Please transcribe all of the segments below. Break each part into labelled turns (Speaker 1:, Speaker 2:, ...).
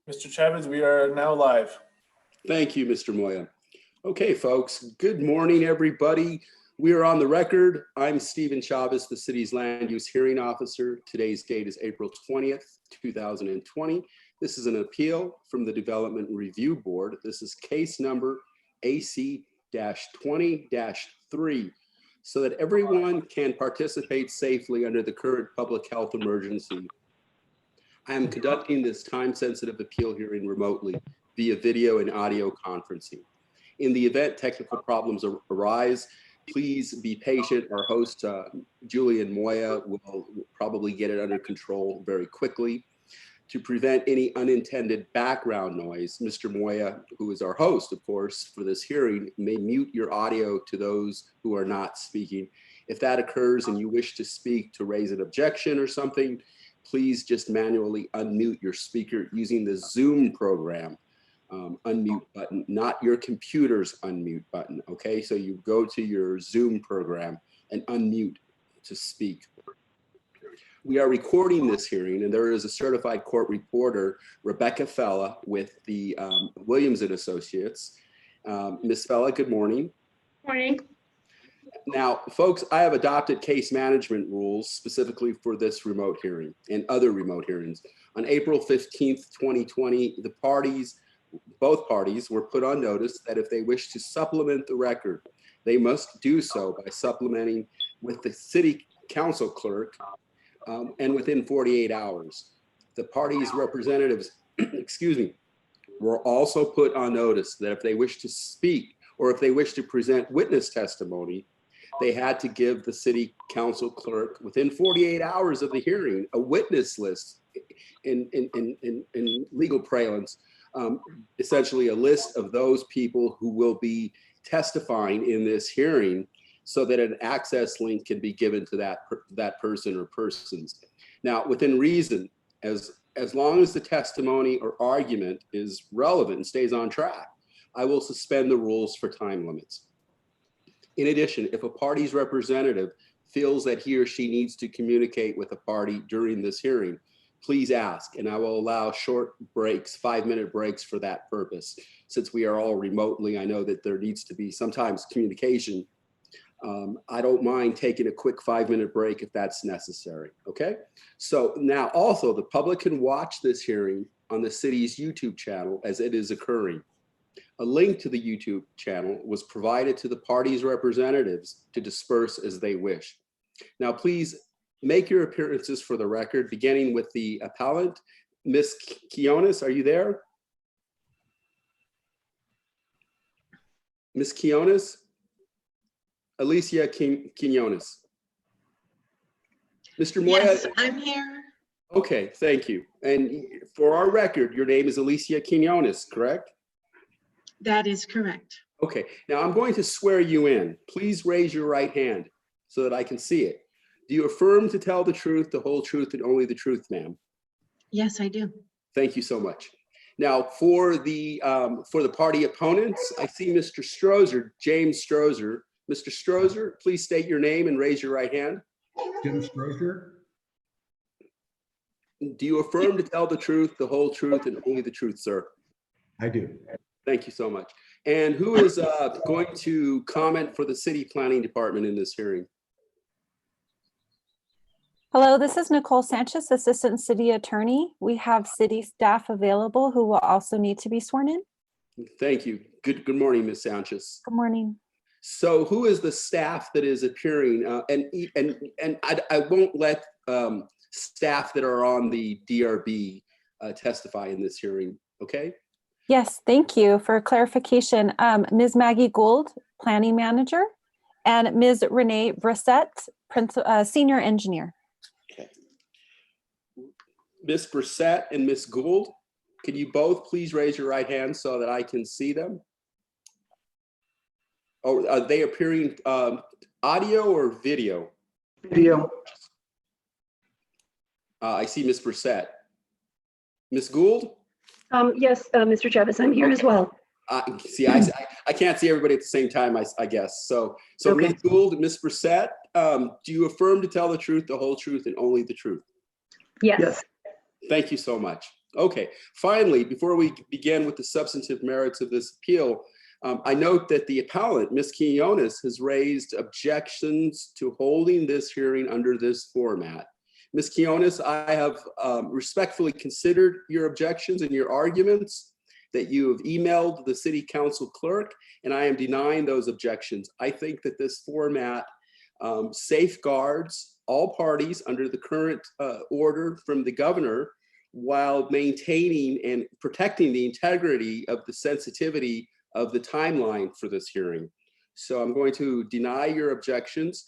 Speaker 1: Mr. Chavez, we are now live.
Speaker 2: Thank you, Mr. Moya. Okay, folks, good morning, everybody. We are on the record. I'm Stephen Chavez, the city's land use hearing officer. Today's date is April 20th, 2020. This is an appeal from the Development Review Board. This is case number AC-20-3, so that everyone can participate safely under the current public health emergency. I am conducting this time-sensitive appeal hearing remotely via video and audio conferencing. In the event technical problems arise, please be patient. Our host, Julian Moya, will probably get it under control very quickly. To prevent any unintended background noise, Mr. Moya, who is our host, of course, for this hearing, may mute your audio to those who are not speaking. If that occurs and you wish to speak to raise an objection or something, please just manually unmute your speaker using the Zoom program unmute button, not your computer's unmute button, okay? So you go to your Zoom program and unmute to speak. We are recording this hearing, and there is a certified court reporter, Rebecca Fella, with the Williams & Associates. Ms. Fella, good morning.
Speaker 3: Morning.
Speaker 2: Now, folks, I have adopted case management rules specifically for this remote hearing and other remote hearings. On April 15th, 2020, both parties were put on notice that if they wish to supplement the record, they must do so by supplementing with the city council clerk and within 48 hours. The parties' representatives, excuse me, were also put on notice that if they wish to speak or if they wish to present witness testimony, they had to give the city council clerk within 48 hours of the hearing a witness list in legal parlance, essentially a list of those people who will be testifying in this hearing, so that an access link can be given to that person or persons. Now, within reason, as long as the testimony or argument is relevant and stays on track, I will suspend the rules for time limits. In addition, if a party's representative feels that he or she needs to communicate with a party during this hearing, please ask, and I will allow short breaks, 5-minute breaks for that purpose. Since we are all remotely, I know that there needs to be sometimes communication. I don't mind taking a quick 5-minute break if that's necessary, okay? So now also the public can watch this hearing on the city's YouTube channel as it is occurring. A link to the YouTube channel was provided to the party's representatives to disperse as they wish. Now, please make your appearances for the record, beginning with the appellant. Ms. Quinones, are you there? Ms. Quinones? Alicia Quinones. Mr. Moya?
Speaker 3: Yes, I'm here.
Speaker 2: Okay, thank you. And for our record, your name is Alicia Quinones, correct?
Speaker 3: That is correct.
Speaker 2: Okay, now I'm going to swear you in. Please raise your right hand so that I can see it. Do you affirm to tell the truth, the whole truth, and only the truth, ma'am?
Speaker 3: Yes, I do.
Speaker 2: Thank you so much. Now, for the party opponents, I see Mr. Strozer, James Strozer. Mr. Strozer, please state your name and raise your right hand.
Speaker 4: Jim Strozer.
Speaker 2: Do you affirm to tell the truth, the whole truth, and only the truth, sir?
Speaker 4: I do.
Speaker 2: Thank you so much. And who is going to comment for the city planning department in this hearing?
Speaker 5: Hello, this is Nicole Sanchez, Assistant City Attorney. We have city staff available who will also need to be sworn in.
Speaker 2: Thank you. Good morning, Ms. Sanchez.
Speaker 5: Good morning.
Speaker 2: So who is the staff that is appearing? And I won't let staff that are on the DRB testify in this hearing, okay?
Speaker 5: Yes, thank you for clarification. Ms. Maggie Gould, Planning Manager, and Ms. Renee Brissett, Senior Engineer.
Speaker 2: Okay. Ms. Brissett and Ms. Gould, can you both please raise your right hand so that I can see them? Oh, are they appearing audio or video?
Speaker 4: Video.
Speaker 2: I see Ms. Brissett. Ms. Gould?
Speaker 6: Yes, Mr. Chavez, I'm here as well.
Speaker 2: See, I can't see everybody at the same time, I guess. So
Speaker 6: Okay.
Speaker 2: Ms. Gould, Ms. Brissett, do you affirm to tell the truth, the whole truth, and only the truth?
Speaker 6: Yes.
Speaker 2: Thank you so much. Okay, finally, before we begin with the substantive merits of this appeal, I note that the appellant, Ms. Quinones, has raised objections to holding this hearing under this format. Ms. Quinones, I have respectfully considered your objections and your arguments that you have emailed the city council clerk, and I am denying those objections. I think that this format safeguards all parties under the current order from the governor while maintaining and protecting the integrity of the sensitivity of the timeline for this hearing. So I'm going to deny your objections.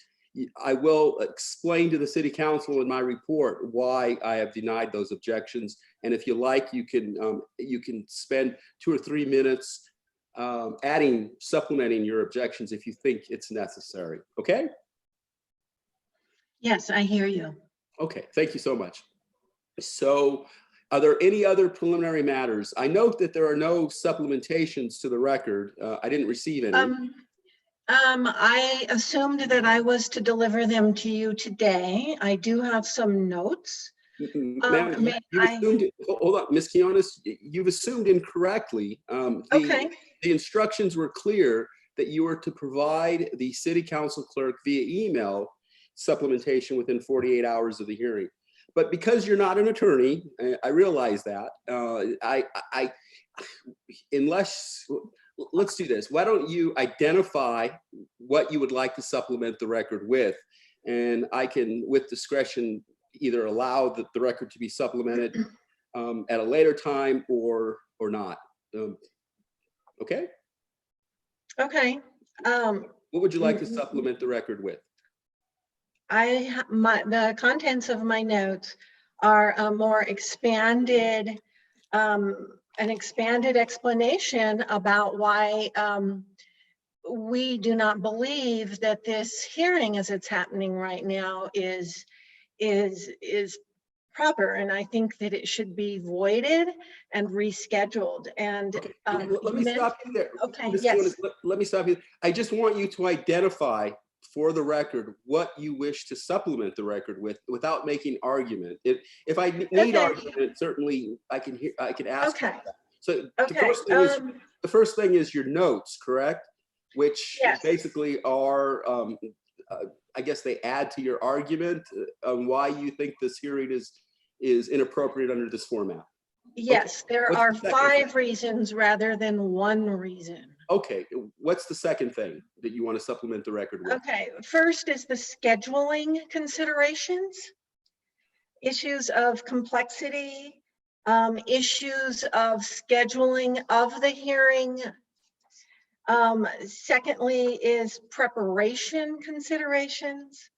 Speaker 2: I will explain to the city council in my report why I have denied those objections. And if you like, you can spend 2 or 3 minutes supplementing your objections if you think it's necessary. Okay?
Speaker 3: Yes, I hear you.
Speaker 2: Okay, thank you so much. So are there any other preliminary matters? I note that there are no supplementations to the record. I didn't receive any.
Speaker 3: I assumed that I was to deliver them to you today. I do have some notes.
Speaker 2: Ma'am,
Speaker 3: may
Speaker 2: you
Speaker 3: I-
Speaker 2: assumed, hold on, Ms. Quinones, you've assumed incorrectly.
Speaker 3: Okay,
Speaker 2: The instructions were clear that you were to provide the city council clerk via email supplementation within 48 hours of the hearing. But because you're not an attorney, I realize that. Let's do this. Why don't you identify what you would like to supplement the record with? And I can, with discretion, either allow the record to be supplemented at a later time or not. Okay?
Speaker 3: okay.
Speaker 2: What would you like to supplement the record with?
Speaker 3: The contents of my notes are a more expanded, an expanded explanation about why we do not believe that this hearing as it's happening right now is proper. And I think that it should be voided and rescheduled. And
Speaker 2: Okay, let me
Speaker 3: you
Speaker 2: stop you there.
Speaker 3: Okay,
Speaker 2: Ms.
Speaker 3: yes.
Speaker 2: Quinones, let me stop you. I just want you to identify for the record what you wish to supplement the record with without making argument. If I need
Speaker 3: Okay.
Speaker 2: argument, certainly I can ask.
Speaker 3: Okay.
Speaker 2: For that. So
Speaker 3: Okay.
Speaker 2: the first thing is your notes, correct? Which
Speaker 3: Yes.
Speaker 2: basically are, I guess they add to your argument on why you think this hearing is inappropriate under this format.
Speaker 3: Yes, there
Speaker 2: What's
Speaker 3: are
Speaker 2: the second
Speaker 3: 5 reasons rather than 1 reason.
Speaker 2: Okay, what's the second thing that you want to supplement the record with?
Speaker 3: Okay, first is the scheduling considerations, issues of complexity, issues of scheduling of the hearing. Secondly is preparation considerations.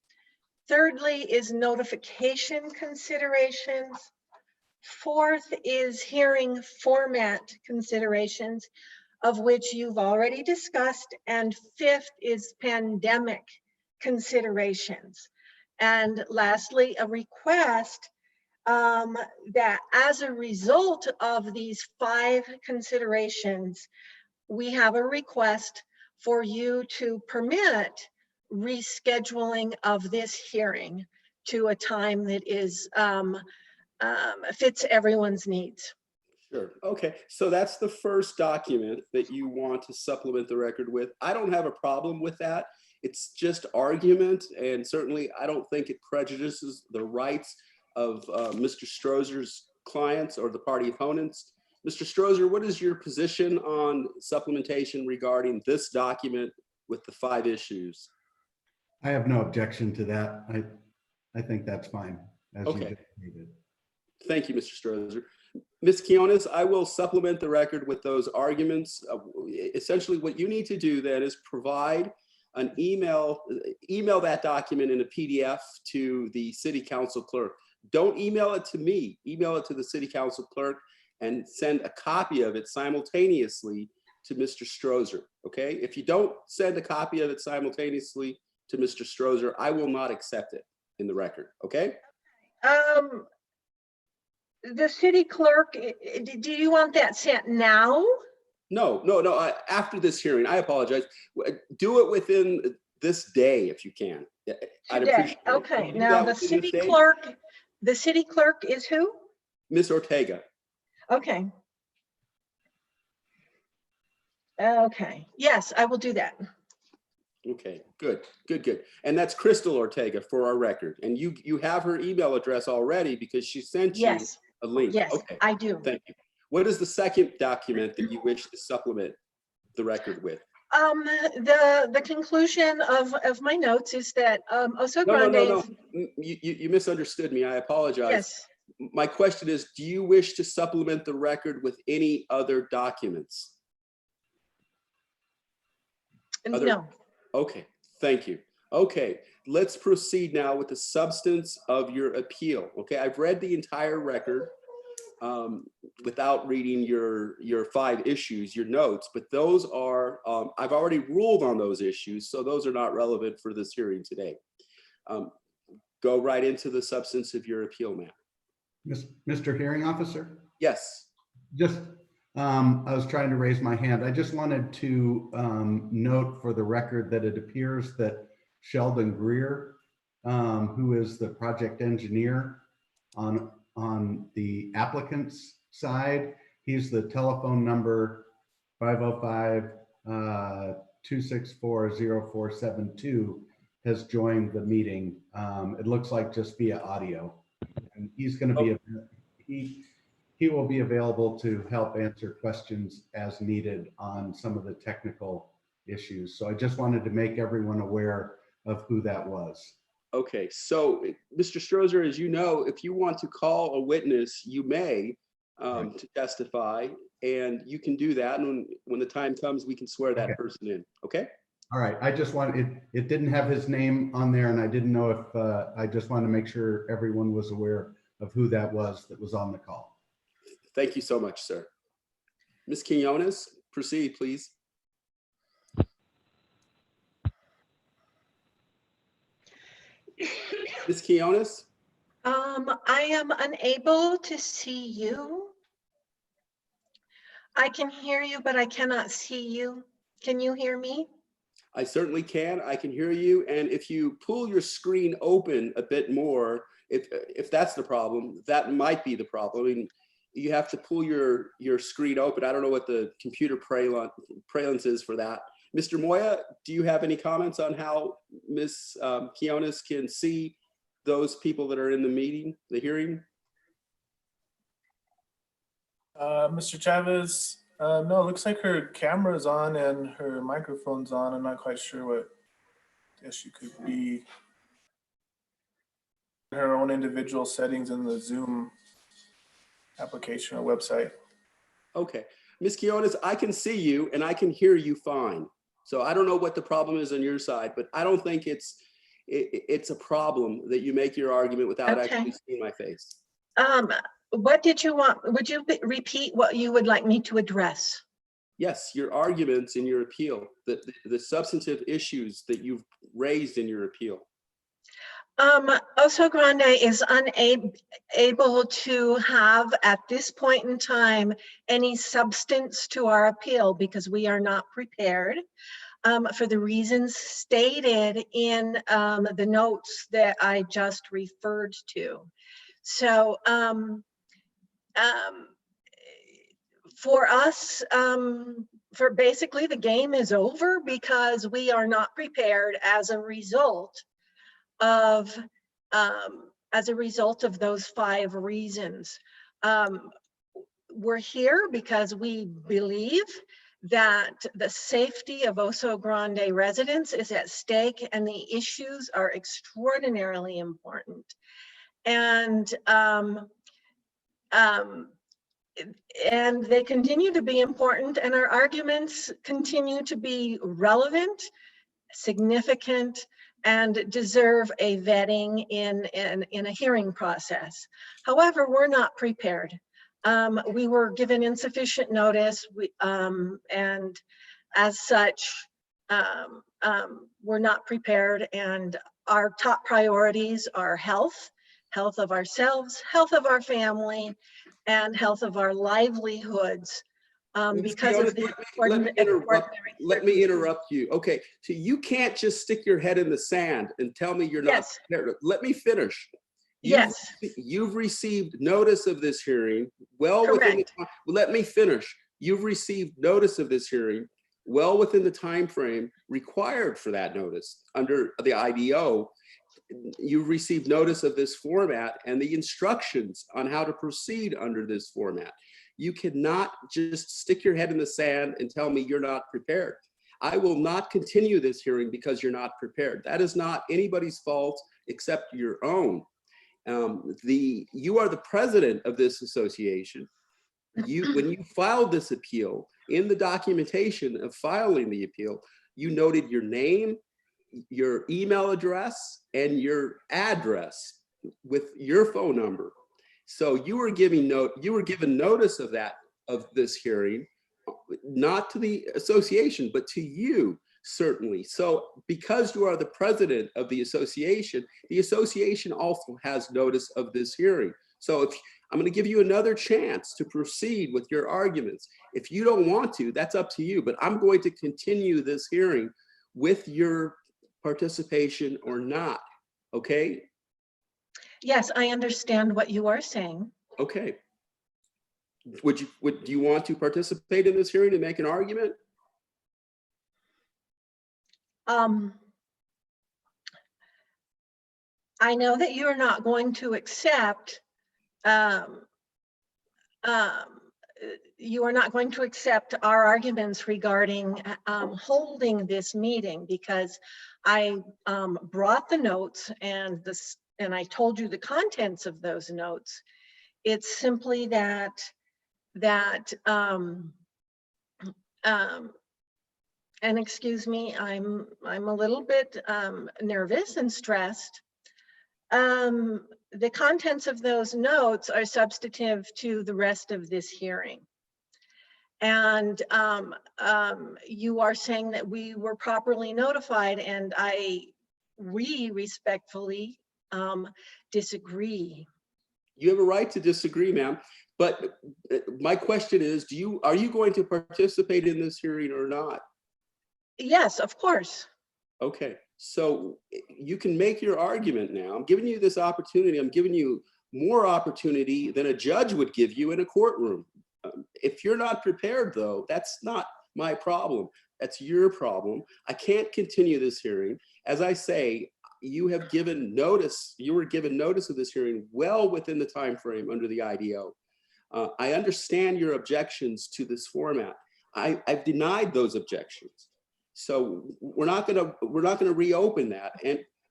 Speaker 3: Thirdly is notification considerations. Fourth is hearing format considerations, of which you've already discussed. And 5th is pandemic considerations. And lastly, a request that as a result of these 5 considerations, we have a request for you to permit rescheduling of this hearing to a time that is fits everyone's needs.
Speaker 2: Sure. Okay. So that's the first document that you want to supplement the record with. I don't have a problem with that. It's just argument. And certainly I don't think it prejudices the rights of Mr. Stroezer's clients or the party opponents. Mr. Stroezer, what is your position on supplementation regarding this document with the 5 issues?
Speaker 4: I have no objection to that. I think that's fine. As you
Speaker 2: Okay.
Speaker 4: just stated.
Speaker 2: Thank you, Mr. Stroezer. Ms. Quinones, I will supplement the record with those arguments. Essentially, what you need to do then is provide an email that document in a PDF to the city council clerk. Don't email it to me, email it to the city council clerk and send a copy of it simultaneously to Mr. Stroezer, okay? If you don't send a copy of it simultaneously to Mr. Stroezer, I will not accept it in the record, okay?
Speaker 3: The city clerk, do you want that sent now?
Speaker 2: No, after this hearing, I apologize. Do it within this day if you can. I'd
Speaker 3: Today.
Speaker 2: appreciate it. Can
Speaker 3: Okay,
Speaker 2: you do
Speaker 3: now
Speaker 2: that
Speaker 3: the
Speaker 2: within this
Speaker 3: city
Speaker 2: day?
Speaker 3: clerk is who?
Speaker 2: Ms. Ortega.
Speaker 3: Okay. Okay, yes, I will do that.
Speaker 2: Okay, good, good, good. And that's Crystal Ortega for our record. And you have her email address already because she sent you
Speaker 3: Yes,
Speaker 2: a link.
Speaker 3: yes,
Speaker 2: Okay,
Speaker 3: I do.
Speaker 2: thank you. What is the second document that you wish to supplement the record with?
Speaker 3: The conclusion of my notes is that Oso
Speaker 2: No, no,
Speaker 3: Grande.
Speaker 2: no, no. You misunderstood me. I apologize.
Speaker 3: Yes,
Speaker 2: My question is, do you wish to supplement the record with any other documents?
Speaker 3: no.
Speaker 2: Okay, thank you. Okay, let's proceed now with the substance of your appeal. Okay, I've read the entire record without reading your 5 issues, your notes, but those are, I've already ruled on those issues, so those are not relevant for this hearing today. Go right into the substance of your appeal, ma'am.
Speaker 4: Mr. Hearing Officer?
Speaker 2: Yes.
Speaker 4: Just, I was trying to raise my hand. I just wanted to note for the record that it appears that Sheldon Greer, who is the project engineer on the applicant's side, he's the telephone number 505-264-0472, has joined the meeting. It looks like just via audio. And he's going to be, he will be available to help answer questions as needed on some of the technical issues. So I just wanted to make everyone aware of who that was.
Speaker 2: Okay, so Mr. Strozer, as you know, if you want to call a witness, you may to testify, and you can do that. And when the time comes, we can swear that person in. Okay.
Speaker 4: All right. I just wanted, it didn't have his name on there, and I didn't know if I just wanted to make sure everyone was aware of who that was on the call.
Speaker 2: Thank you so much, sir. Ms. Quinones, proceed, please. Ms. Quinones?
Speaker 3: I am unable to see you. I can hear you, but I cannot see you. Can you hear me?
Speaker 2: I certainly can. I can hear you. And if you pull your screen open a bit more, if that's the problem, that might be the problem. I mean, you have to pull your screen open. I don't know what the computer prevalence is for that. Mr. Moya, do you have any comments on how Ms. Quinones can see those people that are in the meeting, the hearing?
Speaker 1: Mr. Chavez, no, it looks like her camera's on and her microphone's on. I'm not quite sure what the issue could be. Her own individual settings in the Zoom application or website.
Speaker 2: Okay, Ms. Quinones, I can see you and I can hear you fine. So I don't know what the problem is on your side, but I don't think it's a problem that you make your argument without actually seeing my face.
Speaker 3: What did you want? Would you repeat what you would like me to address?
Speaker 2: Yes, your arguments in your appeal, the substantive issues that you've raised in your appeal.
Speaker 3: Oso Grande is unable to have at this point in time any substance to our appeal because we are not prepared for the reasons stated in the notes that I just referred to. So for us, for basically the game is over because we are not prepared as a result of those 5 reasons. We're here because we believe that the safety of Oso Grande residents is at stake and the issues are extraordinarily important. And they continue to be important, and our arguments continue to be relevant, significant, and deserve a vetting in a hearing process. However, we're not prepared. We were given insufficient notice, and as such, we're not prepared, and our top priorities are health of ourselves, health of our family, and health of our livelihoods. Because of the
Speaker 2: let me interrupt you. Okay, so you can't just stick your head in the sand and tell me you're not prepared. Let me finish.
Speaker 3: Yes,
Speaker 2: You've received notice of this hearing well within the
Speaker 3: correct.
Speaker 2: time. Let me finish. You've received notice of this hearing well within the time frame required for that notice under the IDO. You've received notice of this format and the instructions on how to proceed under this format. You cannot just stick your head in the sand and tell me you're not prepared. I will not continue this hearing because you're not prepared. That is not anybody's fault except your own. You are the president of this association. When you filed this appeal, in the documentation of filing the appeal, you noted your name, your email address, and your address with your phone number. So you were given notice of this hearing, not to the association, but to you, certainly. So because you are the president of the association also has notice of this hearing. So I'm going to give you another chance to proceed with your arguments. If you don't want to, that's up to you, but I'm going to continue this hearing with your participation or not. Okay?
Speaker 3: Yes, I understand what you are saying.
Speaker 2: Okay. Do you want to participate in this hearing and make an argument?
Speaker 3: I know that you're not going to accept, you are not going to accept our arguments regarding holding this meeting, because I brought the notes and I told you the contents of those notes. It's simply that and excuse me, I'm a little bit nervous and stressed. The contents of those notes are substantive to the rest of this hearing. And you are saying that we were properly notified, and we respectfully disagree.
Speaker 2: You have a right to disagree, ma'am. But my question is, are you going to participate in this hearing or not?
Speaker 3: Yes, of course.
Speaker 2: Okay, so you can make your argument now. I'm giving you this opportunity. I'm giving you more opportunity than a judge would give you in a courtroom. If you're not prepared, though, that's not my problem. That's your problem. I can't continue this hearing. As I say, you have given notice. You were given notice of this hearing well within the time frame under the IDO. I understand your objections to this format. I've denied those objections. So we're not gonna reopen that.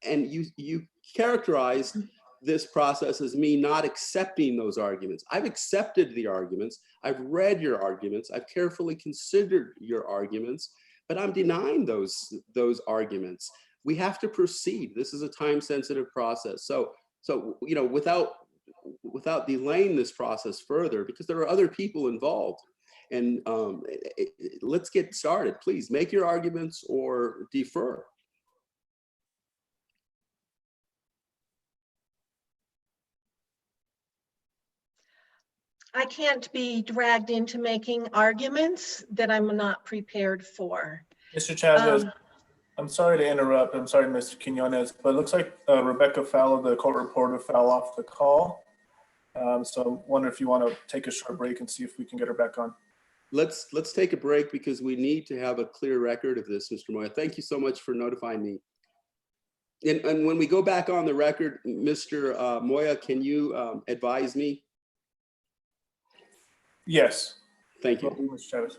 Speaker 2: And you characterized this process as me not accepting those arguments. I've accepted the arguments. I've read your arguments. I've carefully considered your arguments, but I'm denying those arguments. We have to proceed. This is a time-sensitive process. So you know, without delaying this process further, because there are other people involved. And let's get started. Please make your arguments or defer.
Speaker 3: I can't be dragged into making arguments that I'm not prepared for.
Speaker 1: Mr. Chavez, I'm sorry to interrupt. I'm sorry, Mr. Quinones, but it looks like Rebecca Fowler, the court reporter, fell off the call. So I wonder if you want to take a short break and see if we can get her back on.
Speaker 2: Let's take a break because we need to have a clear record of this, Mr. Moya. Thank you so much for notifying me. And when we go back on the record, Mr. Moya, can you advise me?
Speaker 1: Yes.
Speaker 2: Thank you.
Speaker 1: Will do, Mr. Chavez.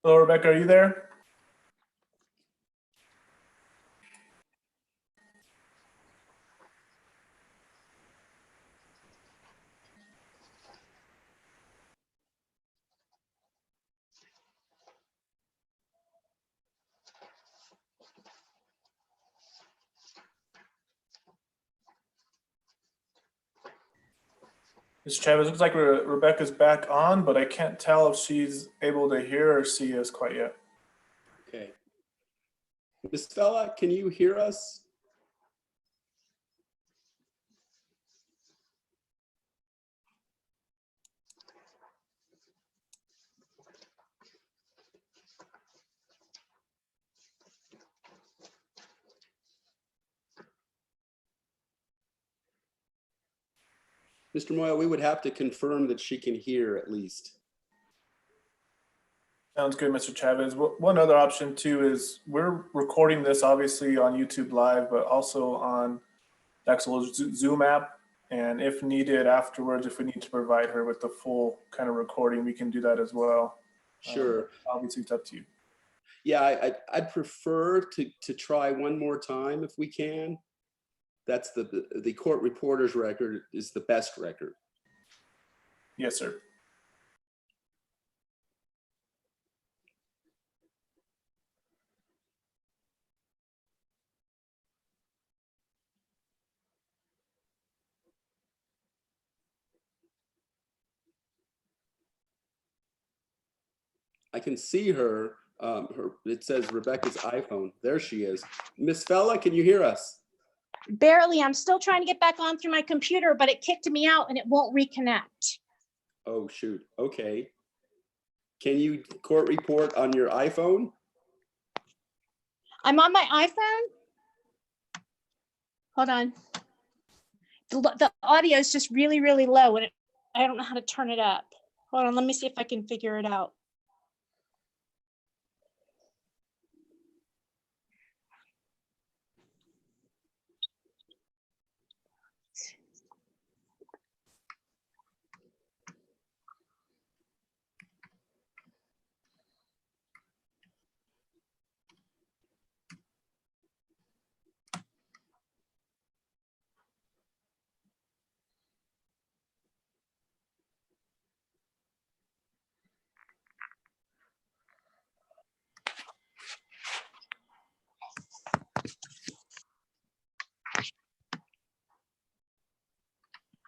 Speaker 1: Hello, Rebecca, are you there? Mr. Chavez, looks like Rebecca's back on, but I can't tell if she's able to hear or see us quite yet.
Speaker 2: Okay. Ms. Fella, can you hear us? Mr. Moyle, we would have to confirm that she can hear at least.
Speaker 1: Sounds good, Mr. Chavez. One other option too is we're recording this obviously on YouTube Live, but also on the actual Zoom app. And if needed afterwards, if we need to provide her with the full kind of recording, we can do that as well.
Speaker 2: Sure.
Speaker 1: Obviously, it's up to you.
Speaker 2: Yeah, I'd prefer to try one more time if we can. That's the court reporter's record is the best record.
Speaker 1: Yes, sir.
Speaker 2: I can see her. It says Rebecca's iPhone. There she is. Miss Fella, can you hear us?
Speaker 7: Barely. I'm still trying to get back on through my computer, but it kicked me out and it won't reconnect.
Speaker 2: Oh, shoot. Okay. Can you court report on your iPhone?
Speaker 7: I'm on my iPhone. Hold on. The audio is just really, really low and I don't know how to turn it up. Hold on. Let me see if I can figure it out.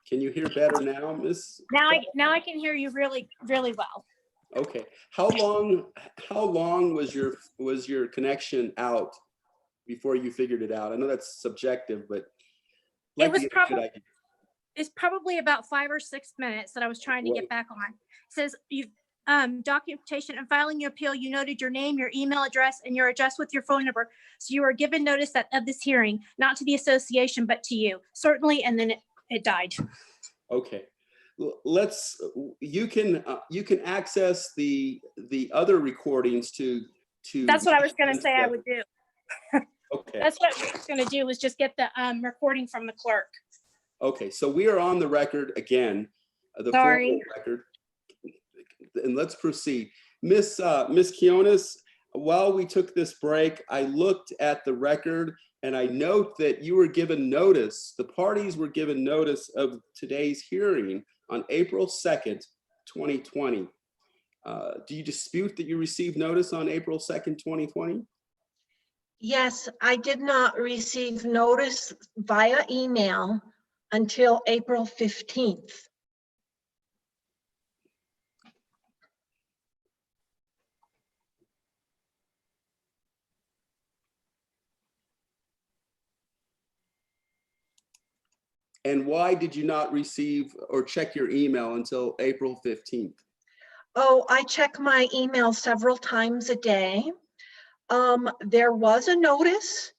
Speaker 2: Can you hear better now, Miss?
Speaker 7: Now I can hear you really, really well.
Speaker 2: Okay. How long was your connection out before you figured it out? I know that's subjective, but
Speaker 7: It was probably, it's probably about 5 or 6 minutes that I was trying to get back on. It says you documentation and filing your appeal, you noted your name, your email address, and your address with your phone number. So you were given notice of this hearing, not to the association, but to you. Certainly, and then it died.
Speaker 2: Okay. You can access the other recordings to.
Speaker 7: That's what I was going to say I would do.
Speaker 2: Okay.
Speaker 7: That's what I was going to do, was just get the recording from the clerk.
Speaker 2: Okay, so we are on the record again, the
Speaker 7: Sorry.
Speaker 2: formal record, and let's proceed. Miss Quinones, while we took this break, I looked at the record and I note that you were given notice, the parties were given notice of today's hearing on April 2nd, 2020. Do you dispute that you received notice on April 2nd, 2020?
Speaker 3: Yes, I did not receive notice via email until April 15th.
Speaker 2: And why did you not receive or check your email until April 15th?
Speaker 3: Oh, I check my email several times a day. There was a notice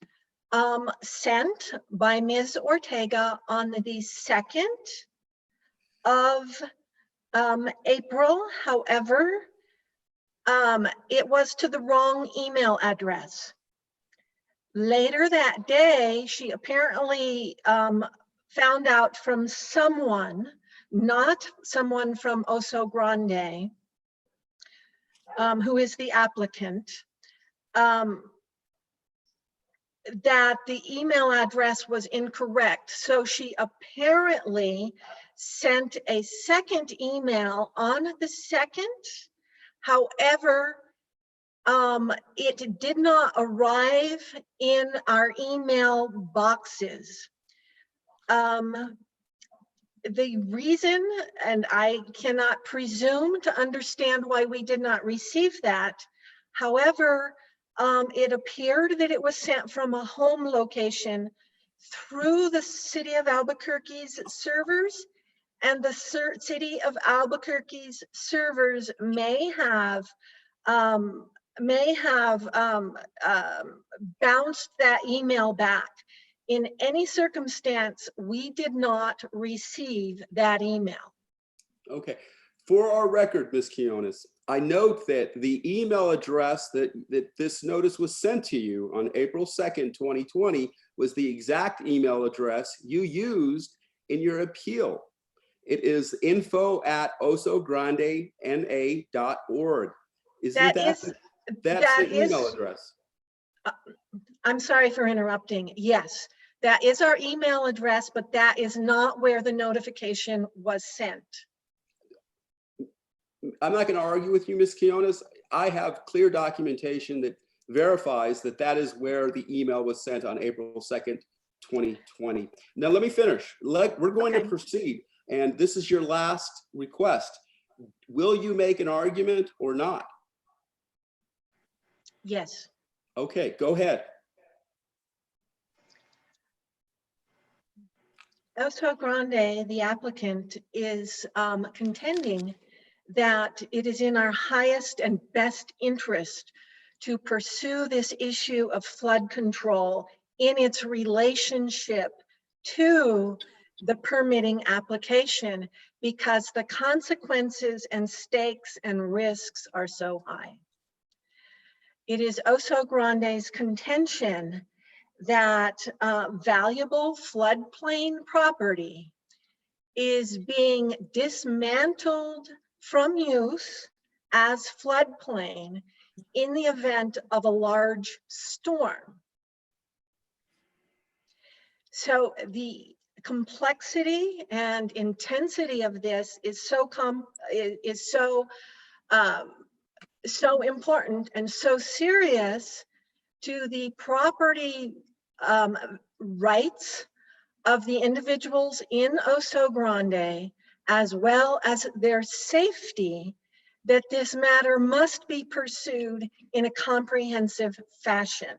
Speaker 3: sent by Ms. Ortega on the 2nd of April. However, it was to the wrong email address. Later that day, she apparently found out from someone, not someone from Oso Grande, who is the applicant, that the email address was incorrect. So she apparently sent a second email on the 2nd. However, it did not arrive in our email boxes. The reason, and I cannot presume to understand why we did not receive that. However, it appeared that it was sent from a home location through the city of Albuquerque's servers, and the city of Albuquerque's servers may have bounced that email back. In any circumstance, we did not receive that email.
Speaker 2: Okay. For our record, Ms. Quinones, I note that the email address that this notice was sent to you on April 2nd, 2020 was the exact email address you used in your appeal. It is info@osograndeNA.org. Isn't that's the email address?
Speaker 3: I'm sorry for interrupting. Yes, that is our email address, but that is not where the notification was sent.
Speaker 2: I'm not going to argue with you, Ms. Quinones. I have clear documentation that verifies that that is where the email was sent on April 2nd, 2020. Now, let me finish. We're going to proceed, and this is your last request. Will you make an argument or not?
Speaker 3: Yes.
Speaker 2: Okay, go ahead.
Speaker 3: Oso Grande, the applicant, is contending that it is in our highest and best interest to pursue this issue of flood control in its relationship to the permitting application, because the consequences and stakes and risks are so high. It is Oso Grande's contention that valuable floodplain property is being dismantled from use as floodplain in the event of a large storm. So the complexity and intensity of this is so important and so serious to the property rights of the individuals in Oso Grande, as well as their safety, that this matter must be pursued in a comprehensive fashion.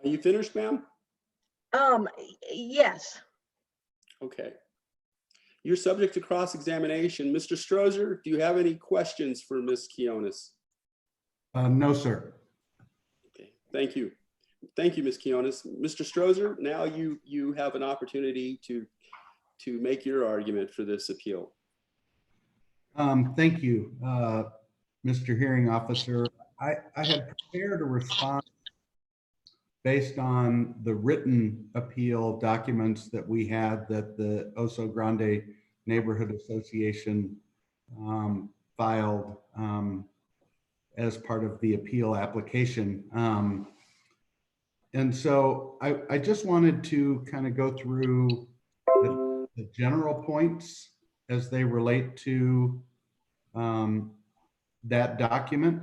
Speaker 2: Are you finished, ma'am?
Speaker 3: Yes.
Speaker 2: Okay. You're subject to cross-examination. Mr. Strozer, do you have any questions for Ms. Quiones?
Speaker 4: No, sir.
Speaker 2: Okay, thank you. Thank you, Ms. Quiones. Mr. Strozer, now you have an opportunity to make your argument for this appeal.
Speaker 4: Thank you, Mr. Hearing Officer. I had prepared a response based on the written appeal documents that we had that the Oso Grande Neighborhood Association filed as part of the appeal application. And so I just wanted to kind of go through the general points as they relate to that document.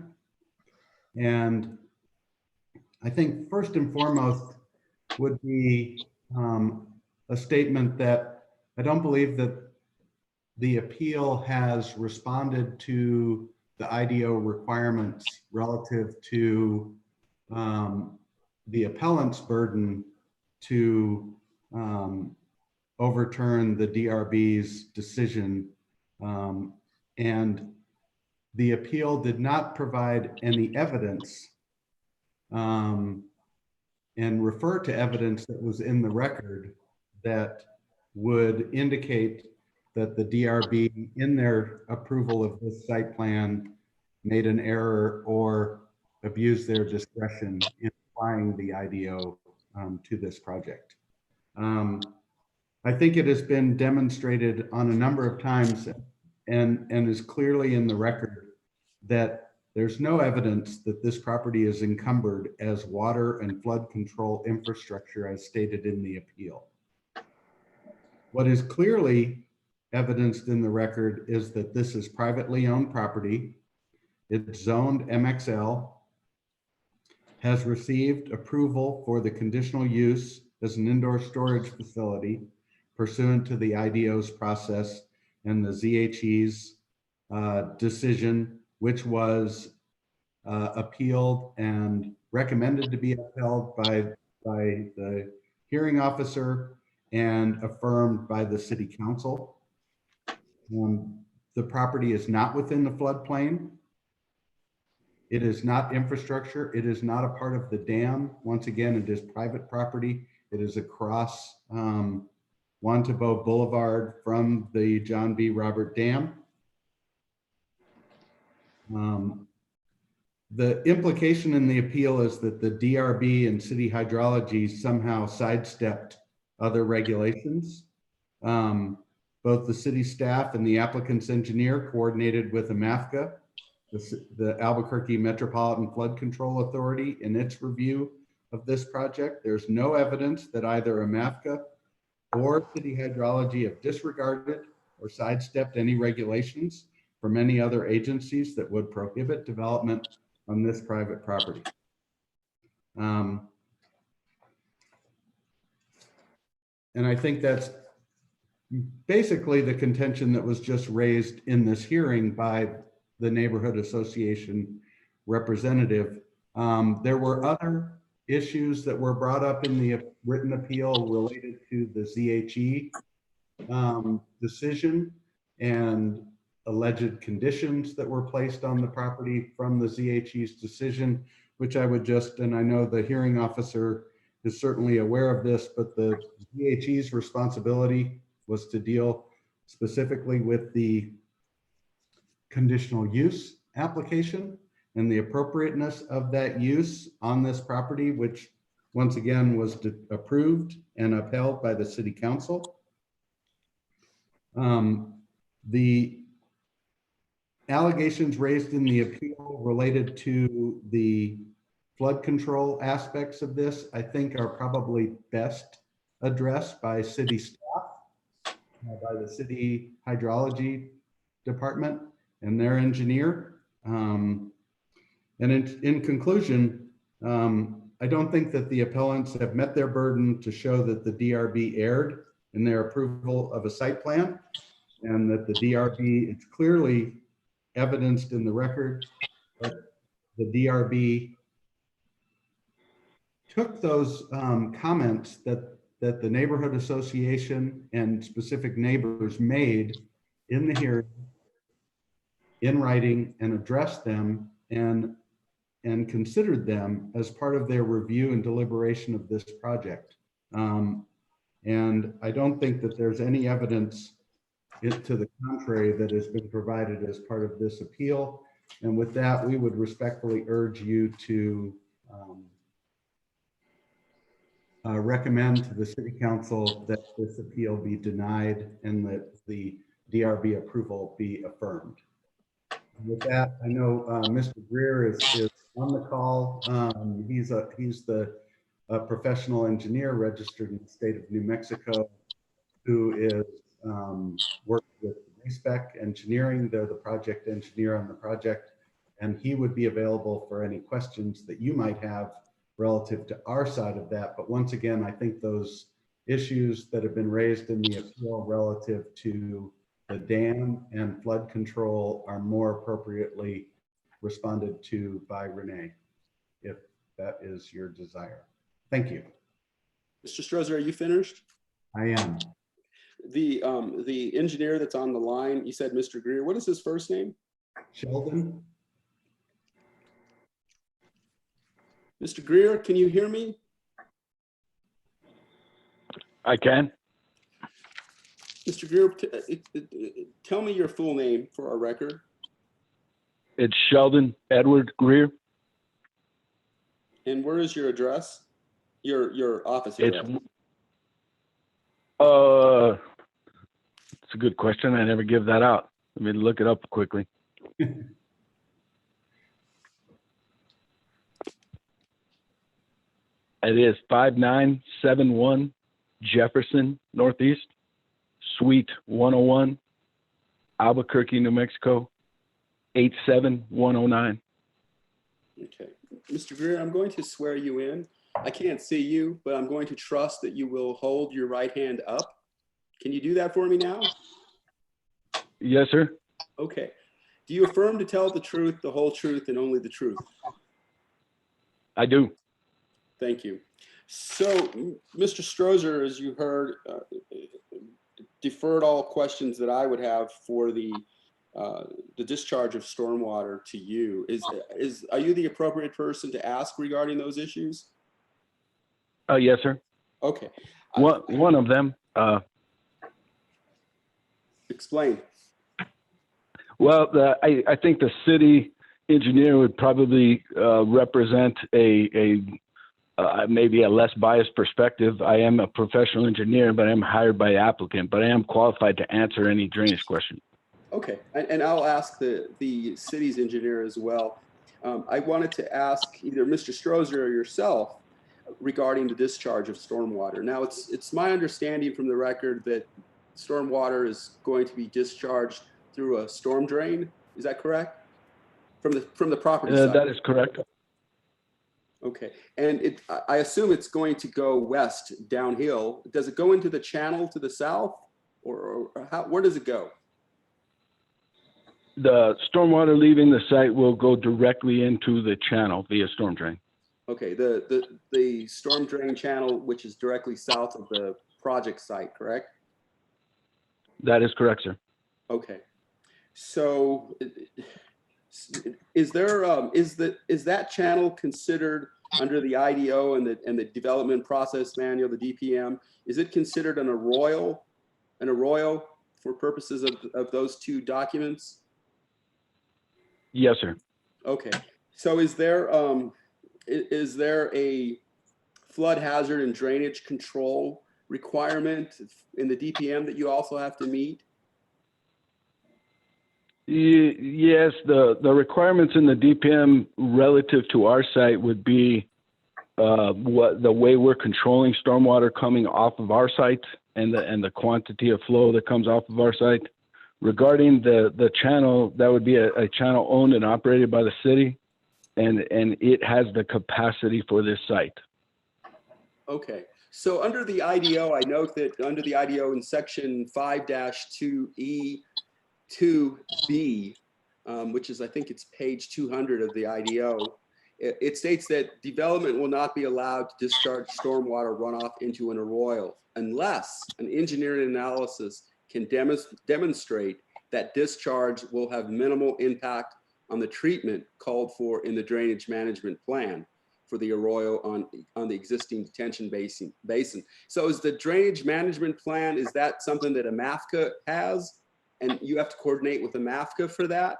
Speaker 4: And I think first and foremost would be a statement that I don't believe that the appeal has responded to the IDO requirements relative to the appellant's burden to overturn the DRB's decision. And the appeal did not provide any evidence and refer to evidence that was in the record that would indicate that the DRB in their approval of this site plan made an error or abused their discretion in applying the IDO to this project. I think it has been demonstrated on a number of times and is clearly in the record that there's no evidence that this property is encumbered as water and flood control infrastructure as stated in the appeal. What is clearly evidenced in the record is that this is privately owned property. It's zoned MXL, has received approval for the conditional use as an indoor storage facility pursuant to the IDO's process and the ZHE's decision, which was appealed and recommended to be upheld by the hearing officer and affirmed by the city council. The property is not within the floodplain. It is not infrastructure. It is not a part of the dam. Once again, it is private property. It is across Juan Tabo Boulevard from the John B. Robert Dam. The implication in the appeal is that the DRB and city hydrology somehow sidestepped other regulations. Both the city staff and the applicant's engineer coordinated with AMAFCA, the Albuquerque Metropolitan Flood Control Authority, in its review of this project. There's no evidence that either AMAFCA or city hydrology have disregarded or sidestepped any regulations from any other agencies that would prohibit development on this private property. And I think that's basically the contention that was just raised in this hearing by the neighborhood association representative. There were other issues that were brought up in the written appeal related to the ZHE decision and alleged conditions that were placed on the property from the ZHE's decision, which I would just, and I know the hearing officer is certainly aware of this, but the ZHE's responsibility was to deal specifically with the conditional use application and the appropriateness of that use on this property, which once again was approved and upheld by the city council. The allegations raised in the appeal related to the flood control aspects of this, I think, are probably best addressed by city staff, by the city hydrology department and their engineer. And in conclusion, I don't think that the appellants have met their burden to show that the DRB erred in their approval of a site plan, and that the DRB, it's clearly evidenced in the record that the DRB took those comments that the neighborhood association and specific neighbors made in the hearing in writing and addressed them and considered them as part of their review and deliberation of this project. And I don't think that there's any evidence to the contrary that has been provided as part of this appeal. And with that, we would respectfully urge you to recommend to the City Council that this appeal be denied and that the DRB approval be affirmed. With that, I know Mr. Greer is on the call. He's the professional engineer registered in the state of New Mexico, who is worked with Respec Engineering. They're the project engineer on the project, and he would be available for any questions that you might have relative to our side of that. But once again, I think those issues that have been raised in the appeal relative to the dam and flood control are more appropriately responded to by Renee, if that is your desire. Thank you.
Speaker 2: Mr. Strozer, are you finished?
Speaker 4: I am.
Speaker 2: The engineer that's on the line, you said Mr. Greer. What is his first name?
Speaker 4: Sheldon?
Speaker 2: Mr. Greer, can you hear me?
Speaker 8: I can.
Speaker 2: Mr. Greer, tell me your full name for our record.
Speaker 8: It's Sheldon Edward Greer.
Speaker 2: And where is your address? Your office address?
Speaker 8: It's a good question. I never give that out. Let me look it up quickly. It is 5971 Jefferson Northeast, Suite 101, Albuquerque, New Mexico, 87109.
Speaker 2: Okay. Mr. Greer, I'm going to swear you in. I can't see you, but I'm going to trust that you will hold your right hand up. Can you do that for me now?
Speaker 8: Yes, sir.
Speaker 2: Okay. Do you affirm to tell the truth, the whole truth, and only the truth?
Speaker 8: I do.
Speaker 2: Thank you. So, Mr. Strozer, as you heard, deferred all questions that I would have for the discharge of stormwater to you. Are you the appropriate person to ask regarding those issues?
Speaker 8: Yes, sir.
Speaker 2: Okay.
Speaker 8: One of them.
Speaker 2: Explain.
Speaker 8: Well, I think the city engineer would probably represent maybe a less biased perspective. I am a professional engineer, but I'm hired by the applicant, but I am qualified to answer any drainage question.
Speaker 2: Okay, and I'll ask the city's engineer as well. I wanted to ask either Mr. Strozer or yourself regarding the discharge of stormwater. Now, it's my understanding from the record that stormwater is going to be discharged through a storm drain. Is that correct? From the property side?
Speaker 8: That is correct.
Speaker 2: Okay, and I assume it's going to go west downhill. Does it go into the channel to the south, or where does it go?
Speaker 8: The stormwater leaving the site will go directly into the channel via storm drain.
Speaker 2: Okay, the storm drain channel, which is directly south of the project site, correct?
Speaker 8: That is correct, sir.
Speaker 2: Okay, so is that channel considered under the IDO and the development process manual, the DPM? Is it considered an arroyo for purposes of those two documents?
Speaker 8: Yes, sir.
Speaker 2: Okay, so is there a flood hazard and drainage control requirement in the DPM that you also have to meet?
Speaker 8: Yes, the requirements in the DPM relative to our site would be the way we're controlling stormwater coming off of our site and the quantity of flow that comes off of our site. regarding the channel, that would be a channel owned and operated by the city, and it has the capacity for this site.
Speaker 2: Okay, so under the IDO, I note that under the IDO in section 5-2E2B, which is, I think it's page 200 of the IDO, it states that development will not be allowed to discharge stormwater runoff into an arroyo unless an engineering analysis can demonstrate that discharge will have minimal impact on the treatment called for in the drainage management plan for the arroyo on the existing detention basin. So is the drainage management plan, is that something that a MAFCA has and you have to coordinate with the MAFCA for that?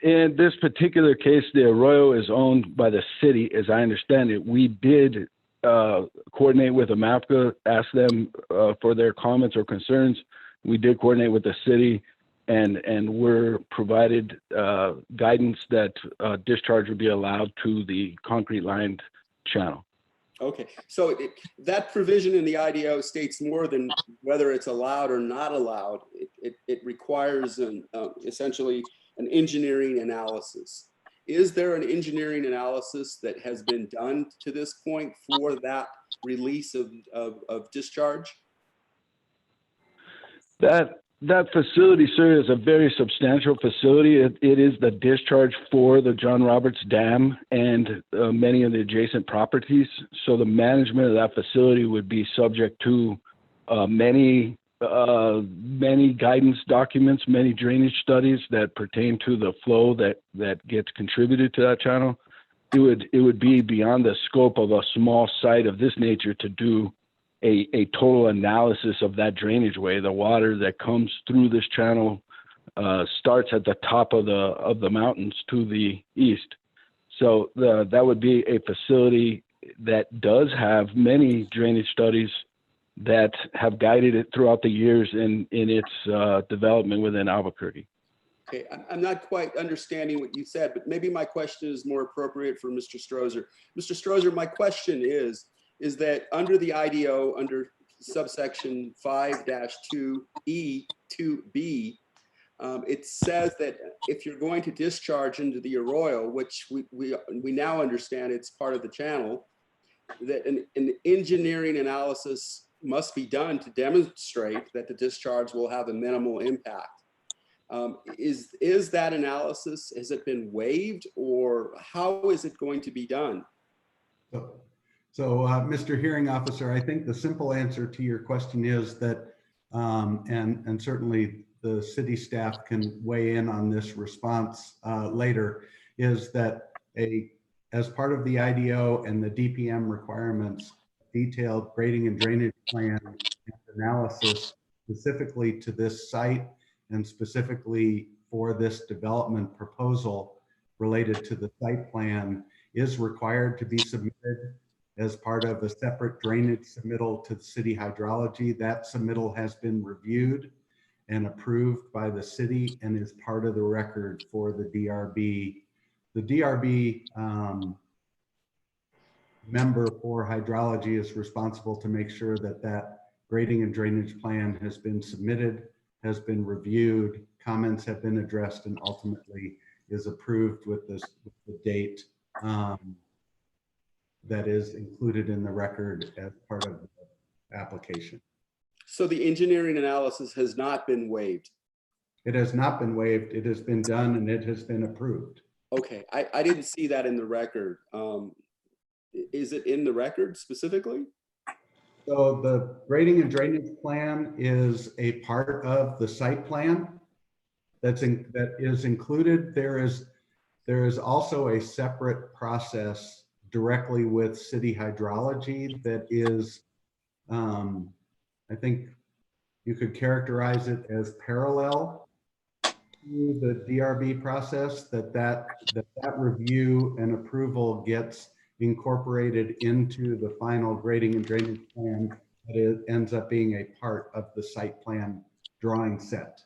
Speaker 8: In this particular case, the arroyo is owned by the city, as I understand it. We did coordinate with the MAFCA, ask them for their comments or concerns. We did coordinate with the city, and we're provided guidance that discharge would be allowed to the concrete lined channel.
Speaker 2: Okay, so that provision in the IDO states more than whether it's allowed or not allowed. It requires essentially an engineering analysis. Is there an engineering analysis that has been done to this point for that release of discharge?
Speaker 8: That facility, sir, is a very substantial facility. It is the discharge for the John Roberts Dam and many of the adjacent properties. So the management of that facility would be subject to many guidance documents, many drainage studies that pertain to the flow that gets contributed to that channel. It would be beyond the scope of a small site of this nature to do a total analysis of that drainage way. The water that comes through this channel starts at the top of the mountains to the east. So that would be a facility that does have many drainage studies that have guided it throughout the years in its development within Albuquerque.
Speaker 2: Okay, I'm not quite understanding what you said, but maybe my question is more appropriate for Mr. Strozer. Mr. Strozer, my question is that under the IDO, under subsection 5-2E2B, it says that if you're going to discharge into the arroyo, which we now understand it's part of the channel, that an engineering analysis must be done to demonstrate that the discharge will have a minimal impact. Is that analysis, has it been waived, or how is it going to be done?
Speaker 4: So Mr. Hearing Officer, I think the simple answer to your question is that, and certainly the city staff can weigh in on this response later, is that as part of the IDO and the DPM requirements, detailed grading and drainage plan and analysis specifically to this site and specifically for this development proposal related to the site plan is required to be submitted as part of a separate drainage submittal to the city hydrology. That submittal has been reviewed and approved by the city and is part of the record for the DRB. The DRB member for hydrology is responsible to make sure that that grading and drainage plan has been submitted, has been reviewed, comments have been addressed, and ultimately is approved with the date that is included in the record as part of the application.
Speaker 2: So the engineering analysis has not been waived?
Speaker 4: It has not been waived. It has been done and it has been approved.
Speaker 2: Okay, I didn't see that in the record. Is it in the record specifically?
Speaker 4: So the grading and drainage plan is a part of the site plan that is included. There is also a separate process directly with city hydrology that is, I think you could characterize it as parallel to the DRB process, that review and approval gets incorporated into the final grading and drainage plan that it ends up being a part of the site plan drawing set.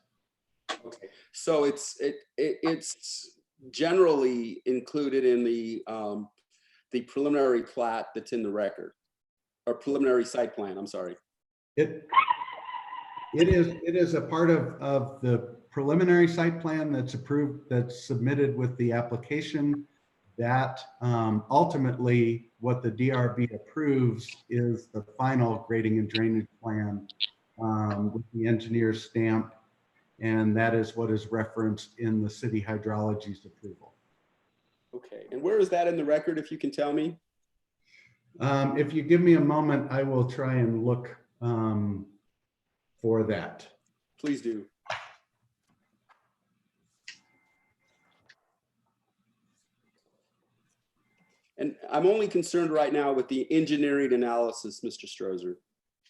Speaker 2: Okay, so it's generally included in the preliminary plat that's in the record, or preliminary site plan, I'm sorry.
Speaker 4: It is a part of the preliminary site plan that's approved, that's submitted with the application. That ultimately, what the DRB approves is the final grading and drainage plan with the engineer's stamp. And that is what is referenced in the city hydrology's approval.
Speaker 2: Okay, and where is that in the record, if you can tell me?
Speaker 4: If you give me a moment, I will try and look for that.
Speaker 2: Please do. And I'm only concerned right now with the engineering analysis, Mr. Strozer.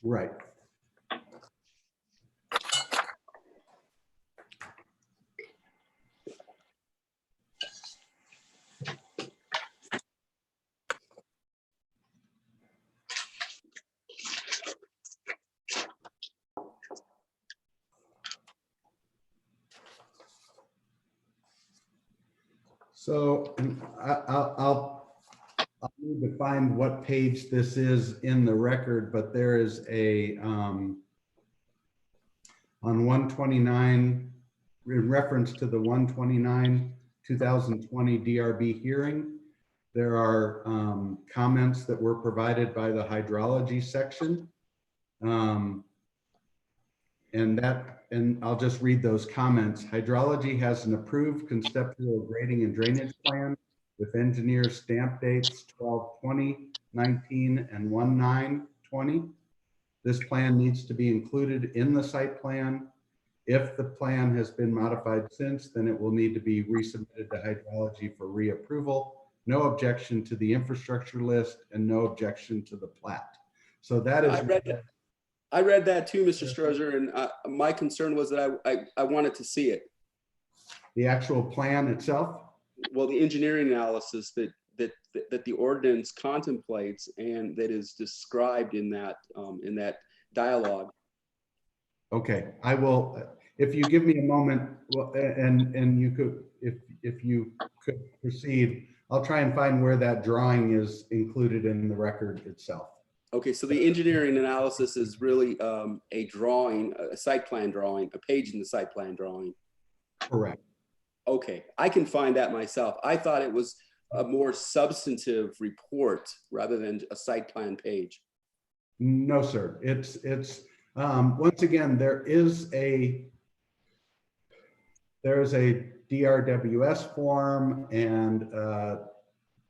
Speaker 4: Right. So I'll need to find what page this is in the record, but there is a, on 129, in reference to the 129, 2020 DRB hearing, there are comments that were provided by the hydrology section. And I'll just read those comments. Hydrology has an approved conceptual grading and drainage plan with engineer stamp dates 12/20/19 and 1/9/20. This plan needs to be included in the site plan. If the plan has been modified since, then it will need to be resubmitted to hydrology for reapproval. No objection to the infrastructure list and no objection to the plat. So that is.
Speaker 2: I read that too, Mr. Strozer, and my concern was that I wanted to see it.
Speaker 4: The actual plan itself?
Speaker 2: Well, the engineering analysis that the ordinance contemplates and that is described in that dialogue.
Speaker 4: Okay, I will, if you give me a moment, well, and you could, if you could proceed, I'll try and find where that drawing is included in the record itself.
Speaker 2: Okay, so the engineering analysis is really a drawing, a site plan drawing, a page in the site plan drawing.
Speaker 4: Correct.
Speaker 2: Okay, I can find that myself. I thought it was a more substantive report rather than a site plan page.
Speaker 4: No, sir. It's once again, there is a DRWS form and a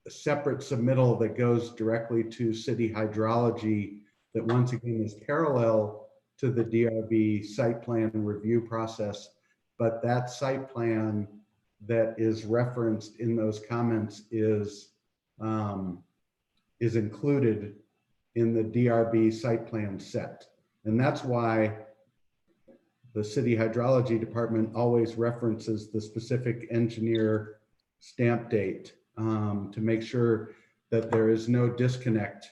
Speaker 4: separate submittal that goes directly to city hydrology that once again is parallel to the DRB site plan review process. But that site plan that is referenced in those comments is included in the DRB site plan set. And that's why the city hydrology department always references the specific engineer stamp date to make sure that there is no disconnect,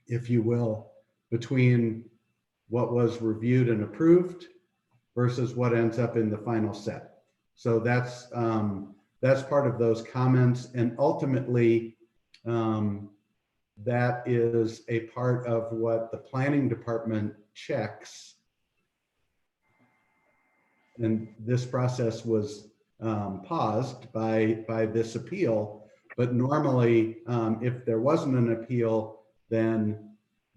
Speaker 4: if you will, between what was reviewed and approved versus what ends up in the final set. So that's part of those comments, and ultimately that is a part of what the planning department checks. And this process was paused by this appeal, but normally if there wasn't an appeal, then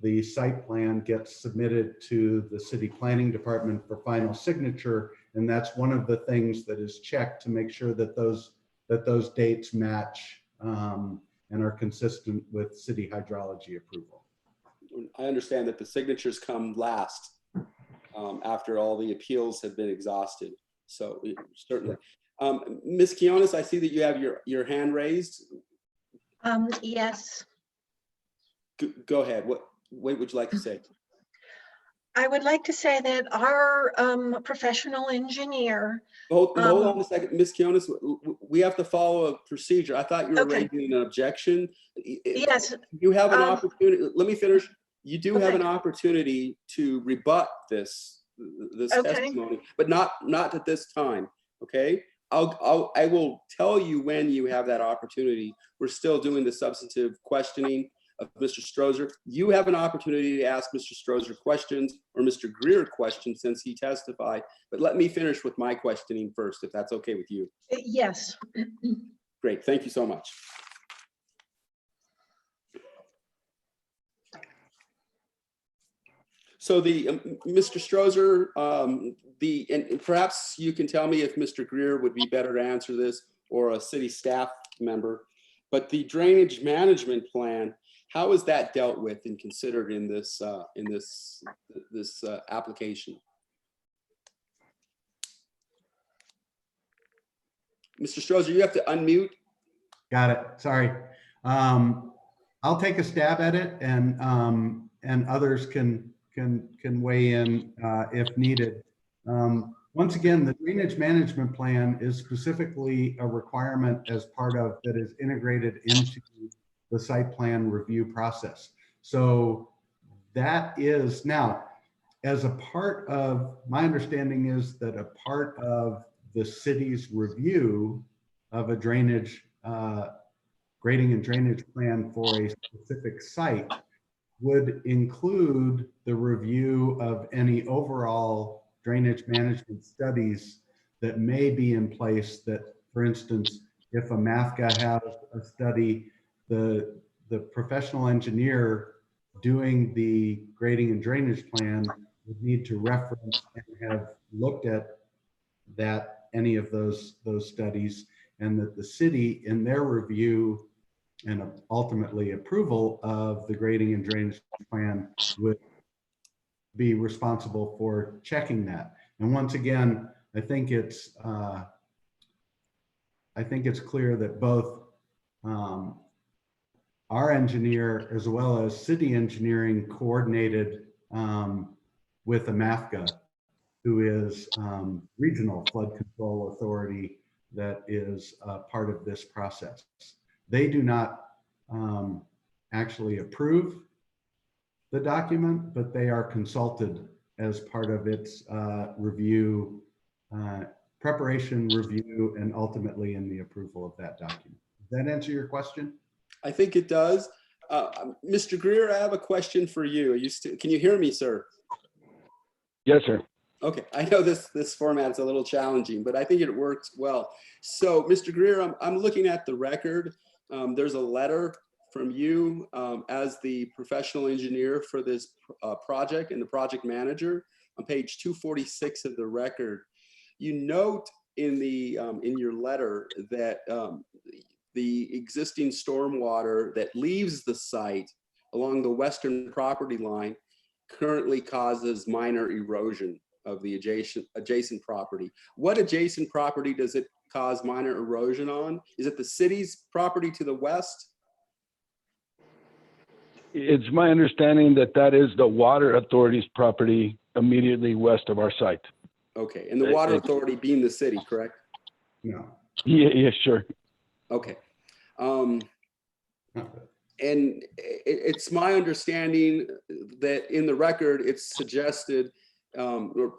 Speaker 4: the site plan gets submitted to the city planning department for final signature, and that's one of the things that is checked to make sure that those dates match and are consistent with city hydrology approval.
Speaker 2: I understand that the signatures come last after all the appeals have been exhausted. So certainly. Ms. Quiones, I see that you have your hand raised.
Speaker 3: Yes.
Speaker 2: Go ahead. What would you like to say?
Speaker 3: I would like to say that our professional engineer.
Speaker 2: Hold on a second, Ms. Quiones. We have to follow a procedure. I thought you were
Speaker 3: Okay.
Speaker 2: raising an objection.
Speaker 3: Yes.
Speaker 2: You have an opportunity. Let me finish. You do have
Speaker 3: Okay.
Speaker 2: an opportunity to rebut this
Speaker 3: Okay.
Speaker 2: testimony, but not at this time. Okay. I will tell you when you have that opportunity. We're still doing the substantive questioning. of Mr. Strozer. You have an opportunity to ask Mr. Strozer questions or Mr. Greer questions since he testified. But let me finish with my questioning first, if that's okay with you.
Speaker 3: Yes.
Speaker 2: Great, thank you so much. So Mr. Strozer, and perhaps you can tell me if Mr. Greer would be better to answer this or a city staff member, but the drainage management plan, how is that dealt with and considered in this application? Mr. Strozer, you have to unmute.
Speaker 4: Got it. Sorry. I'll take a stab at it, and others can weigh in if needed. Once again, the drainage management plan is specifically a requirement as part of that is integrated into the site plan review process. So that is now, as a part of, my understanding is that a part of the city's review of a drainage, grading and drainage plan for a specific site would include the review of any overall drainage management studies that may be in place. That, for instance, if a MAFCA has a study, the professional engineer doing the grading and drainage plan would need to reference and have looked at any of those studies, and that the city in their review and ultimately approval of the grading and drainage plan would be responsible for checking that. And once again, I think it's clear that both our engineer as well as city engineering coordinated with a MAFCA, who is regional flood control authority that is part of this process. They do not actually approve the document, but they are consulted as part of its review, preparation, review, and ultimately in the approval of that document. Does that answer your question?
Speaker 2: I think it does. Mr. Greer, I have a question for you. Can you hear me, sir?
Speaker 8: Yes, sir.
Speaker 2: Okay, I know this format is a little challenging, but I think it works well. So, Mr. Greer, I'm looking at the record. There's a letter from you as the professional engineer for this project and the project manager on page 246 of the record. You note in your letter that the existing stormwater that leaves the site along the western property line currently causes minor erosion of the adjacent property. What adjacent property does it cause minor erosion on? Is it the city's property to the west?
Speaker 8: It's my understanding that is the water authority's property immediately west of our site.
Speaker 2: Okay, and the water authority being the city, correct?
Speaker 4: No.
Speaker 8: Yeah, sure.
Speaker 2: Okay. And it's my understanding that in the record, it's suggested, or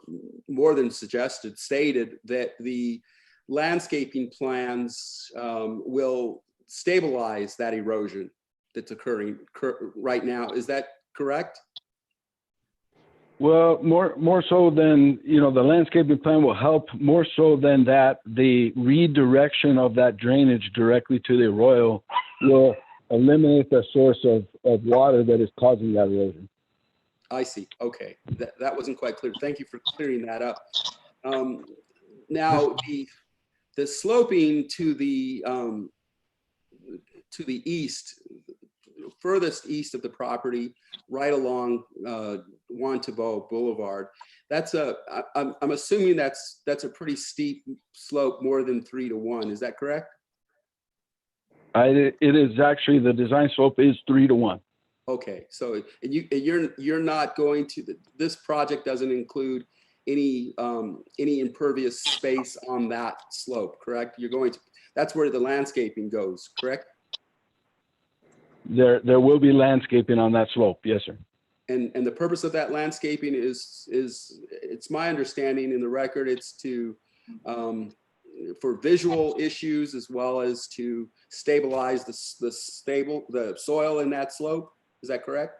Speaker 2: more than suggested, stated that the landscaping plans will stabilize that erosion that's occurring right now. Is that correct?
Speaker 8: Well, more so than, the landscaping plan will help. More so than that, the redirection of that drainage directly to the arroyo will eliminate the source of water that is causing that erosion.
Speaker 2: I see. Okay, that wasn't quite clear. Thank you for clearing that up. Now, the sloping to the east, furthest east of the property, right along Juan Tabo Boulevard, I'm assuming that's a pretty steep slope, more than 3 to 1. Is that correct?
Speaker 8: It is actually, the design slope is 3 to 1.
Speaker 2: Okay, so you're not going to, this project doesn't include any impervious space on that slope, correct? You're going to, that's where the landscaping goes, correct?
Speaker 8: There will be landscaping on that slope, yes, sir.
Speaker 2: And the purpose of that landscaping is it's my understanding in the record, it's to for visual issues as well as to stabilize the soil in that slope. Is that correct?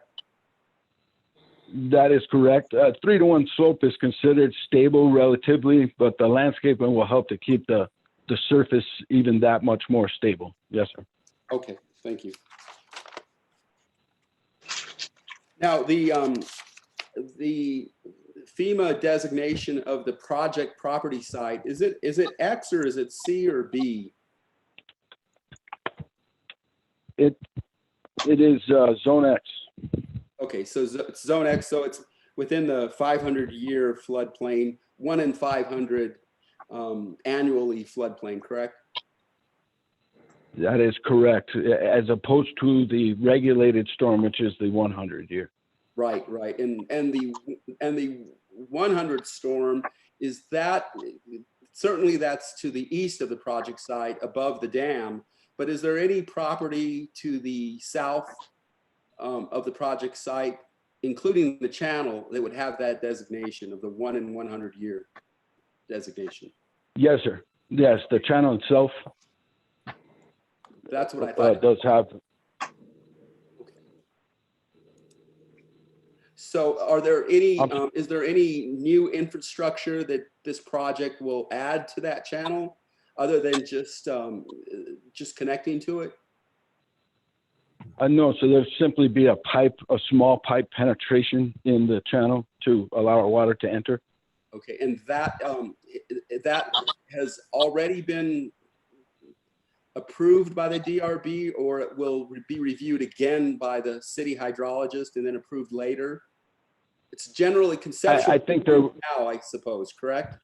Speaker 8: That is correct. 3-to-1 slope is considered stable relatively, but the landscaping will help to keep the surface even that much more stable. Yes, sir.
Speaker 2: Okay, thank you. Now, the FEMA designation of the project property site, is it X or is it C or B?
Speaker 8: It is Zone X.
Speaker 2: Okay, so it's Zone X, so it's within the 500-year floodplain, 1 in 500 annually floodplain, correct?
Speaker 8: That is correct, as opposed to the regulated storm, which is the 100-year.
Speaker 2: Right, right, and the 100 storm, is that certainly that's to the east of the project site, above the dam. But is there any property to the south of the project site, including the channel, that would have that designation of the 1 in 100 year designation?
Speaker 8: Yes, sir. Yes, the channel itself.
Speaker 2: That's what I thought.
Speaker 8: Does have.
Speaker 2: So are there any, is there any new infrastructure that this project will add to that channel other than just connecting to it?
Speaker 8: No, so there'll simply be a small pipe penetration in the channel to allow our water to enter.
Speaker 2: Okay, and that has already been approved by the DRB, or it will be reviewed again by the city hydrologist and then approved later? It's generally conceptually
Speaker 8: I think there
Speaker 2: now, I suppose, correct?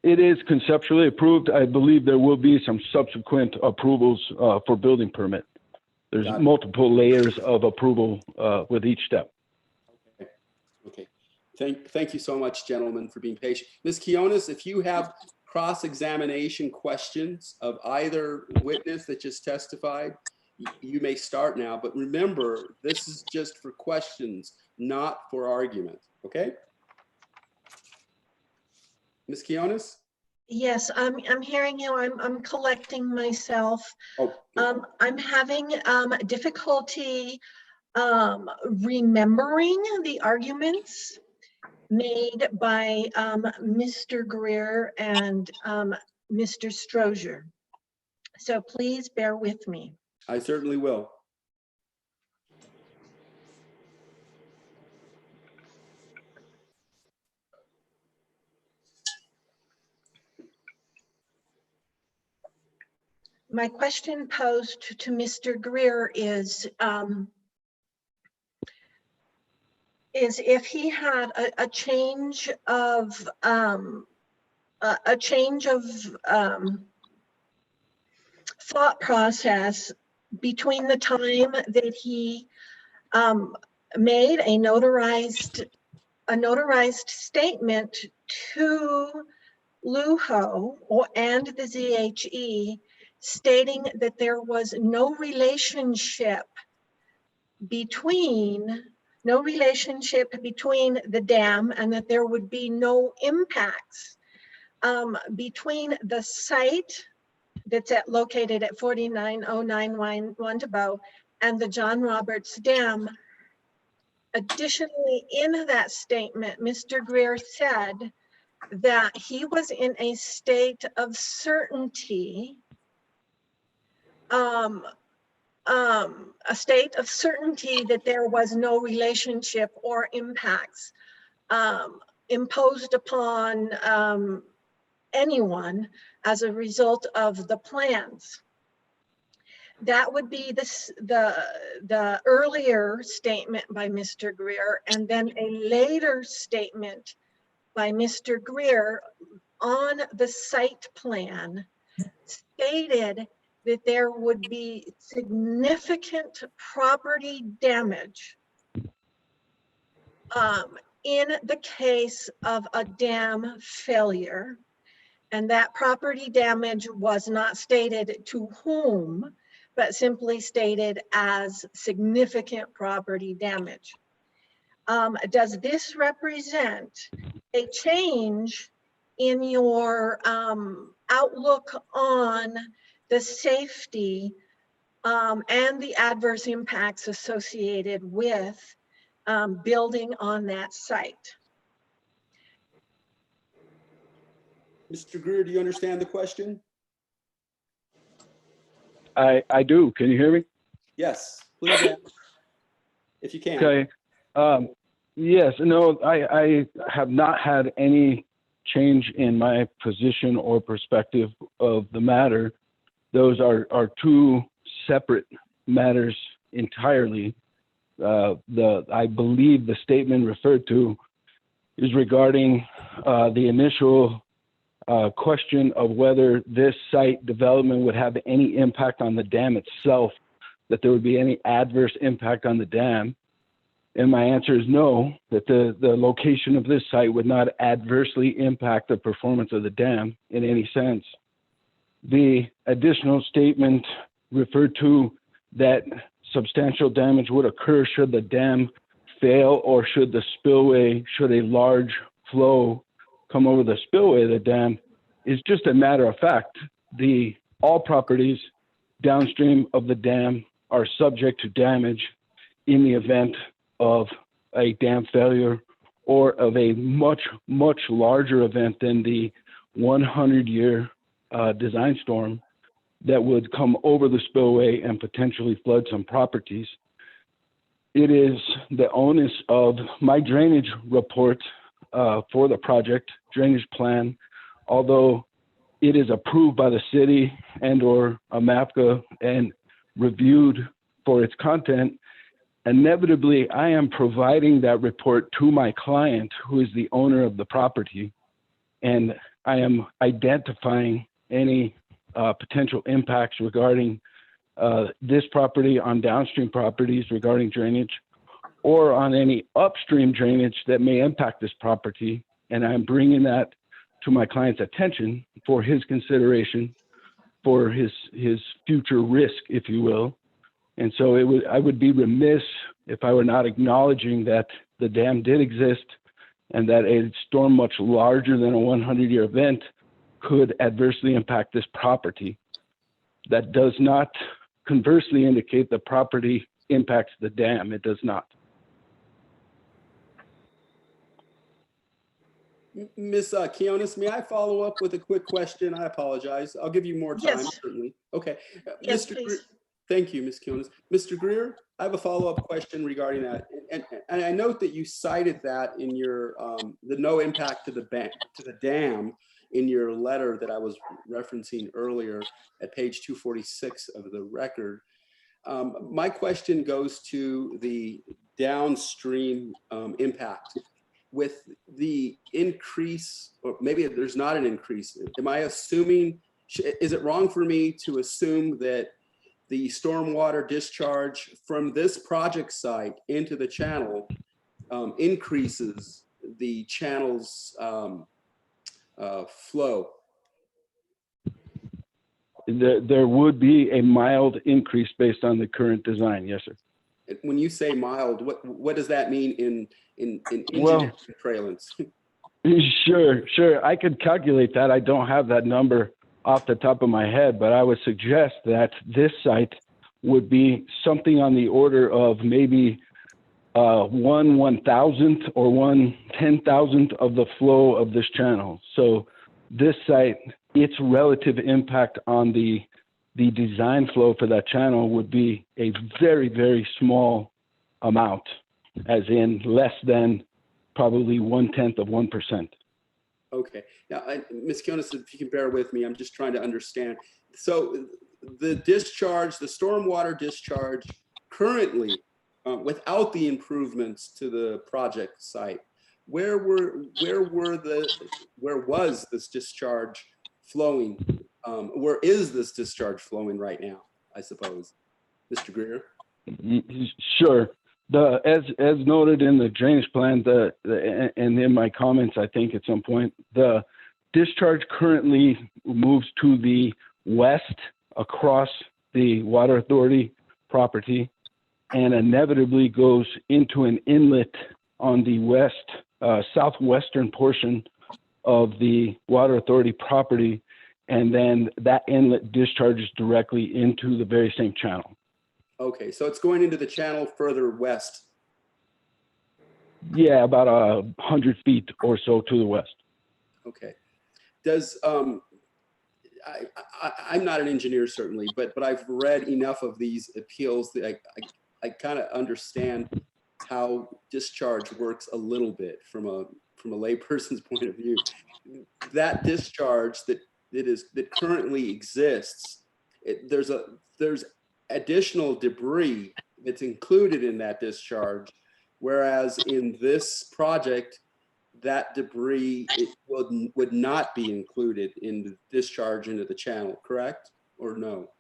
Speaker 8: It is conceptually approved. I believe there will be some subsequent approvals for building permit. There's multiple layers of approval with each step.
Speaker 2: Okay. Thank you so much, gentlemen, for being patient. Ms. Quiones, if you have cross-examination questions of either witness that just testified, you may start now. But remember, this is just for questions, not for argument. Okay? Ms. Quiones?
Speaker 3: Yes, I'm hearing you. I'm collecting myself.
Speaker 2: Oh,
Speaker 3: I'm having difficulty remembering the arguments made by Mr. Greer and Mr. Strozier. So please bear with me.
Speaker 2: I certainly will.
Speaker 3: My question posed to Mr. Greer is if he had a change of thought process between the time that he made a notarized statement to LUHO and the ZHE stating that there was no relationship between the dam and that there would be no impacts between the site that's located at 49091 Wantabo and the John Roberts Dam. Additionally, in that statement, Mr. Greer said that he was in a state of certainty, that there was no relationship or impacts imposed upon anyone as a result of the plans. That would be the earlier statement by Mr. Greer, and then a later statement by Mr. Greer on the site plan stated that there would be significant property damage in the case of a dam failure. And that property damage was not stated to whom, but simply stated as significant property damage. Does this represent a change in your outlook on the safety and the adverse impacts associated with building on that site.
Speaker 2: Mr. Greer, do you understand the question?
Speaker 8: I do. Can you hear me?
Speaker 2: Yes, please, answer, if you can.
Speaker 8: Okay. Yes, no, I have not had any change in my position or perspective of the matter. Those are two separate matters entirely. I believe the statement referred to is regarding the initial question of whether this site development would have any impact on the dam itself, that there would be any adverse impact on the dam. And my answer is no, that the location of this site would not adversely impact the performance of the dam in any sense. The additional statement referred to that substantial damage would occur should the dam fail or should a large flow come over the spillway of the dam is just a matter of fact. All properties downstream of the dam are subject to damage in the event of a dam failure or of a much, much larger event than the 100-year design storm that would come over the spillway and potentially flood some properties. It is the onus of my drainage report for the project, drainage plan, although it is approved by the city and or AMAPCA and reviewed for its content. Inevitably, I am providing that report to my client, who is the owner of the property, and I am identifying any potential impacts regarding this property on downstream properties regarding drainage, or on any upstream drainage that may impact this property. And I'm bringing that to my client's attention for his consideration, for his future risk, if you will. And so I would be remiss if I were not acknowledging that the dam did exist and that a storm much larger than a 100-year event could adversely impact this property. That does not conversely indicate the property impacts the dam. It does not.
Speaker 2: Ms. Kionis, may I follow up with a quick question? I apologize. I'll give you more time,
Speaker 3: Yes.
Speaker 2: certainly. Okay.
Speaker 3: Yes,
Speaker 2: Mr. Greer,
Speaker 3: please.
Speaker 2: thank you, Ms. Kionis. Mr. Greer, I have a follow-up question regarding that. And I note that you cited that in your, the no impact to the dam in your letter that I was referencing earlier at page 246 of the record. My question goes to the downstream impact. With the increase, or maybe there's not an increase, am I assuming, is it wrong for me to assume that the stormwater discharge from this project site into the channel increases the channel's flow?
Speaker 8: There would be a mild increase based on the current design, yes, sir.
Speaker 2: When you say mild, what does that mean in
Speaker 8: Well,
Speaker 2: trailings?
Speaker 8: Sure. I could calculate that. I don't have that number off the top of my head, but I would suggest that this site would be something on the order of maybe 1/1000th or 1/10,000th of the flow of this channel. So this site, its relative impact on the design flow for that channel would be a very, very small amount, as in less than probably 1/10 of 1%.
Speaker 2: Okay. Now, Ms. Kionis, if you can bear with me, I'm just trying to understand. So the discharge, the stormwater discharge currently, without the improvements to the project site, where was this discharge flowing? Where is this discharge flowing right now, I suppose? Mr. Greer?
Speaker 8: Sure. As noted in the drainage plan, and in my comments, I think at some point, the discharge currently moves to the west across the Water Authority property and inevitably goes into an inlet on the southwestern portion of the Water Authority property and then that inlet discharges directly into the very same channel.
Speaker 2: Okay, so it's going into the channel further west.
Speaker 8: Yeah, about 100 feet or so to the west.
Speaker 2: Okay. Does I'm not an engineer certainly, but I've read enough of these appeals that I kind of understand how discharge works a little bit from a layperson's point of view. That discharge that currently exists, there's additional debris that's included in that discharge, whereas in this project, that debris would not be included in the discharge into the channel, correct? Or no?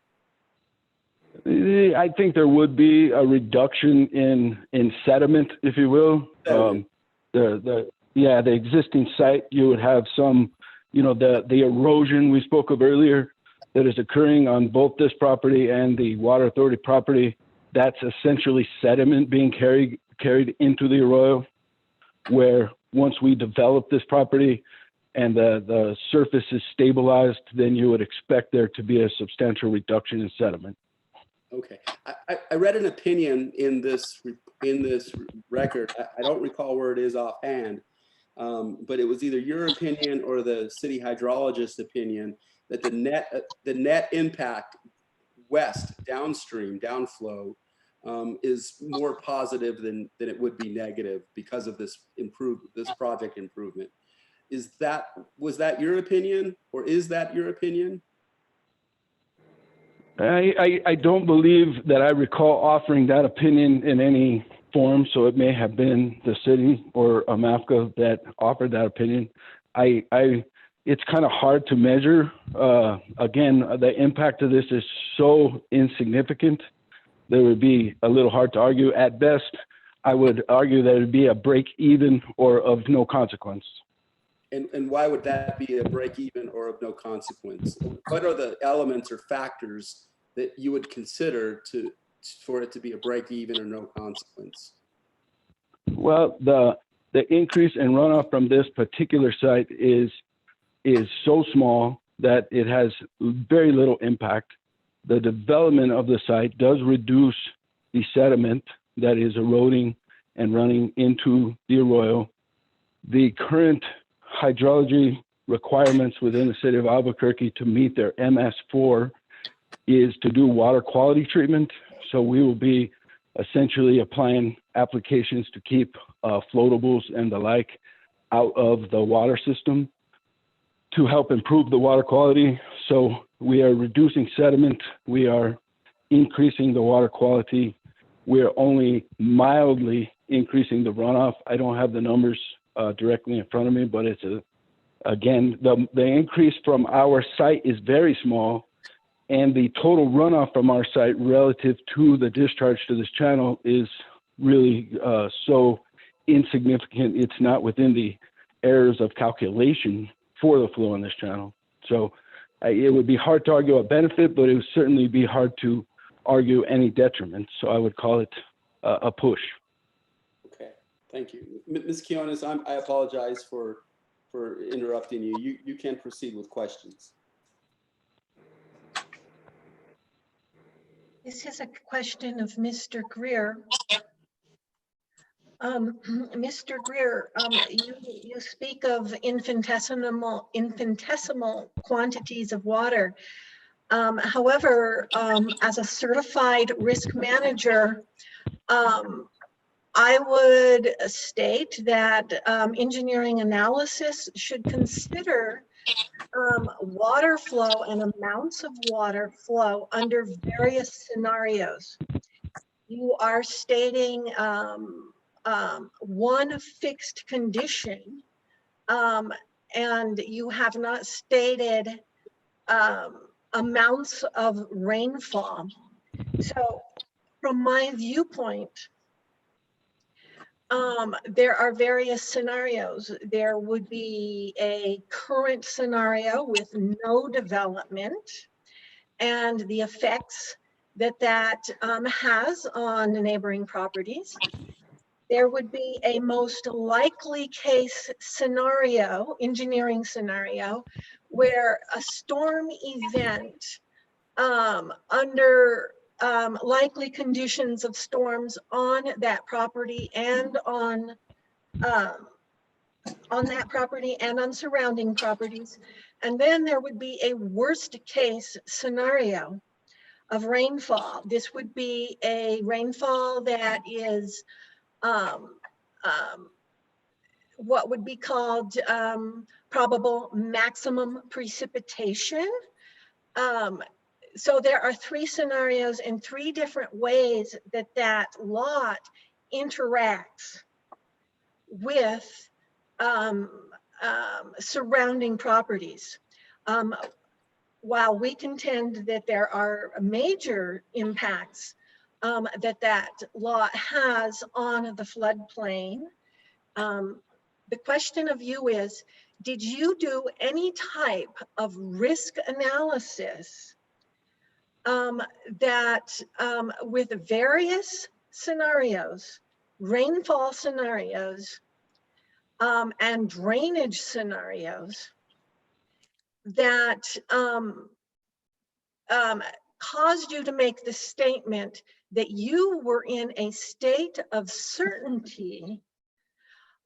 Speaker 8: I think there would be a reduction in sediment, if you will.
Speaker 2: Sediment.
Speaker 8: The existing site, you would have some, the erosion we spoke of earlier that is occurring on both this property and the Water Authority property. That's essentially sediment being carried into the arroyo, where once we develop this property and the surface is stabilized, then you would expect there to be a substantial reduction in sediment.
Speaker 2: Okay, I read an opinion in this record. I don't recall where it is offhand, but it was either your opinion or the city hydrologist's opinion that the net impact west, downstream, downflow, is more positive than it would be negative because of this project improvement. Was that your opinion, or is that your opinion?
Speaker 8: I don't believe that I recall offering that opinion in any form, so it may have been the city or AMAFCA that offered that opinion. It's kind of hard to measure. Again, the impact of this is so insignificant that it would be a little hard to argue. At best, I would argue that it would be a break even or of no consequence.
Speaker 2: And why would that be a break even or of no consequence? What are the elements or factors that you would consider for it to be a break even or no consequence?
Speaker 8: Well, the increase in runoff from this particular site is so small that it has very little impact. The development of the site does reduce the sediment that is eroding and running into the arroyo. The current hydrology requirements within the city of Albuquerque to meet their MS4 is to do water quality treatment. So we will be essentially applying applications to keep floatables and the like out of the water system to help improve the water quality. So we are reducing sediment. We are increasing the water quality. We are only mildly increasing the runoff. I don't have the numbers directly in front of me, but it's again, the increase from our site is very small, and the total runoff from our site relative to the discharge to this channel is really so insignificant. It's not within the errors of calculation for the flow in this channel. So it would be hard to argue a benefit, but it would certainly be hard to argue any detriment. So I would call it a push.
Speaker 2: Okay, thank you. Ms. Quinones, I apologize for interrupting you. You can proceed with questions.
Speaker 3: This is a question of Mr. Greer. Mr. Greer, you speak of infinitesimal quantities of water. However, as a certified risk manager, I would state that engineering analysis should consider water flow and amounts of water flow under various scenarios. You are stating one fixed condition, and you have not stated amounts of rainfall. So from my viewpoint, there are various scenarios. There would be a current scenario with no development and the effects that has on the neighboring properties. there would be a most likely case scenario, engineering scenario, where a storm event under likely conditions of storms on that property and on that property and on surrounding properties. And then there would be a worst case scenario of rainfall. This would be a rainfall that is what would be called probable maximum precipitation. So there are 3 scenarios in 3 different ways that that lot interacts with surrounding properties. While we contend that there are major impacts that lot has on the floodplain, the question of you is, did you do any type of risk analysis that with various scenarios, rainfall scenarios, and drainage scenarios that caused you to make the statement that you were in a state of certainty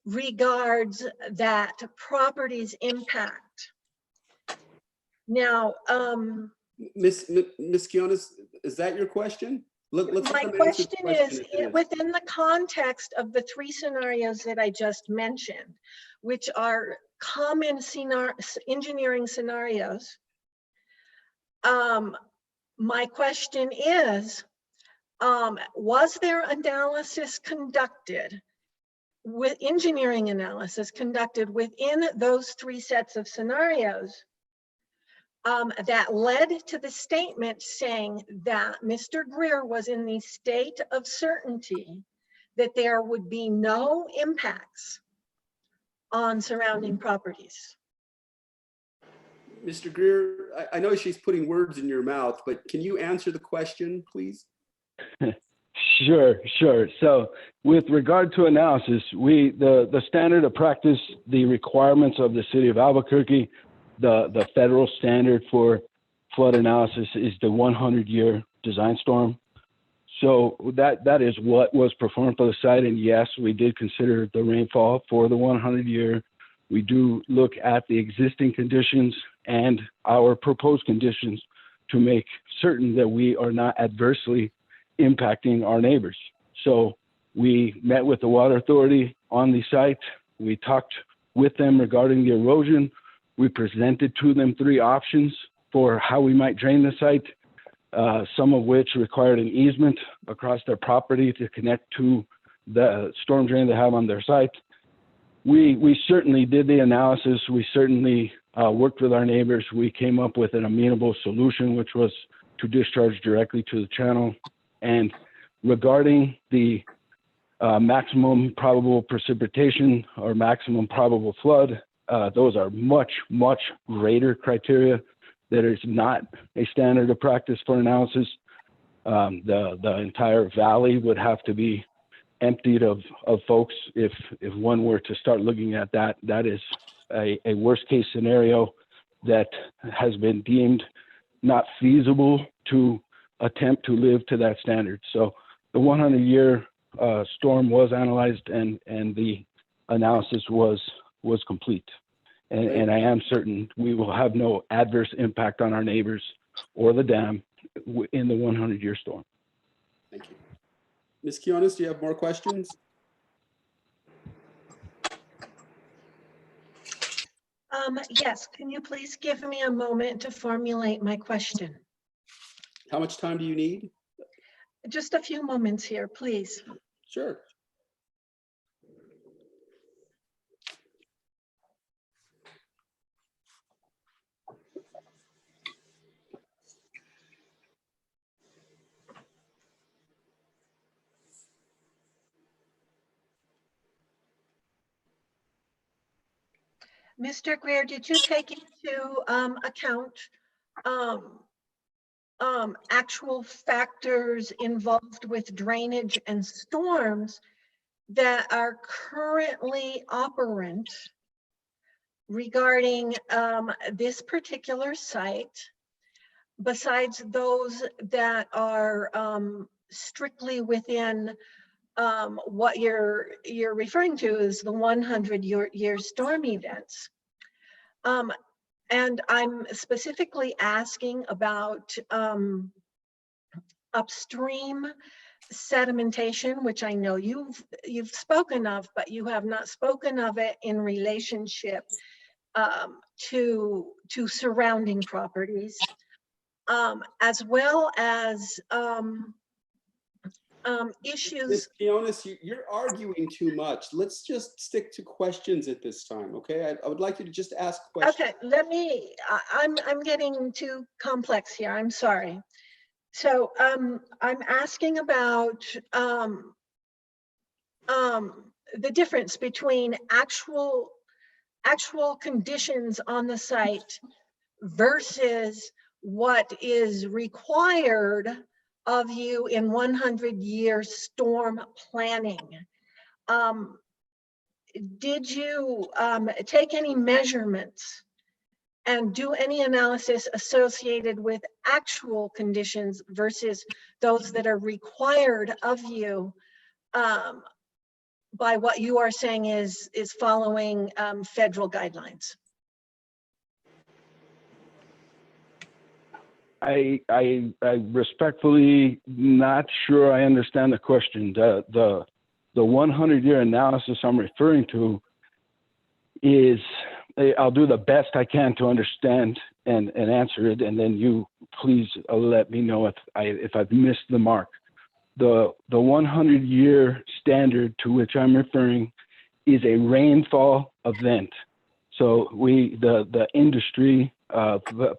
Speaker 3: regards that property's impact? Now,
Speaker 2: Ms. Quinones, is that your question? Let's
Speaker 3: my
Speaker 2: let them answer the
Speaker 3: question is,
Speaker 2: if it is.
Speaker 3: within the context of the 3 scenarios that I just mentioned, which are common engineering scenarios, my question is, was there analysis conducted, with engineering analysis conducted within those 3 sets of scenarios that led to the statement saying that Mr. Greer was in the state of certainty that there would be no impacts on surrounding properties?
Speaker 2: Mr. Greer, I know she's putting words in your mouth, but can you answer the question, please?
Speaker 8: Sure. So with regard to analysis, the standard of practice, the requirements of the city of Albuquerque, the federal standard for flood analysis is the 100-year design storm. So that is what was performed for the site. And yes, we did consider the rainfall for the 100-year. We do look at the existing conditions and our proposed conditions to make certain that we are not adversely impacting our neighbors. So we met with the water authority on the site. We talked with them regarding the erosion. We presented to them 3 options for how we might drain the site, some of which required an easement across their property to connect to the storm drain they have on their site. We certainly did the analysis. We certainly worked with our neighbors. We came up with an amenable solution, which was to discharge directly to the channel. And regarding the maximum probable precipitation or maximum probable flood, those are much, much greater criteria. That is not a standard of practice for analysis. The entire valley would have to be emptied of folks if one were to start looking at that. That is a worst case scenario that has been deemed not feasible to attempt to live to that standard. So the 100-year storm was analyzed and the analysis was complete. And I am certain we will have no adverse impact on our neighbors or the dam in the 100-year storm.
Speaker 2: Thank you. Ms. Quinones, do you have more questions?
Speaker 3: Yes, can you please give me a moment to formulate my question?
Speaker 2: How much time do you need?
Speaker 3: Just a few moments here, please.
Speaker 2: Sure.
Speaker 3: Mr. Greer, did you take into account actual factors involved with drainage and storms that are currently operant regarding this particular site, besides those that are strictly within what you're referring to as the 100-year storm events. And I'm specifically asking about upstream sedimentation, which I know you've spoken of, but you have not spoken of it in relationship to surrounding properties, as well as issues.
Speaker 2: Ms. Quinones, you're arguing too much. Let's just stick to questions at this time, okay? I would like you to just ask questions.
Speaker 3: Okay, let me, I'm getting too complex here, I'm sorry. So I'm asking about the difference between actual conditions on the site versus what is required of you in 100-year storm planning. Did you take any measurements and do any analysis associated with actual conditions versus those that are required of you by what you are saying is following federal guidelines?
Speaker 8: I respectfully not sure I understand the question. The 100-year analysis I'm referring to is, I'll do the best I can to understand and answer it, and then you please let me know if I've missed the mark. The 100-year standard to which I'm referring is a rainfall event. So the industry,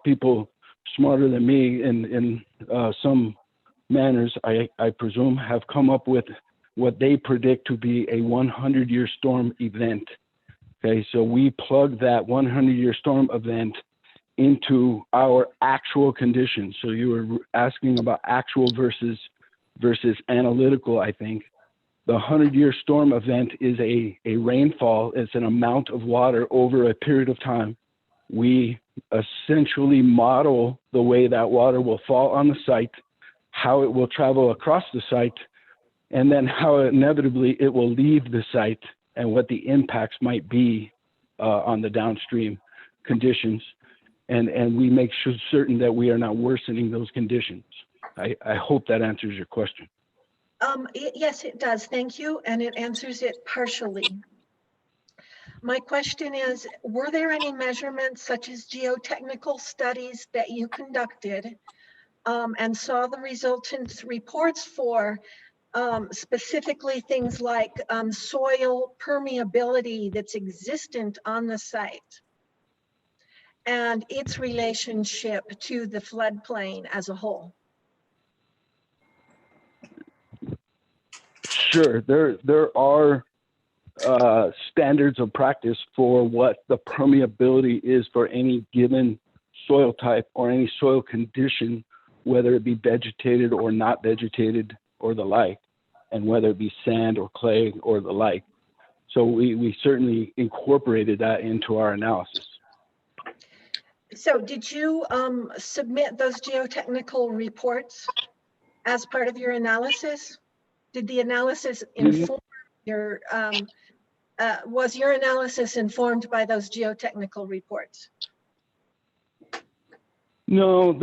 Speaker 8: people smarter than me in some manners, I presume, have come up with what they predict to be a 100-year storm event. Okay, so we plug that 100-year storm event into our actual conditions. So you were asking about actual versus analytical, I think. The 100-year storm event is a rainfall. It's an amount of water over a period of time. We essentially model the way that water will fall on the site, how it will travel across the site, and then how inevitably it will leave the site and what the impacts might be on the downstream conditions. And we make certain that we are not worsening those conditions. I hope that answers your question.
Speaker 3: Yes, it does. Thank you. And it answers it partially. My question is, were there any measurements such as geotechnical studies that you conducted and saw the resultant reports for specifically things like soil permeability that's existent on the site and its relationship to the floodplain as a whole?
Speaker 8: Sure, there are standards of practice for what the permeability is for any given soil type or any soil condition, whether it be vegetated or not vegetated or the like, and whether it be sand or clay or the like. So we certainly incorporated that into our analysis.
Speaker 3: So did you submit those geotechnical reports as part of your analysis? Did the analysis inform your, was your analysis informed by those geotechnical reports?
Speaker 8: No,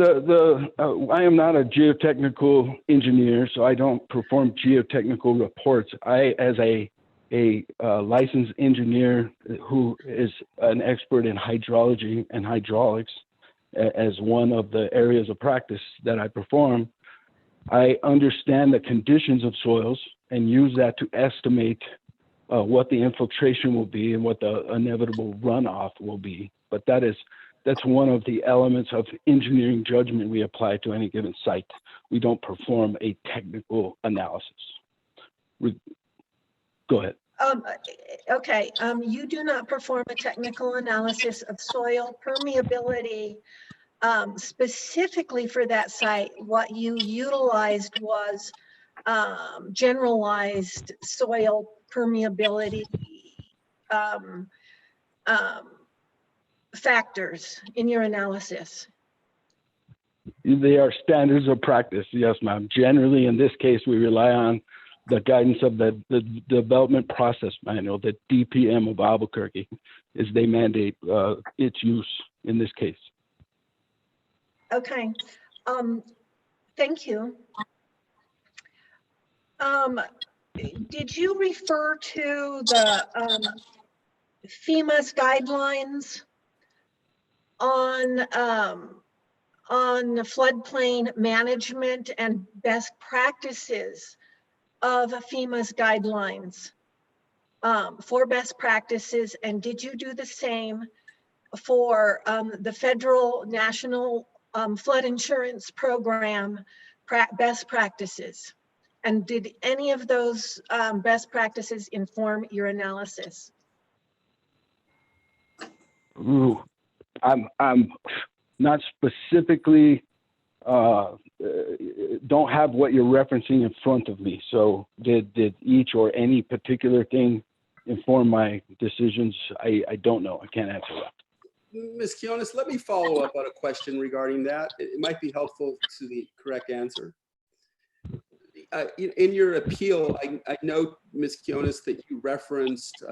Speaker 8: I am not a geotechnical engineer, so I don't perform geotechnical reports. I, as a licensed engineer who is an expert in hydrology and hydraulics, as one of the areas of practice that I perform, I understand the conditions of soils and use that to estimate what the infiltration will be and what the inevitable runoff will be. But that's one of the elements of engineering judgment we apply to any given site. We don't perform a technical analysis. Go ahead.
Speaker 3: Okay, you do not perform a technical analysis of soil permeability specifically for that site. What you utilized was generalized soil permeability factors in your analysis?
Speaker 8: They are standards of practice, yes, ma'am. Generally, in this case, we rely on the guidance of the Development Process Manual, the DPM of Albuquerque, as they mandate its use in this case.
Speaker 3: Okay, thank you. Did you refer to the FEMA's guidelines on the floodplain management and best practices of FEMA's guidelines for best practices? And did you do the same for the federal national flood insurance program best practices? And did any of those best practices inform your analysis?
Speaker 8: Ooh, I'm not specifically, don't have what you're referencing in front of me. So did each or any particular thing inform my decisions? I don't know. I can't answer that.
Speaker 2: Ms. Quinones, let me follow up on a question regarding that. It might be helpful to the correct answer. In your appeal, I note, Ms. Quinones, that you referenced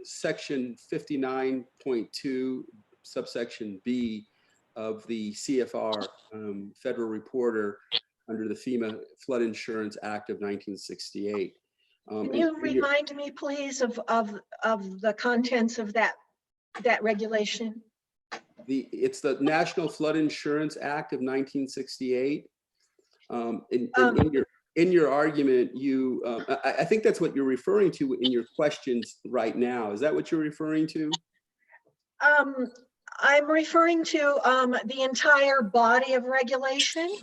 Speaker 2: section 59.2, subsection B of the CFR Federal Reporter under the FEMA Flood Insurance Act of 1968.
Speaker 3: Can you remind me, please, of the contents of that regulation?
Speaker 2: It's the National Flood Insurance Act of 1968. In your argument, you, I think that's what you're referring to in your questions right now. Is that what you're referring to?
Speaker 3: I'm referring to the entire body of regulation.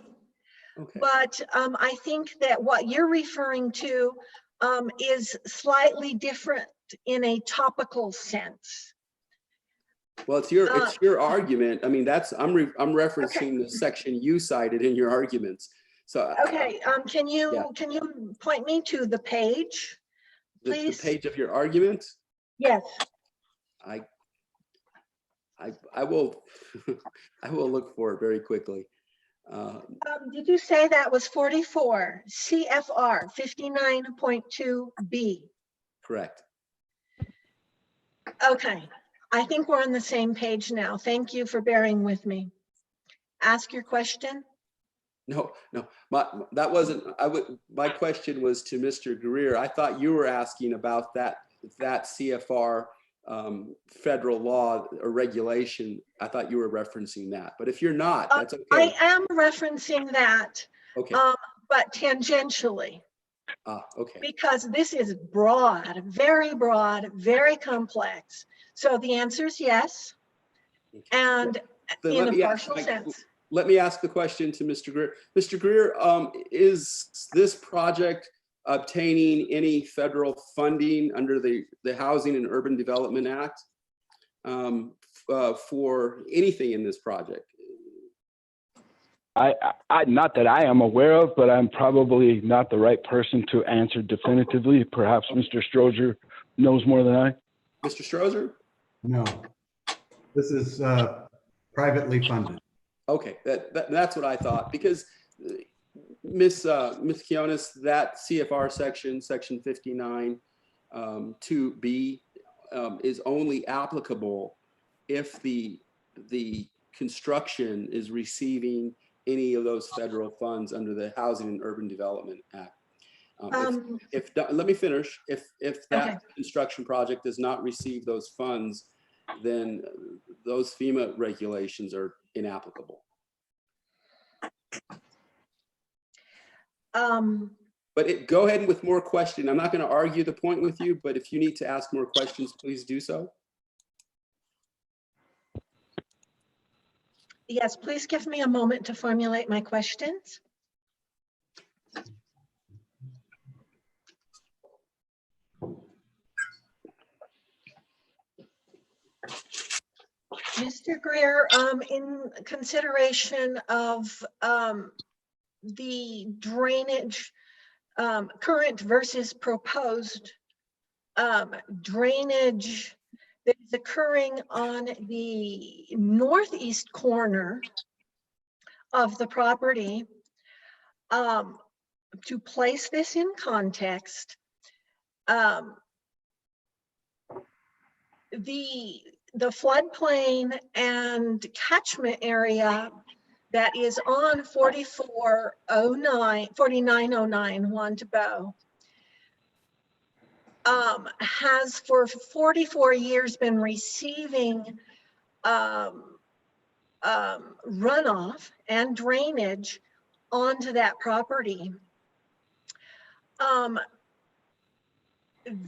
Speaker 3: Okay. But I think that what you're referring to is slightly different in a topical sense.
Speaker 2: Well, it's your argument. I mean, I'm referencing the section you cited in your arguments. So
Speaker 3: okay, can you point me to the page, please?
Speaker 2: The page of your argument?
Speaker 3: Yes.
Speaker 2: I will I will look for it very quickly.
Speaker 3: Did you say that was 44 CFR 59.2B?
Speaker 2: Correct.
Speaker 3: Okay, I think we're on the same page now. Thank you for bearing with me. Ask your question.
Speaker 2: No, that wasn't. My question was to Mr. Greer. I thought you were asking about that CFR federal law or regulation. I thought you were referencing that, but if you're not, that's okay.
Speaker 3: I am referencing that,
Speaker 2: okay,
Speaker 3: but tangentially.
Speaker 2: Okay.
Speaker 3: Because this is broad, very complex. So the answer is yes, and in a partial sense.
Speaker 2: Let me ask the question to Mr. Greer. Mr. Greer, is this project obtaining any federal funding under the Housing and Urban Development Act for anything in this project?
Speaker 8: I not that I am aware of, but I'm probably not the right person to answer definitively. Perhaps Mr. Strozer knows more than I.
Speaker 2: Mr. Strozer?
Speaker 4: No, this is privately funded.
Speaker 2: Okay, that's what I thought, because Ms. Quinones, that CFR section 59 2B is only applicable if the construction is receiving any of those federal funds under the Housing and Urban Development Act. Let me finish. If that construction project does not receive those funds, then those FEMA regulations are inapplicable. But go ahead with more questions. I'm not going to argue the point with you, but if you need to ask more questions, please do so.
Speaker 3: Yes, please give me a moment to formulate my questions. Mr. Greer, in consideration of the drainage current versus proposed drainage that is occurring on the northeast corner of the property. To place this in context, the floodplain and catchment area that is on 4909 Juan Tabo has for 44 years been receiving runoff and drainage onto that property.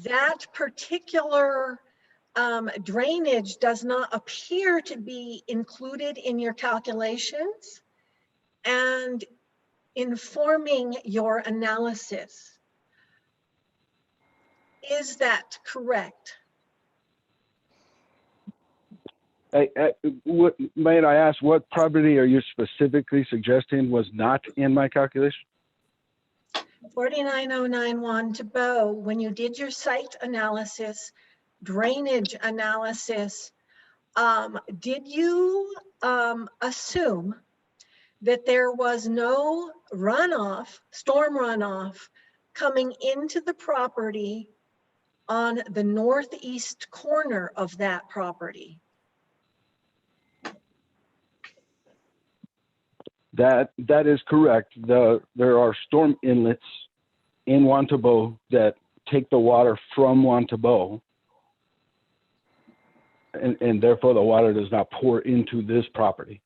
Speaker 3: That particular drainage does not appear to be included in your calculations and informing your analysis. Is that correct?
Speaker 8: May I ask, what property are you specifically suggesting was not in my calculation?
Speaker 3: 4909 Juan Tabo, when you did your site analysis, drainage analysis, did you assume that there was no runoff, storm runoff, coming into the property on the northeast corner of that property?
Speaker 8: That is correct. There are storm inlets in Juan Tabo that take the water from Juan Tabo, and therefore the water does not pour into this property.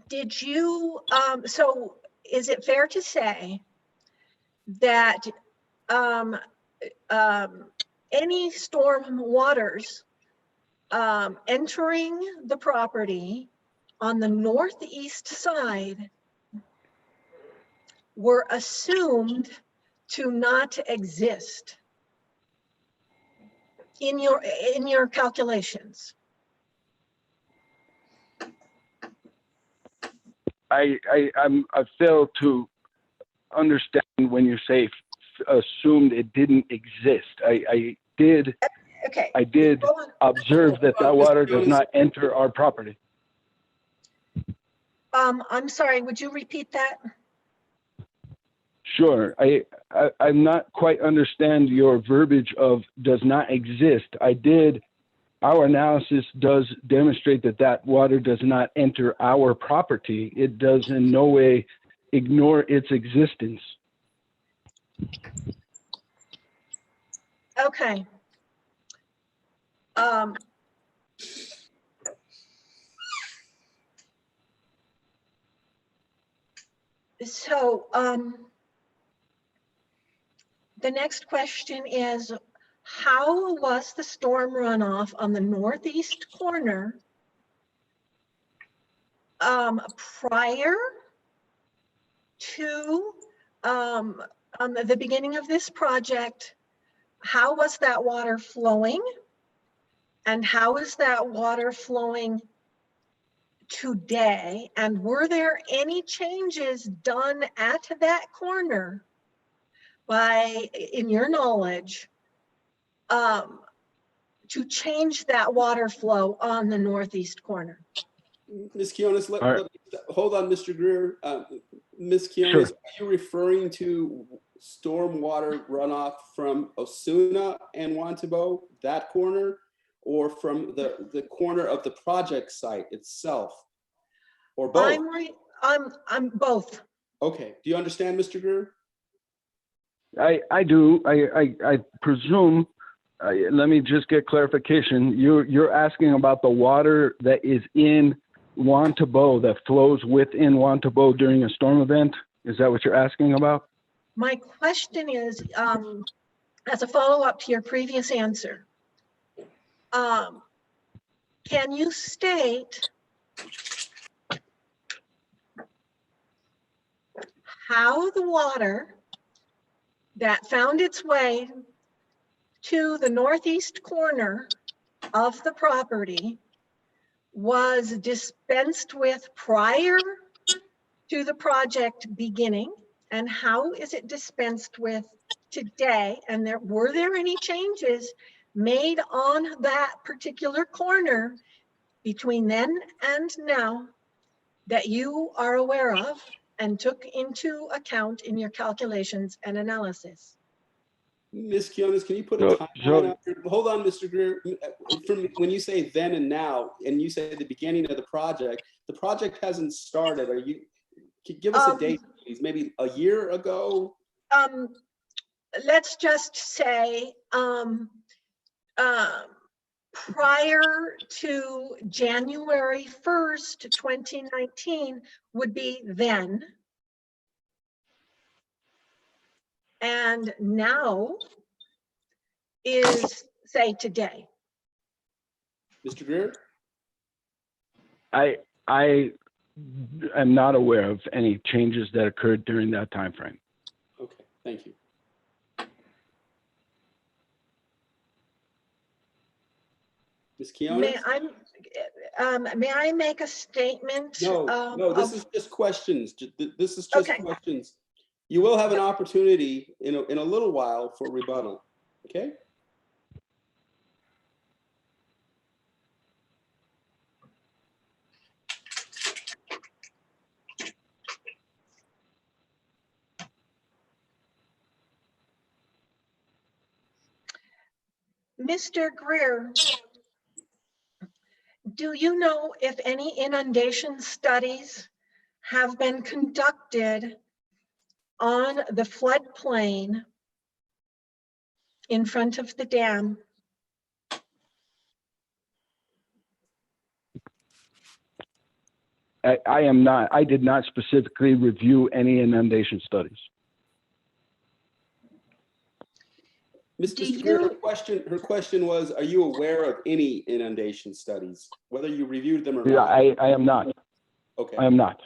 Speaker 3: Did you, so is it fair to say that any storm waters entering the property on the northeast side were assumed to not exist in your calculations?
Speaker 8: I fail to understand when you say assumed it didn't exist. I did
Speaker 3: Okay.
Speaker 8: I did
Speaker 3: Go on.
Speaker 8: observe that water does not enter our property.
Speaker 3: I'm sorry, would you repeat that?
Speaker 8: Sure. I'm not quite understand your verbiage of does not exist. Our analysis does demonstrate that water does not enter our property. It does in no way ignore its existence.
Speaker 3: Okay. So the next question is, how was the storm runoff on the northeast corner prior to the beginning of this project? How was that water flowing? And how is that water flowing today? And were there any changes done at that corner by, in your knowledge, to change that water flow on the northeast corner?
Speaker 2: Ms. Quinones, hold on, Mr. Greer. Ms. Quinones,
Speaker 8: Sure.
Speaker 2: are you referring to stormwater runoff from Osuna and Juan Tabo, that corner, or from the corner of the project site itself, or both?
Speaker 3: I'm both.
Speaker 2: Okay. Do you understand, Mr. Greer?
Speaker 8: I do. I presume. Let me just get clarification. You're asking about the water that is in Juan Tabo, that flows within Juan Tabo during a storm event. Is that what you're asking about?
Speaker 3: My question is, as a follow-up to your previous answer, can you state how the water that found its way to the northeast corner of the property was dispensed with prior to the project beginning, and how is it dispensed with today, and were there any changes made on that particular corner between then and now that you are aware of and took into account in your calculations and analysis?
Speaker 2: Ms. Kionis, can you put a
Speaker 8: So-
Speaker 2: timeline up here? Hold on, Mr. Greer. When you say then and now, and you say the beginning of the project hasn't started. Give us a date, please. Maybe a year ago?
Speaker 3: Let's just say prior to January 1st, 2019 would be then. And now is, say, today.
Speaker 2: Mr. Greer?
Speaker 8: I am not aware of any changes that occurred during that time frame.
Speaker 2: Okay, thank you. Ms. Kionis?
Speaker 3: May I make a statement?
Speaker 2: No, this is just questions. This is just
Speaker 3: Okay.
Speaker 2: questions. You will have an opportunity in a little while for rebuttal, okay?
Speaker 3: Mr. Greer, do you know if any inundation studies have been conducted on the floodplain in front of the dam?
Speaker 8: I did not specifically review any inundation studies.
Speaker 2: Mr. Greer, her question was, are you aware of any inundation studies, whether you reviewed them or
Speaker 8: Yeah,
Speaker 2: not?
Speaker 8: I am not.
Speaker 2: Okay.
Speaker 8: I am not.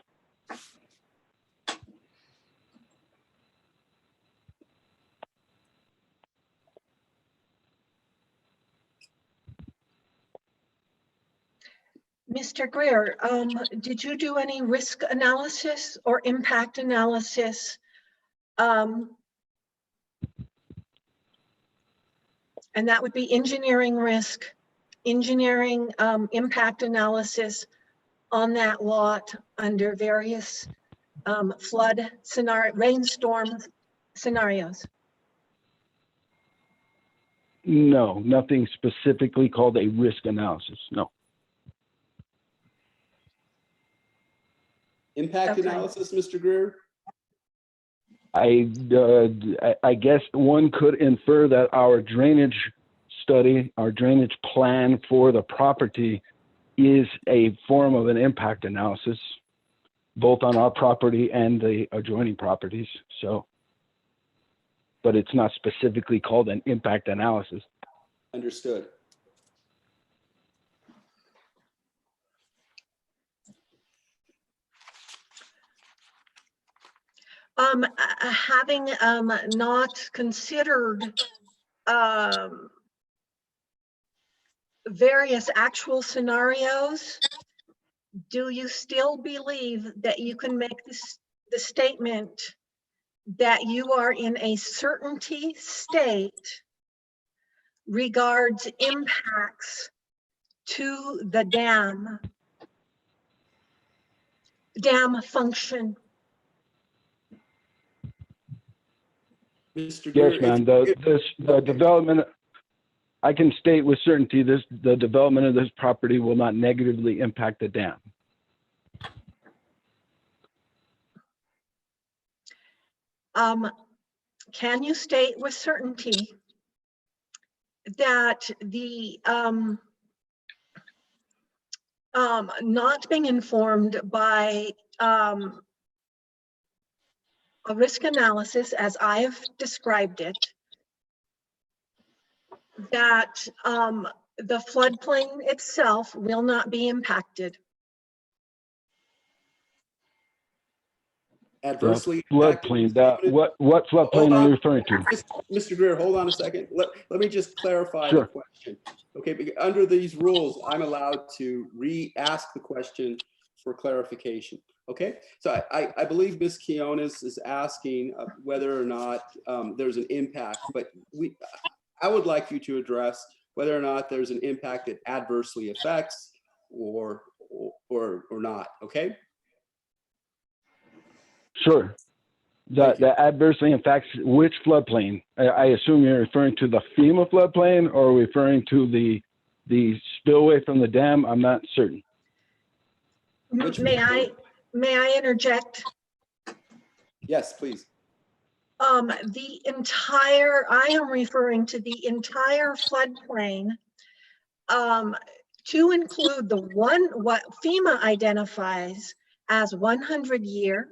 Speaker 3: Mr. Greer, did you do any risk analysis or impact analysis? And that would be engineering risk, engineering impact analysis on that lot under various flood scenario, rainstorm scenarios.
Speaker 8: No, nothing specifically called a risk analysis. No.
Speaker 2: Impact
Speaker 3: Okay.
Speaker 2: analysis, Mr. Greer?
Speaker 8: I guess one could infer that our drainage study, our drainage plan for the property is a form of an impact analysis, both on our property and the adjoining properties. So, but it's not specifically called an impact analysis.
Speaker 2: Understood.
Speaker 3: Having not considered various actual scenarios, do you still believe that you can make the statement that you are in a certainty state regards impacts to the dam function?
Speaker 2: Mr. Greer,
Speaker 8: Yes, ma'am. The development, I can state with certainty the development of this property will not negatively impact the dam.
Speaker 3: Can you state with certainty that the not being informed by a risk analysis, as I have described it, that the floodplain itself will not be impacted?
Speaker 2: adversely
Speaker 8: Floodplain, what floodplain are you referring to?
Speaker 2: Mr. Greer, hold on a second. Let me just clarify
Speaker 8: Sure.
Speaker 2: the question. Okay, under these rules, I'm allowed to re-ask the question for clarification. Okay, so I believe Ms. Quinones is asking whether or not there's an impact, but I would like you to address whether or not there's an impact that adversely affects or not. Okay.
Speaker 8: Sure. That adversely impacts which floodplain? I assume you're referring to the FEMA floodplain or referring to the spillway from the dam? I'm not certain.
Speaker 3: May I interject?
Speaker 2: Yes, please.
Speaker 3: I am referring to the entire floodplain to include the what FEMA identifies as 100-year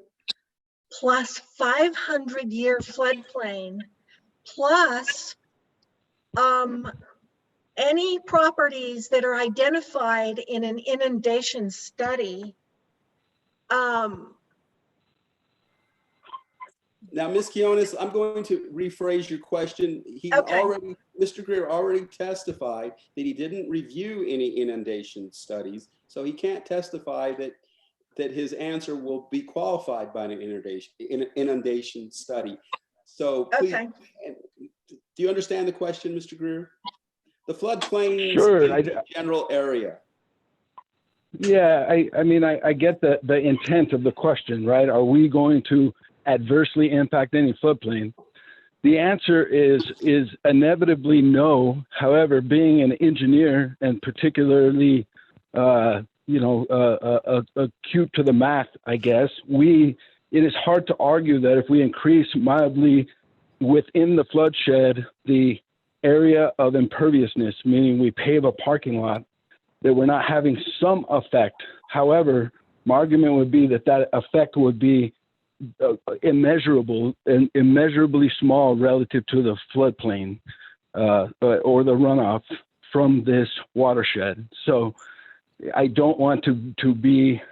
Speaker 3: plus 500-year floodplain plus any properties that are identified in an inundation study.
Speaker 2: Now, Ms. Quinones, I'm going to rephrase your question. Mr. Greer already testified that he didn't review any inundation studies, so he can't testify that his answer will be qualified by an inundation study. So please, do you understand the question, Mr. Greer? The floodplain
Speaker 8: Sure,
Speaker 2: is a general area.
Speaker 8: Yeah, I mean, I get the intent of the question, right? Are we going to adversely impact any floodplain? The answer is inevitably no. However, being an engineer and particularly, acute to the math, I guess, it is hard to argue that if we increase mildly within the floodshed the area of imperviousness, meaning we pave a parking lot, that we're not having some effect. However, my argument would be that effect would be immeasurable and immeasurably small relative to the floodplain or the runoff from this watershed. So I don't want to be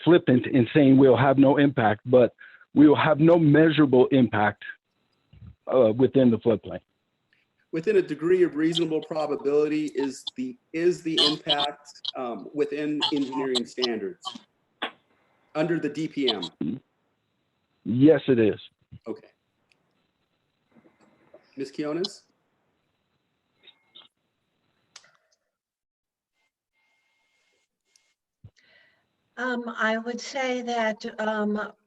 Speaker 8: flippant in saying we'll have no impact, but we will have no measurable impact within the floodplain.
Speaker 2: Within a degree of reasonable probability is the impact within engineering standards under the DPM?
Speaker 8: Yes, it is.
Speaker 2: Okay. Ms. Quinones?
Speaker 3: I would say that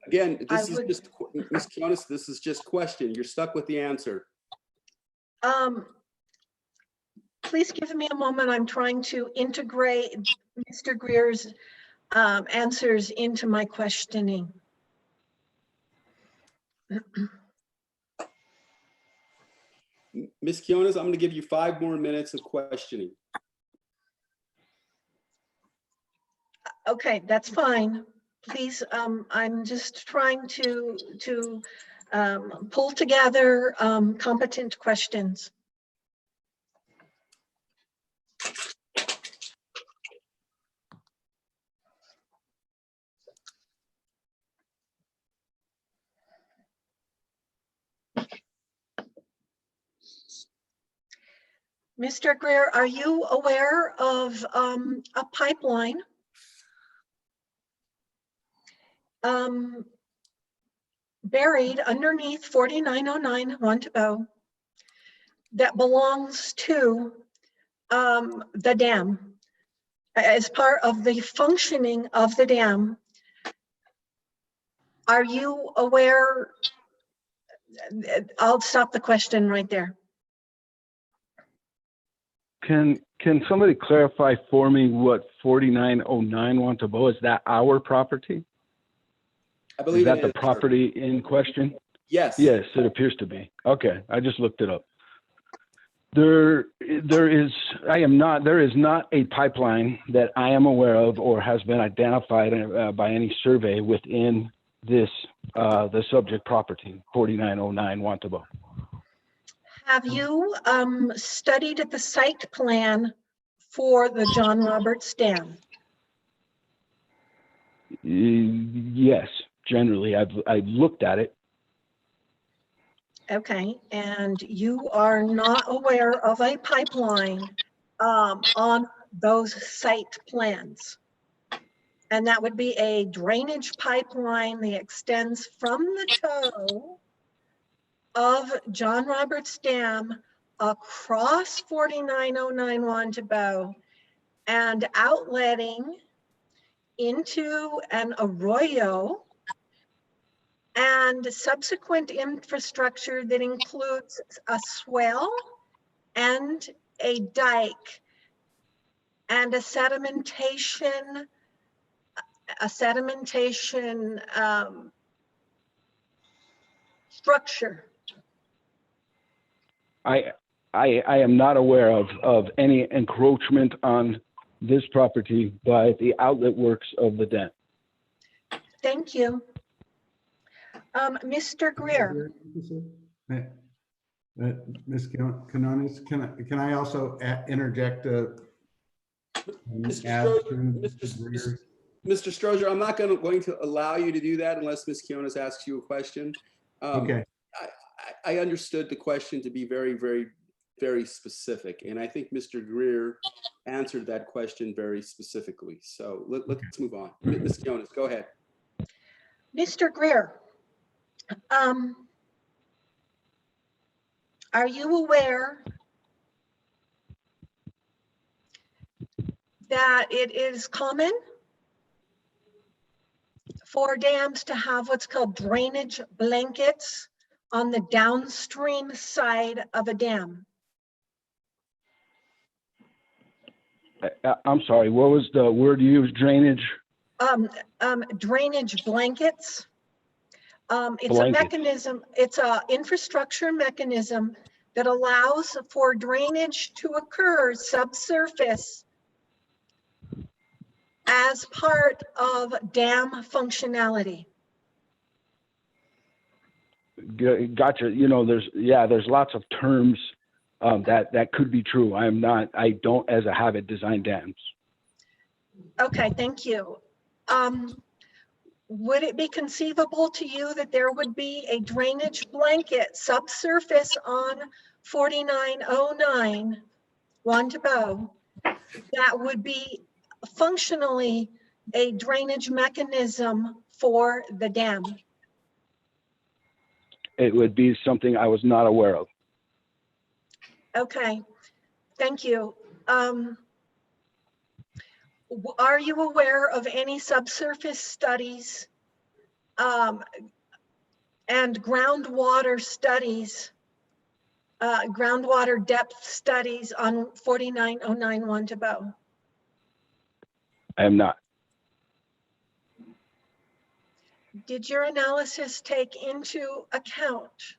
Speaker 2: again, this is just Ms. Quinones, this is just question. You're stuck with the answer.
Speaker 3: Please give me a moment. I'm trying to integrate Mr. Greer's answers into my questioning.
Speaker 2: Ms. Quinones, I'm going to give you 5 more minutes of questioning.
Speaker 3: Okay, that's fine. Please, I'm just trying to pull together competent questions. Mr. Greer, are you aware of a pipeline buried underneath 4909 Montebo that belongs to the dam as part of the functioning of the dam? Are you aware? I'll stop the question right there.
Speaker 8: Can somebody clarify for me what 4909 Montebo is? That our property?
Speaker 2: I believe
Speaker 8: is that
Speaker 2: it
Speaker 8: the
Speaker 2: is,
Speaker 8: property in question?
Speaker 2: Yes.
Speaker 8: Yes, it appears to be. Okay, I just looked it up. There is not a pipeline that I am aware of or has been identified by any survey within this the subject property, 4909 Montebo.
Speaker 3: Have you studied the site plan for the John Roberts Dam?
Speaker 8: Yes, generally I've looked at it.
Speaker 3: Okay, and you are not aware of a pipeline on those site plans? And that would be a drainage pipeline that extends from the toe of John Roberts Dam across 49091 to Bow and outletting into an arroyo and subsequent infrastructure that includes a swale and a dike and a sedimentation structure.
Speaker 8: I am not aware of any encroachment on this property by the outlet works of the dam.
Speaker 3: Thank you. Mr. Greer.
Speaker 4: Ms. Canonis, can I also interject?
Speaker 2: Mr. Strozier, I'm not going to allow you to do that unless Ms. Kionis asks you a question.
Speaker 4: Okay.
Speaker 2: I understood the question to be very, very, very specific. And I think Mr. Greer answered that question very specifically. So let's move on. Ms. Kionis, go ahead.
Speaker 3: Mr. Greer, are you aware that it is common for dams to have what's called drainage blankets on the downstream side of a dam?
Speaker 8: I'm sorry, what was the word you used, drainage?
Speaker 3: Drainage blankets. It's a
Speaker 8: Blankets.
Speaker 3: mechanism, it's a infrastructure mechanism that allows for drainage to occur subsurface as part of dam functionality.
Speaker 8: Gotcha. You know, there's lots of terms that could be true. I don't as a habit design dams.
Speaker 3: Okay, thank you. Would it be conceivable to you that there would be a drainage blanket subsurface on 4909 Juan Tabo that would be functionally a drainage mechanism for the dam?
Speaker 8: It would be something I was not aware of.
Speaker 3: Okay, thank you. Are you aware of any subsurface studies and groundwater studies, groundwater depth studies on 4909 Juan Tabo?
Speaker 8: I am not.
Speaker 3: Did your analysis take into account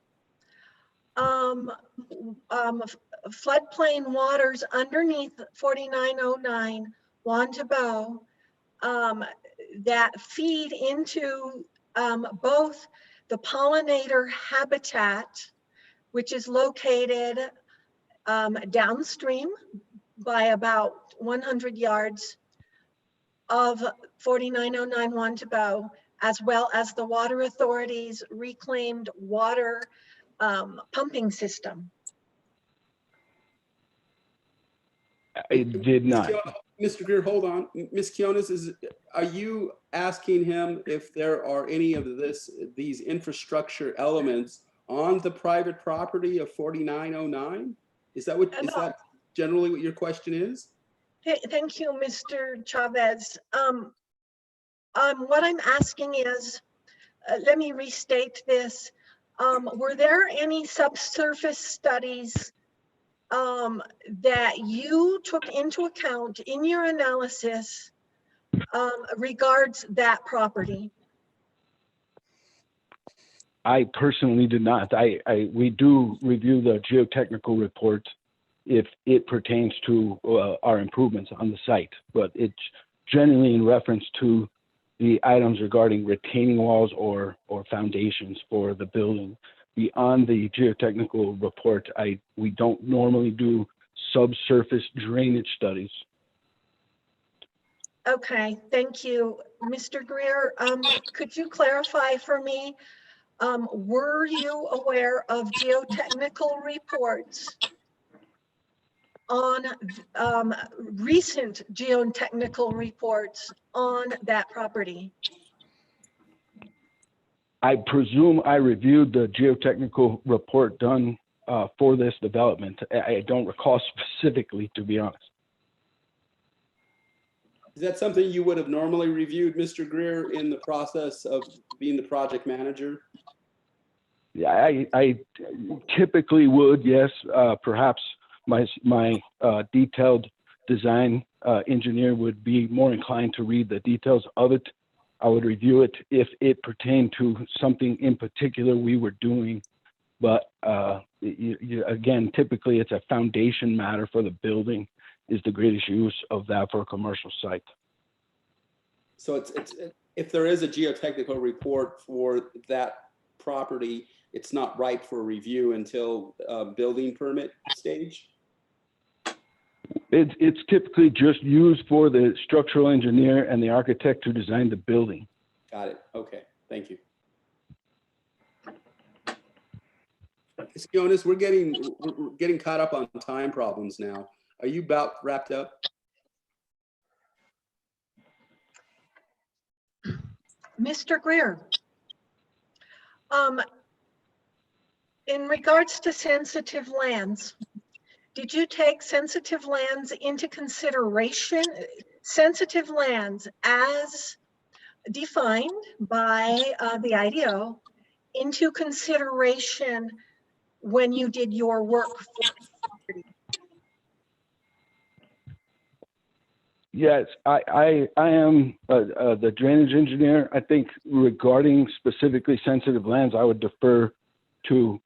Speaker 3: floodplain waters underneath 4909 Juan Tabo that feed into both the pollinator habitat, which is located downstream by about 100 yards of 4909 Juan Tabo, as well as the Water Authority's reclaimed water pumping system?
Speaker 8: I did not.
Speaker 2: Mr. Greer, hold on. Ms. Kionis, are you asking him if there are any of these infrastructure elements on the private property of 4909? Is that generally what your question is?
Speaker 3: Thank you, Mr. Chavez. What I'm asking is, let me restate this. Were there any subsurface studies that you took into account in your analysis regards that property?
Speaker 8: I personally did not. We do review the geotechnical report if it pertains to our improvements on the site, but it's generally in reference to the items regarding retaining walls or foundations for the building. Beyond the geotechnical report, we don't normally do subsurface drainage studies.
Speaker 3: Okay, thank you. Mr. Greer, could you clarify for me, were you aware of geotechnical reports on recent geotechnical reports on that property?
Speaker 8: I presume I reviewed the geotechnical report done for this development. I don't recall specifically, to be honest.
Speaker 2: Is that something you would have normally reviewed, Mr. Greer, in the process of being the project manager?
Speaker 8: Yeah, I typically would, yes. Perhaps my detailed design engineer would be more inclined to read the details of it. I would review it if it pertained to something in particular we were doing. But again, typically it's a foundation matter for the building is the greatest use of that for a commercial site.
Speaker 2: So it's if there is a geotechnical report for that property, it's not ripe for review until building permit stage?
Speaker 8: It's typically just used for the structural engineer and the architect who designed the building.
Speaker 2: Got it. Okay. Thank you. Ms. Jonas, we're getting caught up on time problems now. Are you about wrapped up?
Speaker 3: Mr. Greer, in regards to sensitive lands, did you take sensitive lands into consideration? Sensitive lands as defined by the IDO into consideration when you did your work for the property?
Speaker 8: Yes, I am the drainage engineer. I think regarding specifically sensitive lands, I would defer to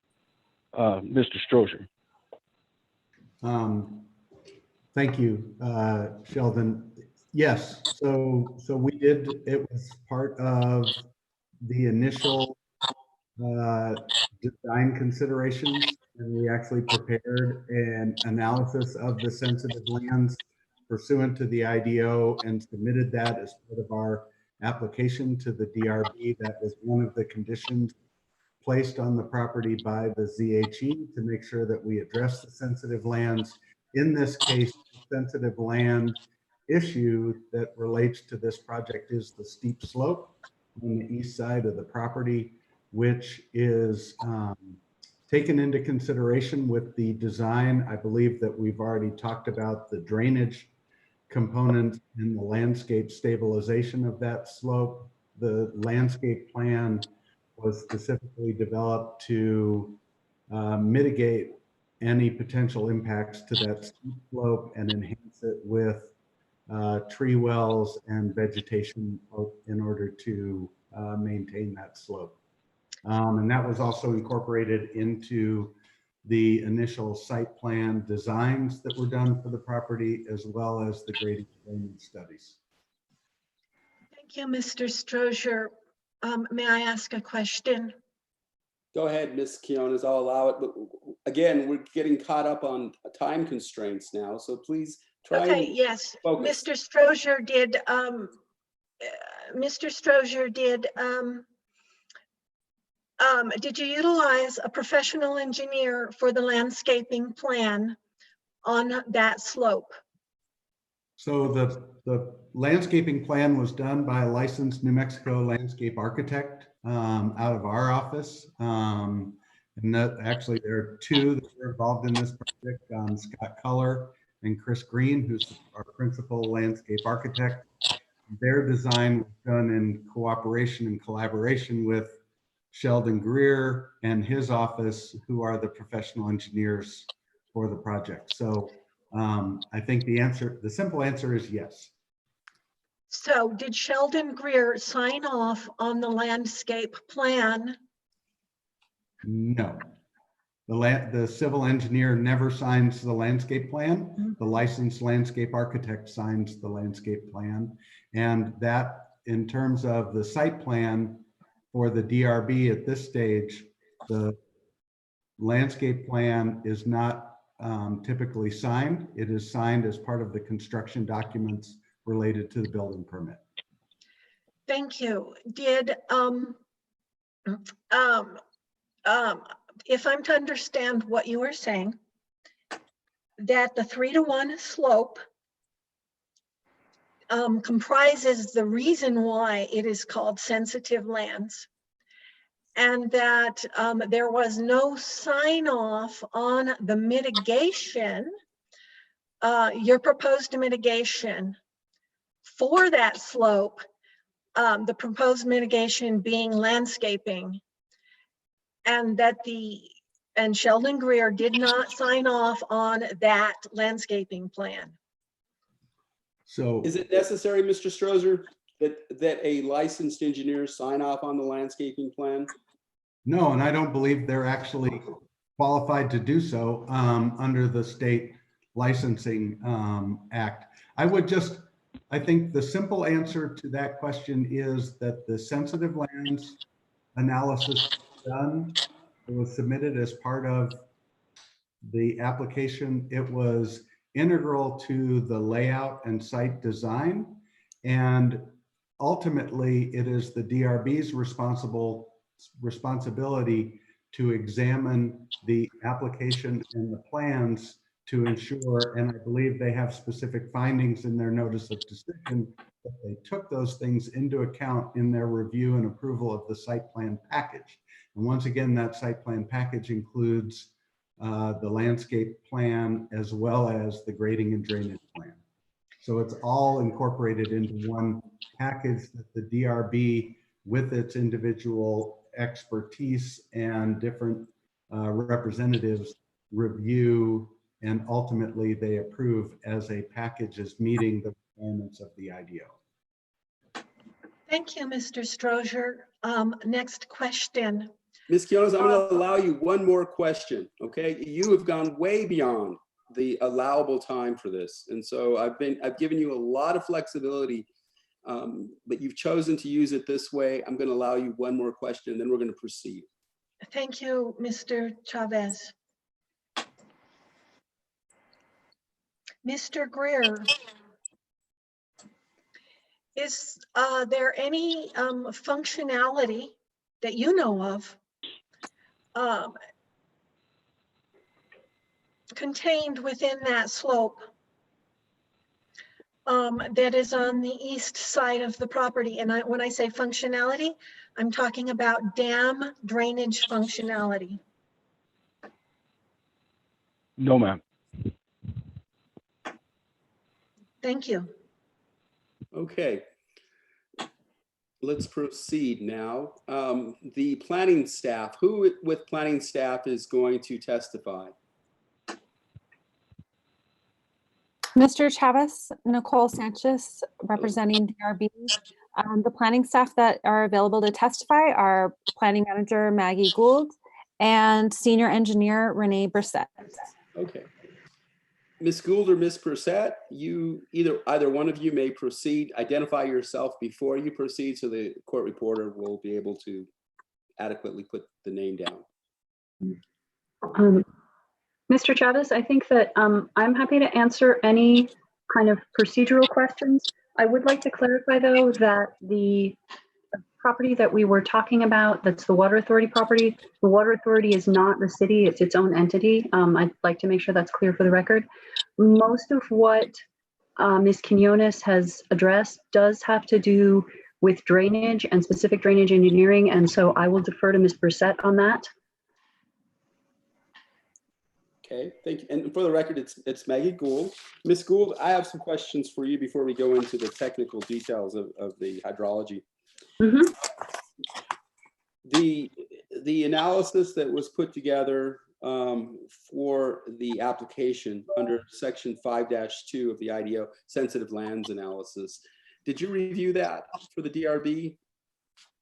Speaker 8: Mr. Strozier.
Speaker 4: Thank you, Sheldon. Yes, so we did, it was part of the initial design considerations, and we actually prepared an analysis of the sensitive lands pursuant to the IDO and submitted that as part of our application to the DRB. That was one of the conditions placed on the property by the ZHE to make sure that we address the sensitive lands. In this case, the sensitive land issue that relates to this project is the steep slope on the east side of the property, which is taken into consideration with the design. I believe that we've already talked about the drainage component and the landscape stabilization of that slope. The landscape plan was specifically developed to mitigate any potential impacts to that steep slope and enhance it with tree wells and vegetation in order to maintain that slope. And that was also incorporated into the initial site plan designs that were done for the property, as well as the grading studies.
Speaker 3: Thank you, Mr. Strozier. May I ask a question?
Speaker 2: Go ahead, Ms. Quinones, I'll allow it. But again, we're getting caught up on time constraints now, so please try.
Speaker 3: Okay,
Speaker 2: and
Speaker 3: yes.
Speaker 2: focus.
Speaker 3: Mr. Strozier did, did you utilize a professional engineer for the landscaping plan on that slope?
Speaker 4: So the landscaping plan was done by a licensed New Mexico landscape architect out of our office. And that actually there are two that were involved in this project, Scott Culler and Chris Green, who's our principal landscape architect. Their design was done in cooperation and collaboration with Sheldon Greer and his office, who are the professional engineers for the project. So I think the simple answer is yes.
Speaker 3: So did Sheldon Greer sign off on the landscape plan?
Speaker 4: No. The civil engineer never signs the landscape plan. The licensed landscape architect signs the landscape plan. And that, in terms of the site plan for the DRB at this stage, the landscape plan is not typically signed. It is signed as part of the construction documents related to the building permit.
Speaker 3: Thank you. Did, if I'm to understand what you were saying, that the 3-to-1 slope comprises the reason why it is called sensitive lands, and that there was no sign off on the mitigation, your proposed mitigation for that slope, the proposed mitigation being landscaping, and that and Sheldon Greer did not sign off on that landscaping plan.
Speaker 4: So
Speaker 2: Is it necessary, Mr. Strozer, that a licensed engineer sign off on the landscaping plan?
Speaker 4: no, and I don't believe they're actually qualified to do so under the state licensing act. I think the simple answer to that question is that the sensitive lands analysis done, it was submitted as part of the application. It was integral to the layout and site design. And ultimately, it is the DRB's responsibility to examine the application and the plans to ensure, and I believe they have specific findings in their notice of decision, that they took those things into account in their review and approval of the site plan package. And once again, that site plan package includes the landscape plan as well as the grading and drainage plan. So it's all incorporated into one package that the DRB, with its individual expertise and different representatives, review, and ultimately they approve as a package as meeting the requirements of the IDO.
Speaker 3: Thank you, Mr. Strozer. Next question.
Speaker 2: Ms. Quinones, I'm going to allow you one more question, okay? You have gone way beyond the allowable time for this. And so I've given you a lot of flexibility, but you've chosen to use it this way. I'm going to allow you one more question, then we're going to proceed.
Speaker 3: Thank you, Mr. Chavez. Mr. Greer, is there any functionality that you know of contained within that slope that is on the east side of the property? And when I say functionality, I'm talking about dam drainage functionality.
Speaker 8: No, ma'am.
Speaker 3: Thank you.
Speaker 2: Okay. Let's proceed now. The planning staff, who with planning staff is going to testify?
Speaker 5: Mr. Chavez, Nicole Sanchez, representing DRB. The planning staff that are available to testify are Planning Manager Maggie Gould and Senior Engineer Renee Brissett.
Speaker 2: Okay. Ms. Gould or Ms. Brissett, either one of you may proceed. Identify yourself before you proceed so the court reporter will be able to adequately put the name down.
Speaker 6: Mr. Chavez, I think that I'm happy to answer any kind of procedural questions. I would like to clarify, though, that the property that we were talking about, that's the Water Authority property, the Water Authority is not the city, it's its own entity. I'd like to make sure that's clear for the record. Most of what Ms. Quinones has addressed does have to do with drainage and specific drainage engineering, and so I will defer to Ms. Brissett on that.
Speaker 2: Okay, thank you. And for the record, it's Maggie Gould. Ms. Gould, I have some questions for you before we go into the technical details of the hydrology.
Speaker 6: Mm-hmm.
Speaker 2: The analysis that was put together for the application under section 5-2 of the IDO, sensitive lands analysis, did you review that for the DRB?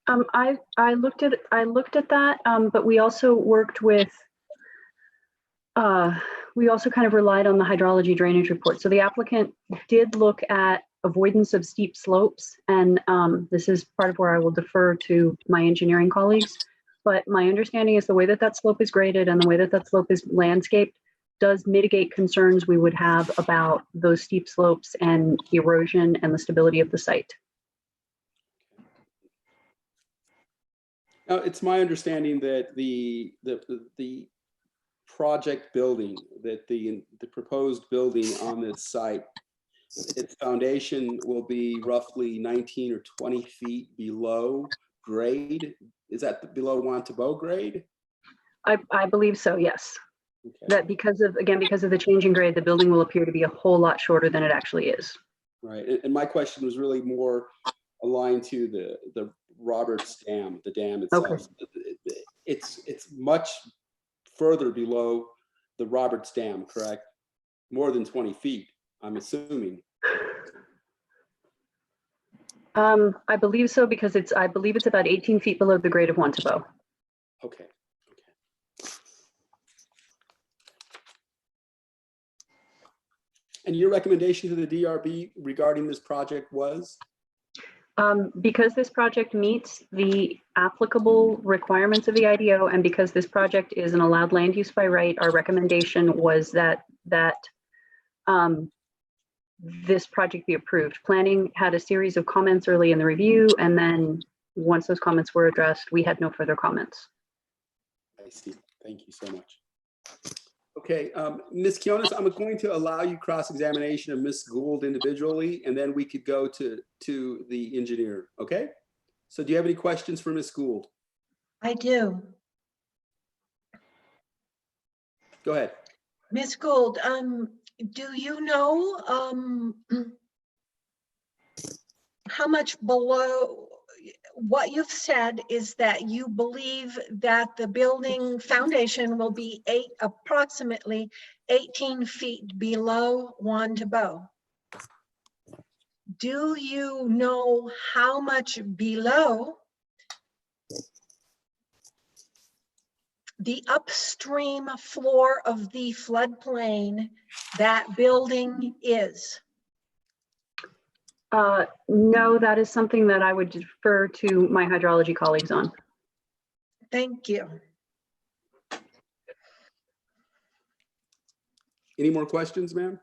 Speaker 6: I looked at that, but we also worked with. We also kind of relied on the hydrology drainage report. So the applicant did look at avoidance of steep slopes, and this is part of where I will defer to my engineering colleagues. But my understanding is the way that that slope is graded and the way that that slope is landscaped does mitigate concerns we would have about those steep slopes and erosion and the stability of the site.
Speaker 2: Now, it's my understanding that the project building, that the proposed building on this site, its foundation will be roughly 19 or 20 feet below grade? Is that below Wantabeau grade?
Speaker 6: I believe so, yes.
Speaker 2: Okay.
Speaker 6: That because of the change in grade, the building will appear to be a whole lot shorter than it actually is.
Speaker 2: Right. And my question was really more aligned to the Roberts Dam, the dam itself.
Speaker 6: Okay.
Speaker 2: It's much further below the Roberts Dam, correct? More than 20 feet, I'm assuming.
Speaker 6: I believe so because I believe it's about 18 feet below the grade of Wantabeau.
Speaker 2: Okay. And your recommendation to the DRB regarding this project was?
Speaker 6: Because this project meets the applicable requirements of the IDO, and because this project is an allowed land use by right, our recommendation was that this project be approved. Planning had a series of comments early in the review, and then once those comments were addressed, we had no further comments.
Speaker 2: I see. Thank you so much. Okay, Ms. Kionis, I'm going to allow you cross-examination of Ms. Gould individually, and then we could go to the engineer, okay? So do you have any questions for Ms. Gould?
Speaker 3: I do.
Speaker 2: Go ahead.
Speaker 3: Ms. Gould, do you know how much below, what you've said is that you believe that the building foundation will be approximately 18 feet below Wantabeau. Do you know how much below the upstream floor of the floodplain that building is?
Speaker 6: No, that is something that I would defer to my hydrology colleagues on.
Speaker 3: Thank you.
Speaker 2: Any more questions, ma'am?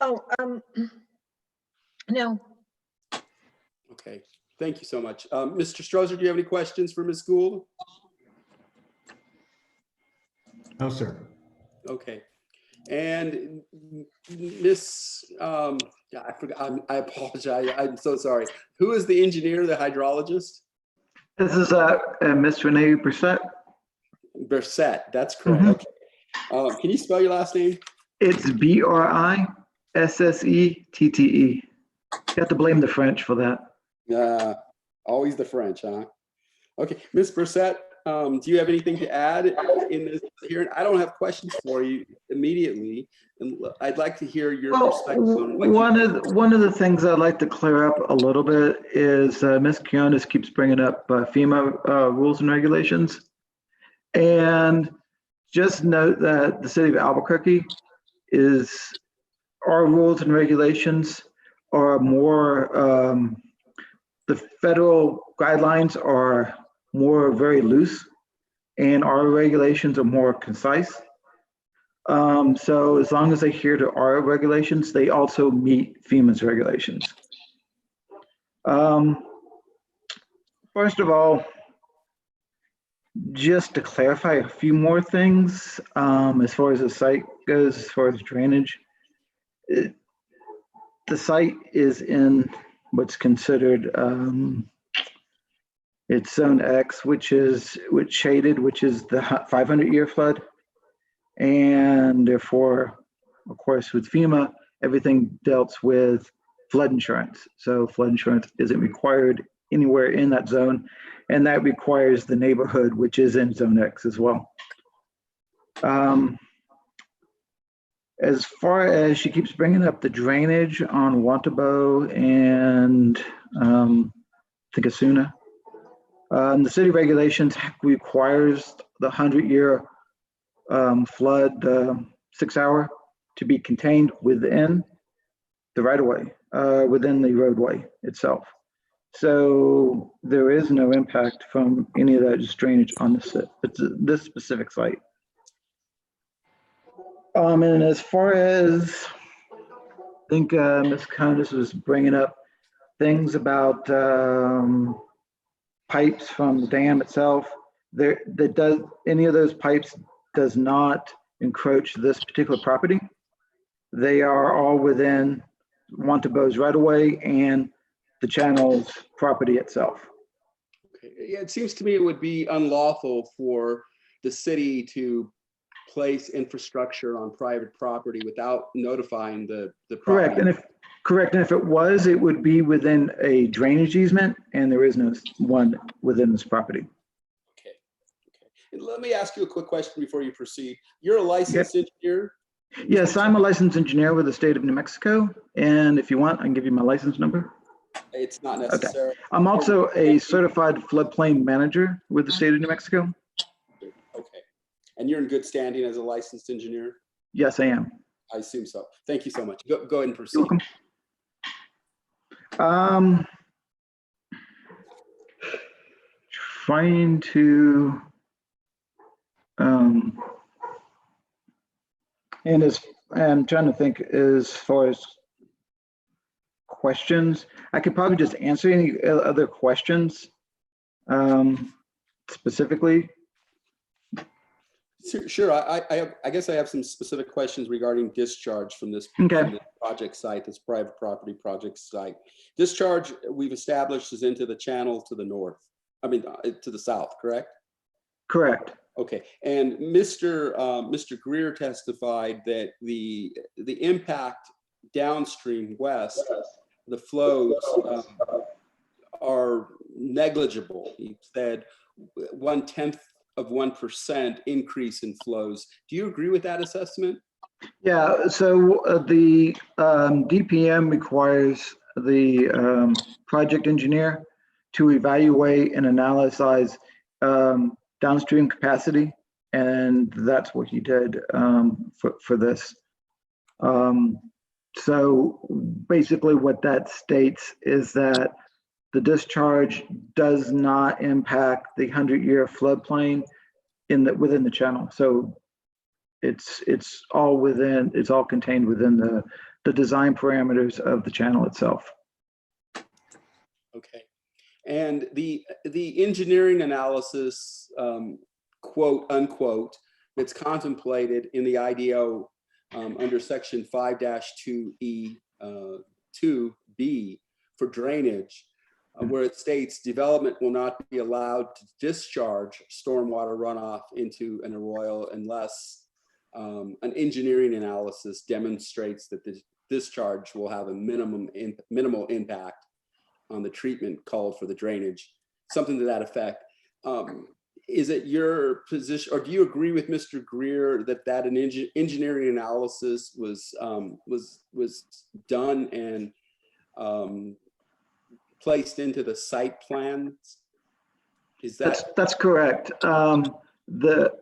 Speaker 3: Oh, no.
Speaker 2: Okay, thank you so much. Mr. Strozer, do you have any questions for Ms. Gould?
Speaker 4: No, sir.
Speaker 2: Okay. And Miss, I forgot, I apologize. I'm so sorry. Who is the engineer, the hydrologist?
Speaker 9: This is Ms. Renee Brissett.
Speaker 2: Brissett, that's correct. Okay. Can you spell your last name?
Speaker 9: It's Brissette. You have to blame the French for that.
Speaker 2: Always the French, huh? Okay, Ms. Brissett, do you have anything to add in this hearing? I don't have questions for you immediately, and I'd like to hear your perspective on what
Speaker 9: one of the things I'd like to clear up a little bit is Ms. Kionis keeps bringing up FEMA rules and regulations. And just note that the city of Albuquerque our rules and regulations are more, the federal guidelines are very loose, and our regulations are more concise. So as long as they adhere to our regulations, they also meet FEMA's regulations. First of all, just to clarify a few more things, as far as the site goes, as far as drainage, the site is in what's considered it's zone X, which is shaded, which is the 500-year flood. And therefore, of course, with FEMA, everything dealt with flood insurance. So flood insurance isn't required anywhere in that zone. And that requires the neighborhood, which is in zone X as well. As far as she keeps bringing up the drainage on Wantabeau and Tikasuna, the city regulations requires the 100-year flood 6 hour to be contained within the right-of-way, within the roadway itself. So there is no impact from any of that drainage on this specific site. And as far as think Ms. Conus was bringing up things about pipes from the dam itself. Any of those pipes does not encroach this particular property. They are all within Wantabo's right of way and the channel's property itself.
Speaker 2: Okay. Yeah, it seems to me it would be unlawful for the city to place infrastructure on private property without notifying the property.
Speaker 9: Correct. And if it was, it would be within a drainage easement, and there is no one within this property.
Speaker 2: Okay. And let me ask you a quick question before you proceed. You're a licensed engineer?
Speaker 9: Yes, I'm a licensed engineer with the state of New Mexico. And if you want, I can give you my license number.
Speaker 2: It's not necessary.
Speaker 9: Okay. I'm also a certified floodplain manager with the state of New Mexico.
Speaker 2: Okay. And you're in good standing as a licensed engineer?
Speaker 9: Yes, I am.
Speaker 2: I assume so. Thank you so much. Go ahead and proceed.
Speaker 9: You're welcome. Trying to, and I'm trying to think as far as questions. I could probably just answer any other questions specifically.
Speaker 2: Sure. I guess I have some specific questions regarding discharge from this,
Speaker 9: Okay.
Speaker 2: from this project site, this private property project site. Discharge, we've established, is into the channel to the north. I mean, to the south, correct?
Speaker 9: Correct.
Speaker 2: Okay. And Mr. Greer testified that the impact downstream west, the flows are negligible. He said 0.1% increase in flows. Do you agree with that assessment?
Speaker 9: Yeah, so the DPM requires the project engineer to evaluate and analyze downstream capacity, and that's what he did for this. So basically what that states is that the discharge does not impact the 100-year floodplain within the channel. So it's all contained within the design parameters of the channel itself.
Speaker 2: Okay. And the engineering analysis, quote unquote, that's contemplated in the IDO under section 5-2E 2B for drainage, where it states development will not be allowed to discharge stormwater runoff into an arroyo unless an engineering analysis demonstrates that the discharge will have a minimal impact on the treatment called for the drainage, something to that effect. Is it your position, or do you agree with Mr. Greer that an engineering analysis was done and placed into the site plans? Is
Speaker 9: that's correct?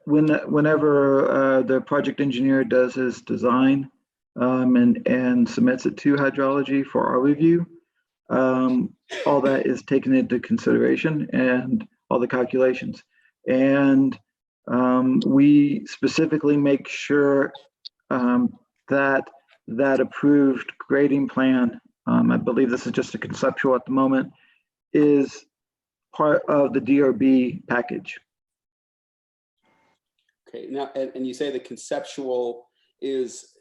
Speaker 9: Whenever the project engineer does his design and submits it to hydrology for our review, all that is taken into consideration and all the calculations. And we specifically make sure that approved grading plan, I believe this is just a conceptual at the moment, is part of the DRB package.
Speaker 2: Okay, now, and you say the conceptual is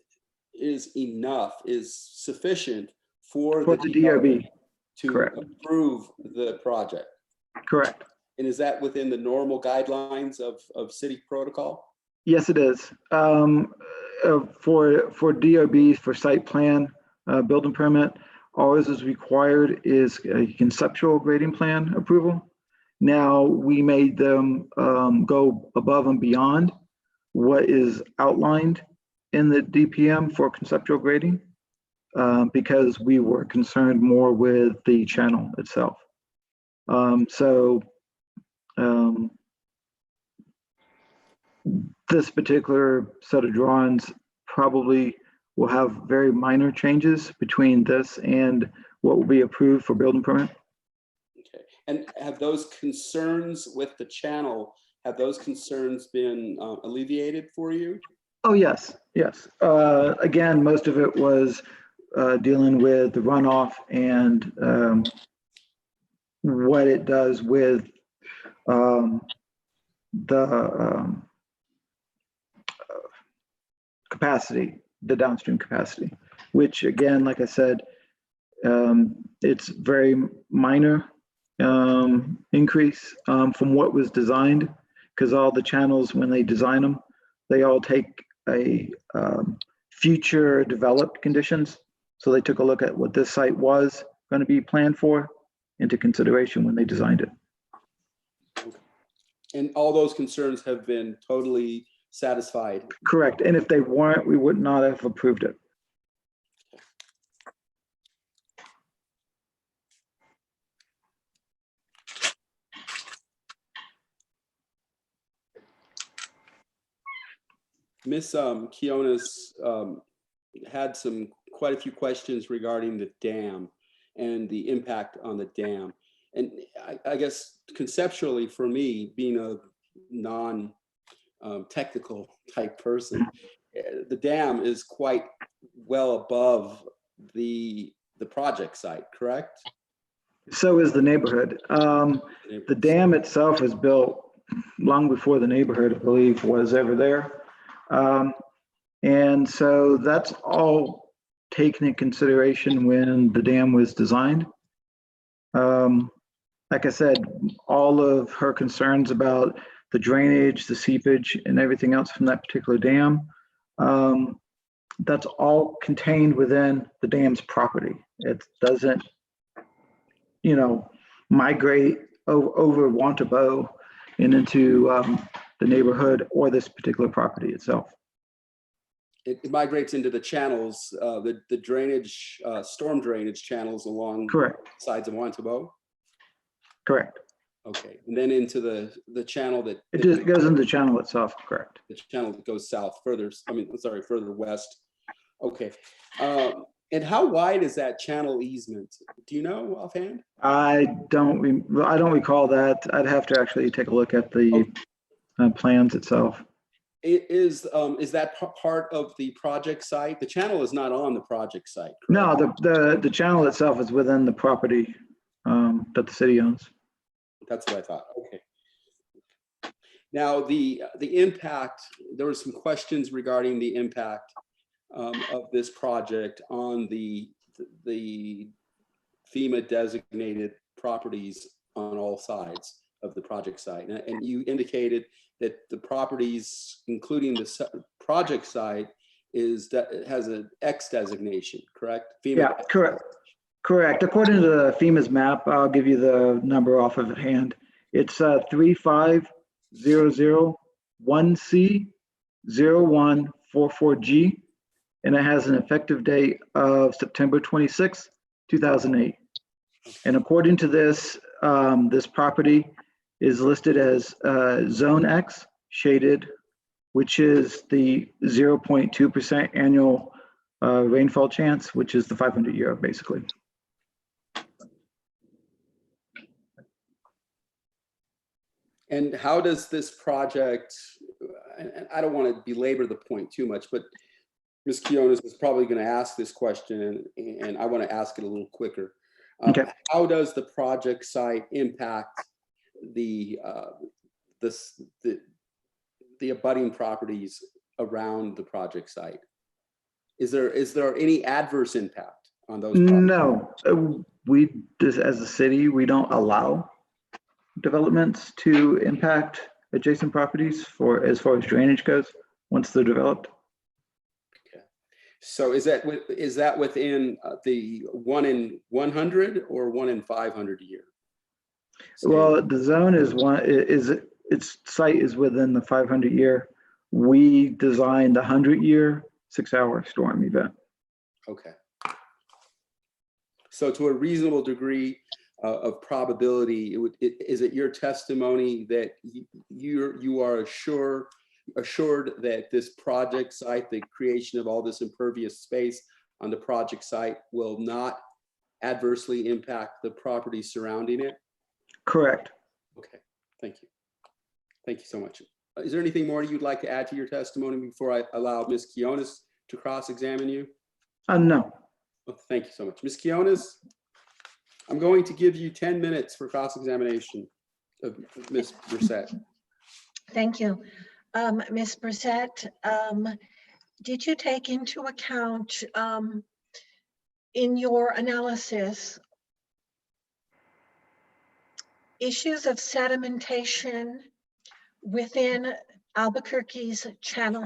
Speaker 2: enough, is sufficient for the DRB to
Speaker 9: Correct.
Speaker 2: approve the project.
Speaker 9: Correct.
Speaker 2: And is that within the normal guidelines of city protocol?
Speaker 9: Yes, it is. For DRB, for site plan, building permit, always is required is a conceptual grading plan approval. Now, we made them go above and beyond what is outlined in the DPM for conceptual grading because we were concerned more with the channel itself. This particular set of drawings probably will have very minor changes between this and what will be approved for building permit.
Speaker 2: Okay, and have those concerns with the channel, have those concerns been alleviated for you?
Speaker 9: Oh, yes, yes. Again, most of it was dealing with the runoff and what it does with the capacity, the downstream capacity, which again, like I said, it's very minor increase from what was designed, because all the channels, when they design them, they all take a future developed conditions. So they took a look at what this site was going to be planned for into consideration when they designed it.
Speaker 2: And all those concerns have been totally satisfied.
Speaker 9: Correct. And if they weren't, we would not have approved it.
Speaker 2: Ms. Kionis had quite a few questions regarding the dam and the impact on the dam. And I guess conceptually for me, being a non-technical type person, the dam is quite well above the project site, correct?
Speaker 9: So is the neighborhood. The dam itself was built long before the neighborhood, I believe, was ever there. And so that's all taken in consideration when the dam was designed. Like I said, all of her concerns about the drainage, the seepage, and everything else from that particular dam, that's all contained within the dam's property. It doesn't, migrate over Wantabo and into the neighborhood or this particular property itself.
Speaker 2: It migrates into the channels, the drainage, storm drainage channels along
Speaker 9: Correct.
Speaker 2: sides of Wantabo.
Speaker 9: Correct.
Speaker 2: Okay, and then into the channel that
Speaker 9: It just goes into the channel itself. Correct.
Speaker 2: the channel that goes south further. Further west. Okay, and how wide is that channel easement? Do you know offhand?
Speaker 9: I don't recall that. I'd have to actually take a look at the plans itself.
Speaker 2: Is that part of the project site? The channel is not on the project site, correct?
Speaker 9: No, the channel itself is within the property that the city owns.
Speaker 2: That's what I thought. Okay. Now the impact. There were some questions regarding the impact of this project on the FEMA designated properties on all sides of the project site, and you indicated that the properties, including the project site, has an X designation, correct? FEMA.
Speaker 9: Yeah, correct. Correct. According to FEMA's map, I'll give you the number off of hand. It's 35001C0144G, and it has an effective date of September 26, 2008. And according to this, this property is listed as Zone X shaded, which is the 0.2% annual rainfall chance, which is the 500-year basically.
Speaker 2: And how does this project, and I don't want to belabor the point too much, but Ms. Kionis is probably going to ask this question, and I want to ask it a little quicker.
Speaker 9: Okay.
Speaker 2: How does the project site impact the abutting properties around the project site? Is there any adverse impact on those properties?
Speaker 9: No, we just, as a city, we don't allow developments to impact adjacent properties as far as drainage goes once they're developed.
Speaker 2: Okay. So is that within the 1 in 100 or 1 in 500 year?
Speaker 9: Well, the zone its site is within the 500-year. We designed the 100-year 6-hour storm event.
Speaker 2: Okay. So to a reasonable degree of probability, is it your testimony that you are assured that this project site, the creation of all this impervious space on the project site, will not adversely impact the property surrounding it?
Speaker 9: Correct.
Speaker 2: Okay, thank you. Thank you so much. Is there anything more you'd like to add to your testimony before I allow Ms. Kionis to cross-examine you?
Speaker 9: No.
Speaker 2: Well, thank you so much. Ms. Quinones, I'm going to give you 10 minutes for cross-examination of Ms. Brissette.
Speaker 3: Thank you. Ms. Brissette, did you take into account in your analysis issues of sedimentation within Albuquerque's channel?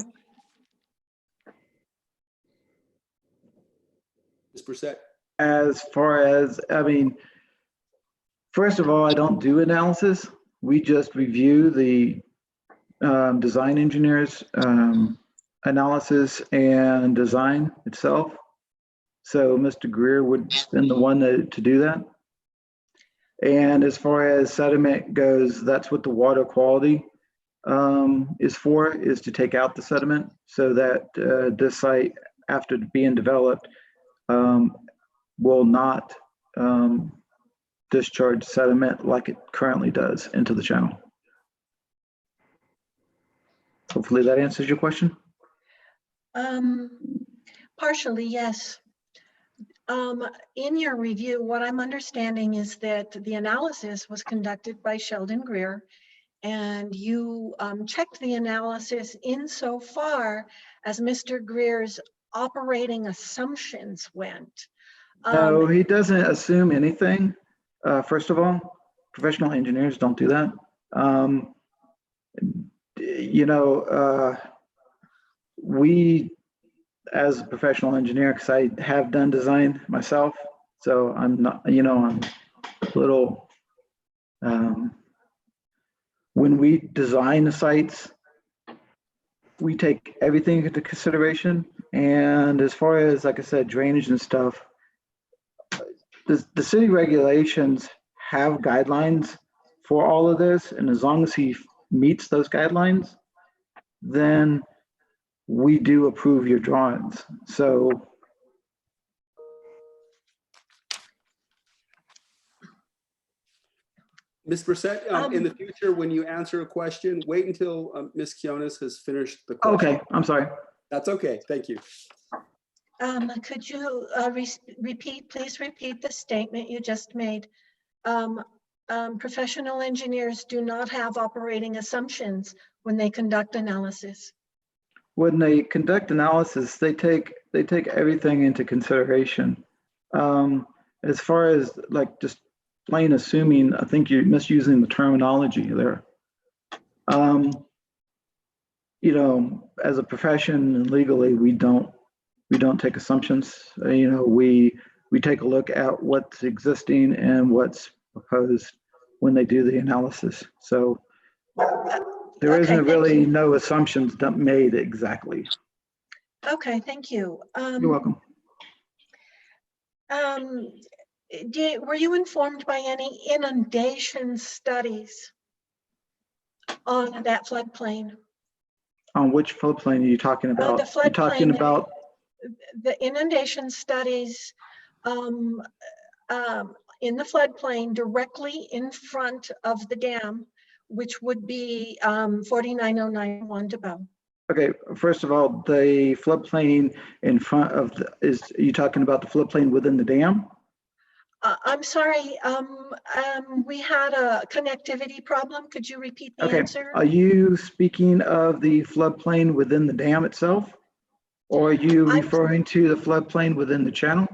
Speaker 2: Ms. Brissette?
Speaker 9: As far as, I mean, first of all, I don't do analysis. We just review the design engineer's analysis and design itself. So Mr. Greer would been the one to do that. And as far as sediment goes, that's what the water quality is for, is to take out the sediment so that this site, after being developed, will not discharge sediment like it currently does into the channel. Hopefully that answers your question.
Speaker 3: Partially, yes. In your review, what I'm understanding is that the analysis was conducted by Sheldon Greer, and you checked the analysis insofar as Mr. Greer's operating assumptions went.
Speaker 9: No, he doesn't assume anything. First of all, professional engineers don't do that. You know, we, as a professional engineer, because I have done design myself, so I'm not, you know, I'm a little, when we design the sites, we take everything into consideration. And as far as, like I said, drainage and stuff, the city regulations have guidelines for all of this. And as long as he meets those guidelines, then we do approve your drawings. So
Speaker 2: Ms. Brissette, in the future, when you answer a question, wait until Ms. Quinones has finished the question.
Speaker 9: okay, I'm sorry.
Speaker 2: That's okay. Thank you.
Speaker 3: Could you please repeat the statement you just made? Professional engineers do not have operating assumptions when they conduct analysis.
Speaker 9: When they conduct analysis, they take everything into consideration. As far as like just plain assuming, I think you're misusing the terminology there. You know, as a profession and legally, we don't take assumptions. You know, we take a look at what's existing and what's proposed when they do the analysis. So there isn't really no assumptions made exactly.
Speaker 3: Okay, thank you.
Speaker 9: You're welcome.
Speaker 3: Were you informed by any inundation studies on that floodplain?
Speaker 9: On which floodplain are you talking about?
Speaker 3: The floodplain,
Speaker 9: you're talking about
Speaker 3: the inundation studies in the floodplain directly in front of the dam, which would be 4909 Juan de Bo.
Speaker 9: Okay, first of all, the floodplain in front of are you talking about the floodplain within the dam?
Speaker 3: I'm sorry, we had a connectivity problem. Could you repeat the answer?
Speaker 9: Are you speaking of the floodplain within the dam itself? Or are you referring to the floodplain within the channel?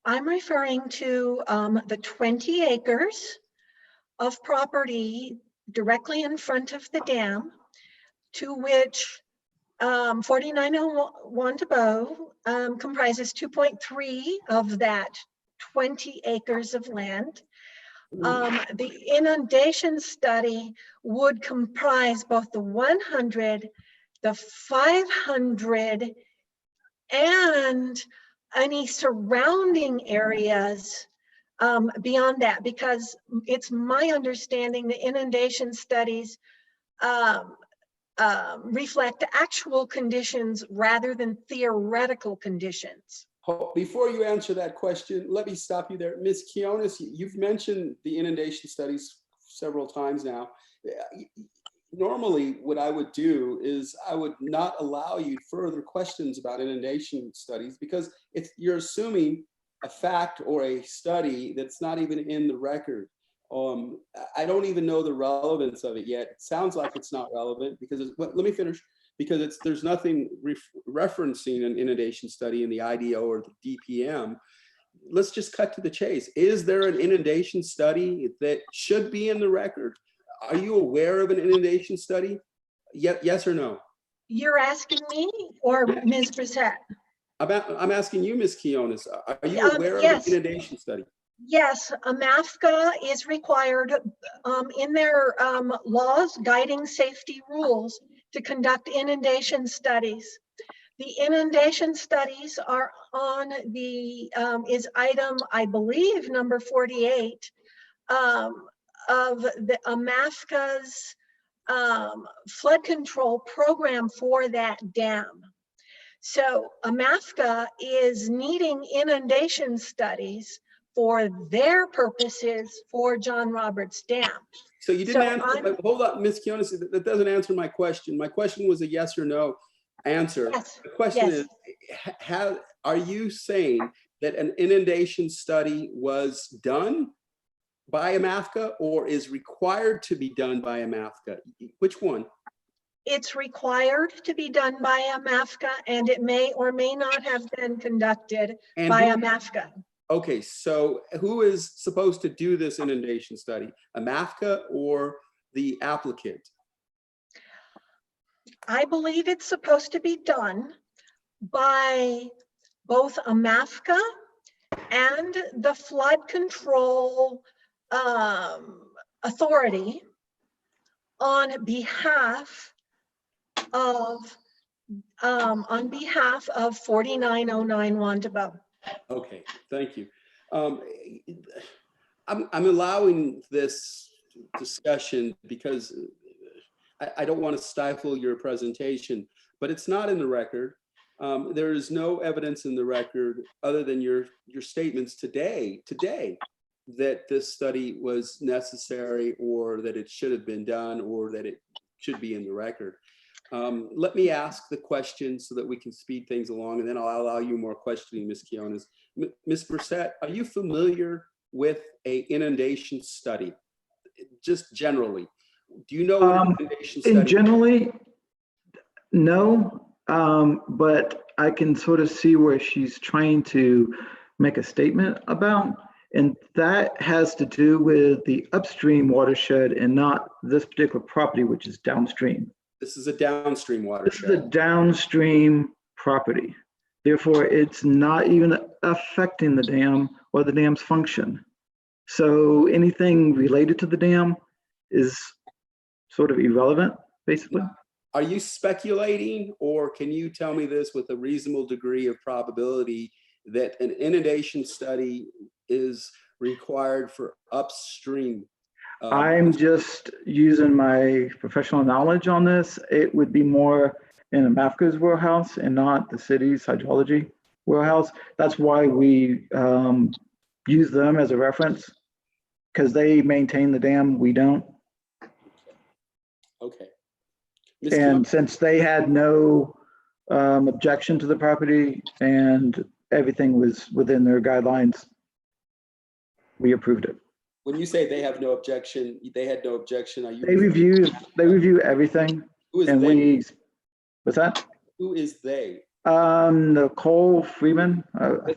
Speaker 3: I'm referring to the 20 acres of property directly in front of the dam, to which 4901 de Bo comprises 2.3 of that 20 acres of land. The inundation study would comprise both the 100, the 500, and any surrounding areas beyond that, because it's my understanding the inundation studies reflect actual conditions rather than theoretical conditions.
Speaker 2: Before you answer that question, let me stop you there. Ms. Quinones, you've mentioned the inundation studies several times now. normally what I would do is I would not allow you further questions about inundation studies because you're assuming a fact or a study that's not even in the record. I don't even know the relevance of it yet. It sounds like it's not relevant because let me finish. Because there's nothing referencing an inundation study in the IDO or the DPM. Let's just cut to the chase. Is there an inundation study that should be in the record? Are you aware of an inundation study? Yes or no?
Speaker 3: You're asking me or Ms. Brissette?
Speaker 2: I'm asking you, Ms. Quinones. Are you aware of
Speaker 3: Yes.
Speaker 2: an inundation study?
Speaker 3: Yes, AMAFCA is required in their laws guiding safety rules to conduct inundation studies. The inundation studies are on the, is item, I believe, number 48 of the AMAFCA's flood control program for that dam. So AMAFCA is needing inundation studies for their purposes for John Roberts Dam.
Speaker 2: So you didn't answer, hold up, Ms. Quinones, that doesn't answer my question. My question was a yes or no answer.
Speaker 3: Yes.
Speaker 2: The question
Speaker 3: Yes.
Speaker 2: is, are you saying that an inundation study was done by AMAFCA or is required to be done by AMAFCA? Which one?
Speaker 3: It's required to be done by AMAFCA, and it may or may not have been conducted by AMAFCA.
Speaker 2: Okay, so who is supposed to do this inundation study? AMAFCA or the applicant?
Speaker 3: I believe it's supposed to be done by both AMAFCA and the flood control authority on behalf of 4909 Wantabo.
Speaker 2: Okay, thank you. I'm allowing this discussion because I don't want to stifle your presentation, but it's not in the record. There is no evidence in the record other than your statements today that this study was necessary or that it should have been done or that it should be in the record. Let me ask the question so that we can speed things along, and then I'll allow you more questioning, Ms. Quinones. Ms. Brissette, are you familiar with a inundation study? Just generally, do you know what an inundation study is?
Speaker 9: Generally, no, but I can sort of see where she's trying to make a statement about, and that has to do with the upstream watershed and not this particular property, which is downstream.
Speaker 2: This is a downstream watershed.
Speaker 9: This is a downstream property. Therefore, it's not even affecting the dam or the dam's function. So anything related to the dam is sort of irrelevant, basically.
Speaker 2: Are you speculating, or can you tell me this with a reasonable degree of probability that an inundation study is required for upstream?
Speaker 9: I'm just using my professional knowledge on this. It would be more in AMAFCA's warehouse and not the city's hydrology warehouse. That's why we use them as a reference, because they maintain the dam, we don't.
Speaker 2: Okay.
Speaker 9: And since they had no objection to the property and everything was within their guidelines, we approved it.
Speaker 2: When you say they have no objection, they had no objection. Are you?
Speaker 9: They review everything.
Speaker 2: Who is
Speaker 9: and
Speaker 2: they?
Speaker 9: What's that?
Speaker 2: Who is they?
Speaker 9: Nicole Freeman,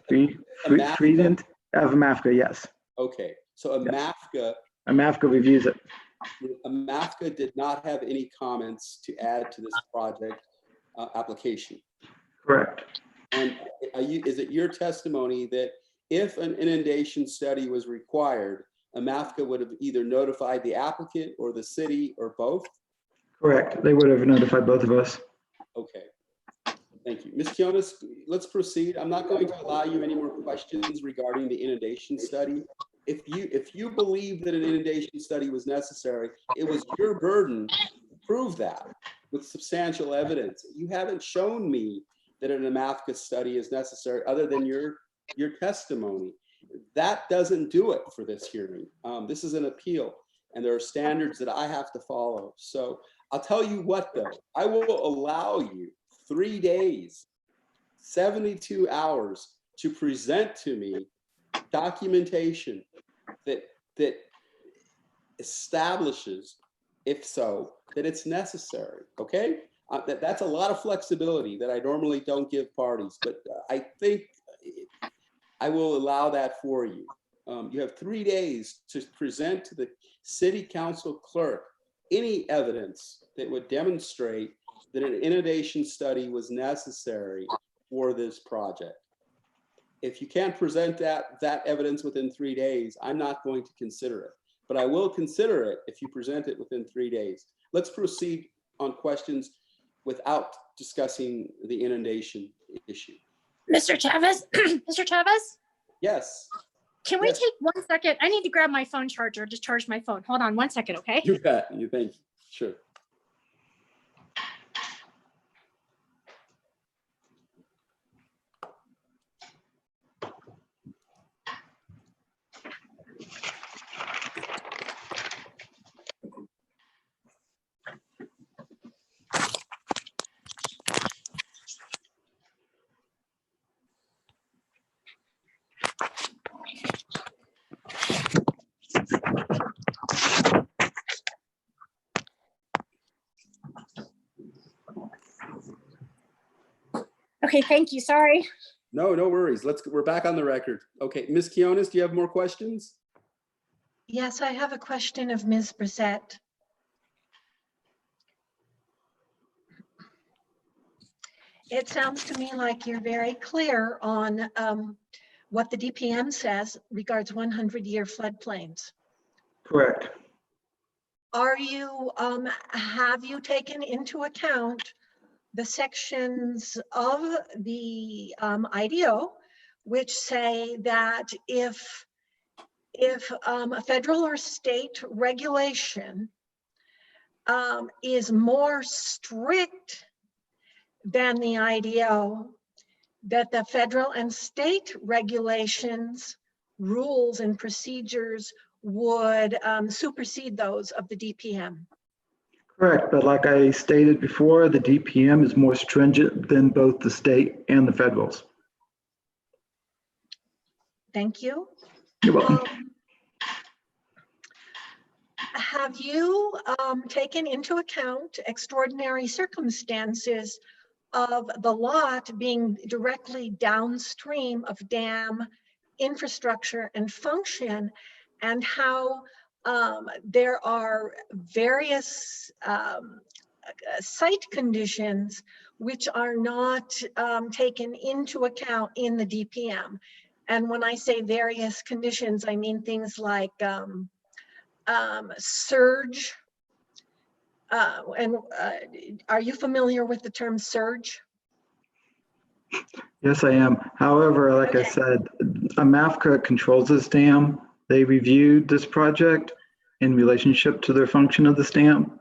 Speaker 9: Freeman of AMAFCA, yes.
Speaker 2: Okay, so AMAFCA.
Speaker 9: AMAFCA reviews it.
Speaker 2: AMAFCA did not have any comments to add to this project application.
Speaker 9: Correct.
Speaker 2: And is it your testimony that if an inundation study was required, AMAFCA would have either notified the applicant or the city or both?
Speaker 9: Correct. They would have notified both of us.
Speaker 2: Okay. Thank you. Ms. Quinones, let's proceed. I'm not going to allow you any more questions regarding the inundation study. If you believe that an inundation study was necessary, it was your burden to prove that with substantial evidence. You haven't shown me that an AMAFCA study is necessary other than your testimony. That doesn't do it for this hearing. This is an appeal. and there are standards that I have to follow. So I'll tell you what, though, I will allow you 3 days, 72 hours to present to me documentation that establishes, if so, that it's necessary. Okay, that's a lot of flexibility that I normally don't give parties, but I think I will allow that for you. You have 3 days to present to the city council clerk any evidence that would demonstrate that an inundation study was necessary for this project. If you can't present that evidence within 3 days, I'm not going to consider it, but I will consider it if you present it within 3 days. Let's proceed on questions without discussing the inundation issue.
Speaker 7: Mr. Chavez, Mr. Chavez,
Speaker 2: Yes.
Speaker 7: can we
Speaker 2: Yes.
Speaker 7: take 1 second? I need to grab my phone charger to charge my phone. Hold on 1 second, okay?
Speaker 2: You bet. You think? Sure.
Speaker 7: Okay, thank you. Sorry.
Speaker 2: No, no worries. We're back on the record. Okay, Ms. Kionis, do you have more questions?
Speaker 3: Yes, I have a question of Ms. Brissette. It sounds to me like you're very clear on what the DPM says regards 100-year floodplains.
Speaker 9: Correct.
Speaker 3: Are you, have you taken into account the sections of the IDO which say that if a federal or state regulation is more strict than the IDO, that the federal and state regulations, rules and procedures would supersede those of the DPM?
Speaker 9: Correct, but like I stated before, the DPM is more stringent than both the state and the federals.
Speaker 3: Thank you.
Speaker 9: You're welcome.
Speaker 3: Have you taken into account extraordinary circumstances of the lot being directly downstream of dam infrastructure and function, and how there are various site conditions which are not taken into account in the DPM? And when I say various conditions, I mean things like surge. Are you familiar with the term surge?
Speaker 9: Yes, I am. However, like I
Speaker 3: Okay.
Speaker 9: said, AMAFCA controls this dam. They reviewed this project in relationship to their function of this dam,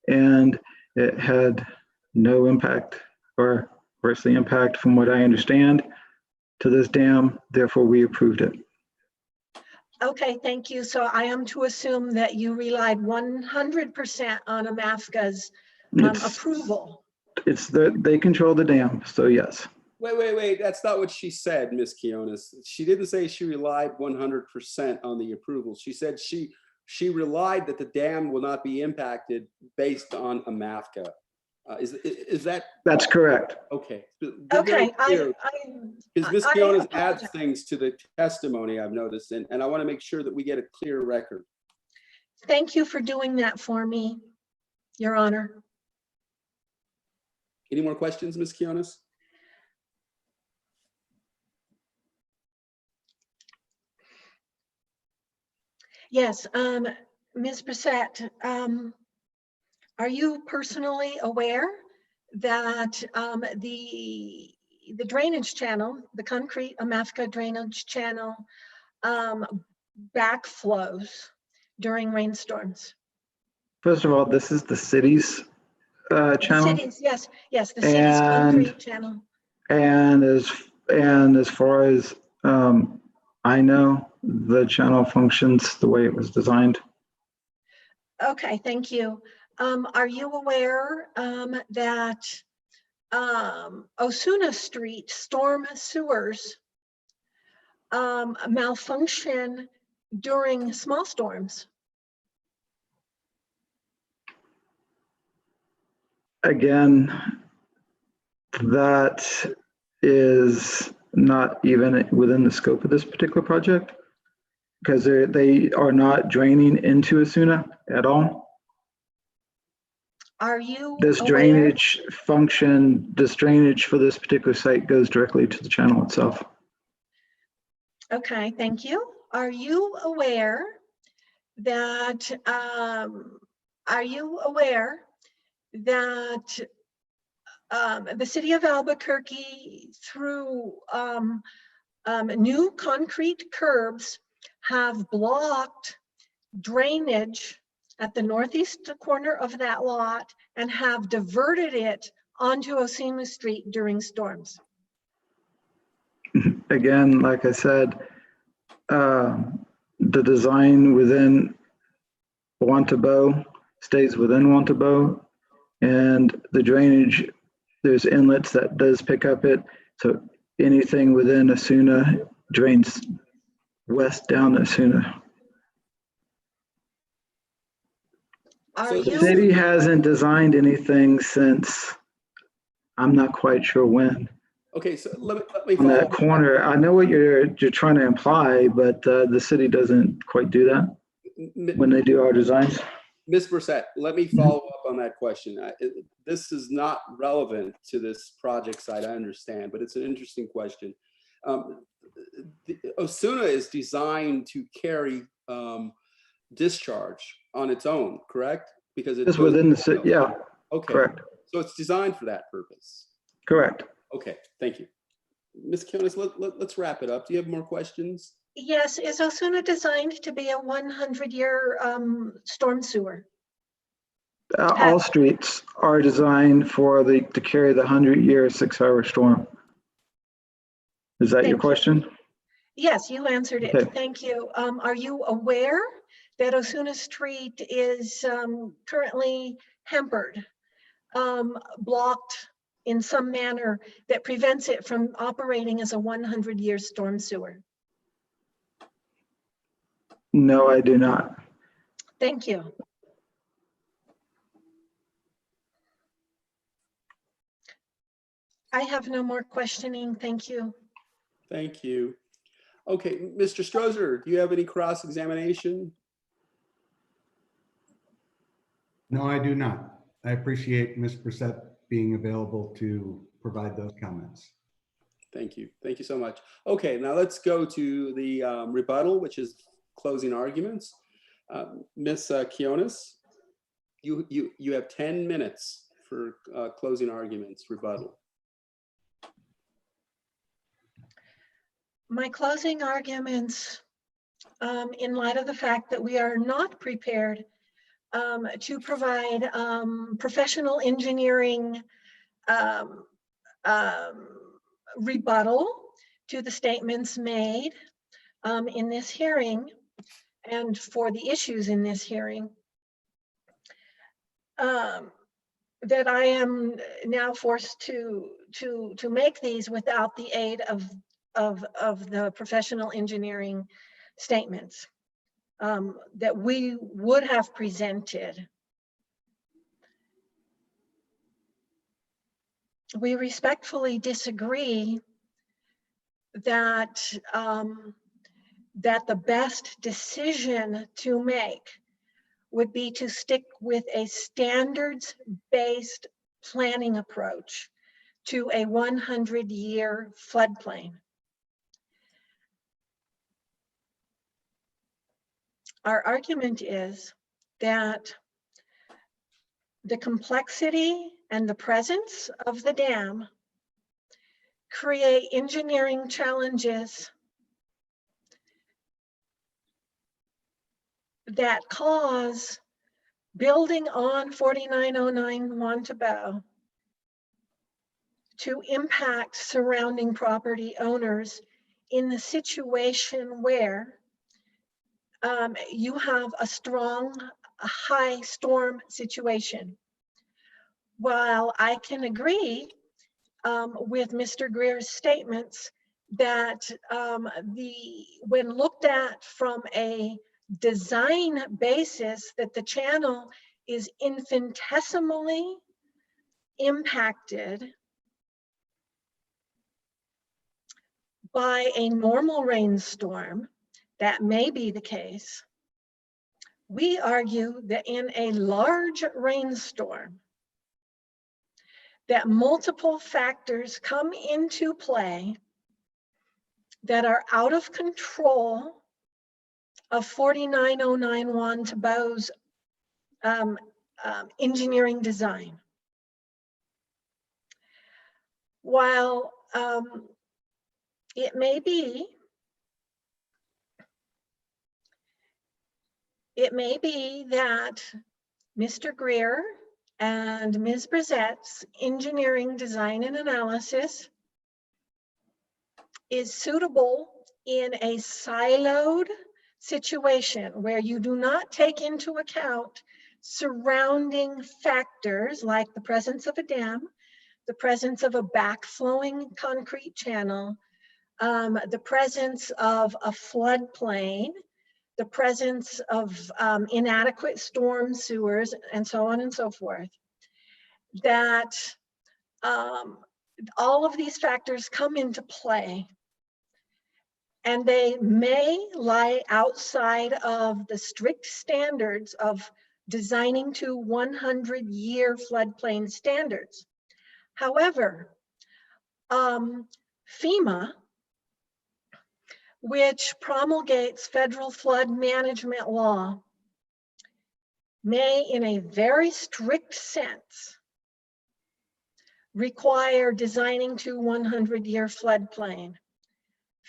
Speaker 9: and it had no impact or adversely impact, from what I understand, to this dam. Therefore, we approved it.
Speaker 3: Okay, thank you. So I am to assume that you relied 100% on AMAFCA's approval.
Speaker 9: They control the dam, so yes.
Speaker 2: Wait. That's not what she said, Ms. Kionis. She didn't say she relied 100% on the approval. She said she relied that the dam will not be impacted based on AMAFCA. Is that?
Speaker 9: That's correct.
Speaker 2: Okay.
Speaker 3: Okay,
Speaker 2: Because Ms.
Speaker 3: I
Speaker 2: Kionis adds
Speaker 3: apologize.
Speaker 2: things to the testimony, I've noticed, and I want to make sure that we get a clear record.
Speaker 3: Thank you for doing that for me, Your Honor.
Speaker 2: Any more questions, Ms. Kionis?
Speaker 3: Yes, Ms. Brissette, are you personally aware that the drainage channel, the concrete AMAFCA drainage channel, backflows during rainstorms?
Speaker 9: First of all, this is the city's channel.
Speaker 3: The city's, yes, the city's concrete channel.
Speaker 9: And as far as I know, the channel functions the way it was designed.
Speaker 3: Okay, thank you. Are you aware that Osuna Street storm sewers malfunction during small storms?
Speaker 9: Again, that is not even within the scope of this particular project because they are not draining into Asuna at all.
Speaker 3: Are you
Speaker 9: This
Speaker 3: aware?
Speaker 9: drainage this drainage for this particular site goes directly to the channel itself.
Speaker 3: Okay, thank you. Are you aware that the city of Albuquerque, through new concrete curbs, have blocked drainage at the northeast corner of that lot and have diverted it onto Osuna Street during storms?
Speaker 9: Again, like I said, the design within Wantabo stays within Wantabo, and the drainage, there's inlets that does pick up it. So anything within Asuna drains west down Asuna.
Speaker 3: Are
Speaker 2: So
Speaker 9: The
Speaker 3: you?
Speaker 9: city hasn't designed anything since, I'm not quite sure when.
Speaker 2: Okay, so let me
Speaker 9: On
Speaker 2: follow
Speaker 9: that
Speaker 2: up.
Speaker 9: corner, I know what you're trying to imply, but the city doesn't quite do that when they do our designs.
Speaker 2: Ms. Brissette, let me follow up on that question. This is not relevant to this project site, I understand, but it's an interesting question. Osuna is designed to carry discharge on its own, correct? Because it's
Speaker 9: It's within the city, yeah,
Speaker 2: Okay,
Speaker 9: correct,
Speaker 2: so it's designed for that purpose.
Speaker 9: correct.
Speaker 2: Okay, thank you. Ms. Kionis, let's wrap it up. Do you have more questions?
Speaker 3: Yes, is Osuna designed to be a 100-year storm sewer?
Speaker 9: All streets are designed to carry the 100-year 6-hour storm. Is that
Speaker 3: Thank
Speaker 9: your
Speaker 3: you.
Speaker 9: question?
Speaker 3: Yes, you answered it.
Speaker 9: Okay.
Speaker 3: Thank you. Are you aware that Osuna Street is currently hampered, blocked in some manner that prevents it from operating as a 100-year storm sewer?
Speaker 9: No, I do not.
Speaker 3: Thank you. I have no more questioning. Thank you.
Speaker 2: Thank you. Okay, Mr. Strozer, do you have any cross-examination?
Speaker 4: No, I do not. I appreciate Ms. Brissette being available to provide those comments.
Speaker 2: Thank you. Thank you so much. Okay, now let's go to the rebuttal, which is closing arguments. Ms. Kionis, you have 10 minutes for closing arguments, rebuttal.
Speaker 3: My closing arguments, in light of the fact that we are not prepared to provide professional engineering rebuttal to the statements made in this hearing and for the issues in this hearing, that I am now forced to make these without the aid of the professional engineering statements that we would have presented. We respectfully disagree that that the best decision to make would be to stick with a standards-based planning approach to a 100-year floodplain. Our argument is that the complexity and the presence of the dam create engineering challenges that cause building on 4909 Wantabo to impact surrounding property owners in the situation where you have a strong a high storm situation. While I can agree with Mr. Greer's statements that when looked at from a design basis, that the channel is infinitesimally impacted by a normal rainstorm, that may be the case. We argue that in a large rainstorm, that multiple factors come into play that are out of control of 49091 to Bow's engineering design. While it may be that Mr. Greer and Ms. Brizette's engineering design and analysis is suitable in a siloed situation where you do not take into account surrounding factors like the presence of a dam, the presence of a backflowing concrete channel, the presence of a floodplain, the presence of inadequate storm sewers, and so on and so forth, that all of these factors come into play, and they may lie outside of the strict standards of designing to 100-year floodplain standards. However, FEMA, which promulgates federal flood management law, may, in a very strict sense, require designing to 100-year floodplain.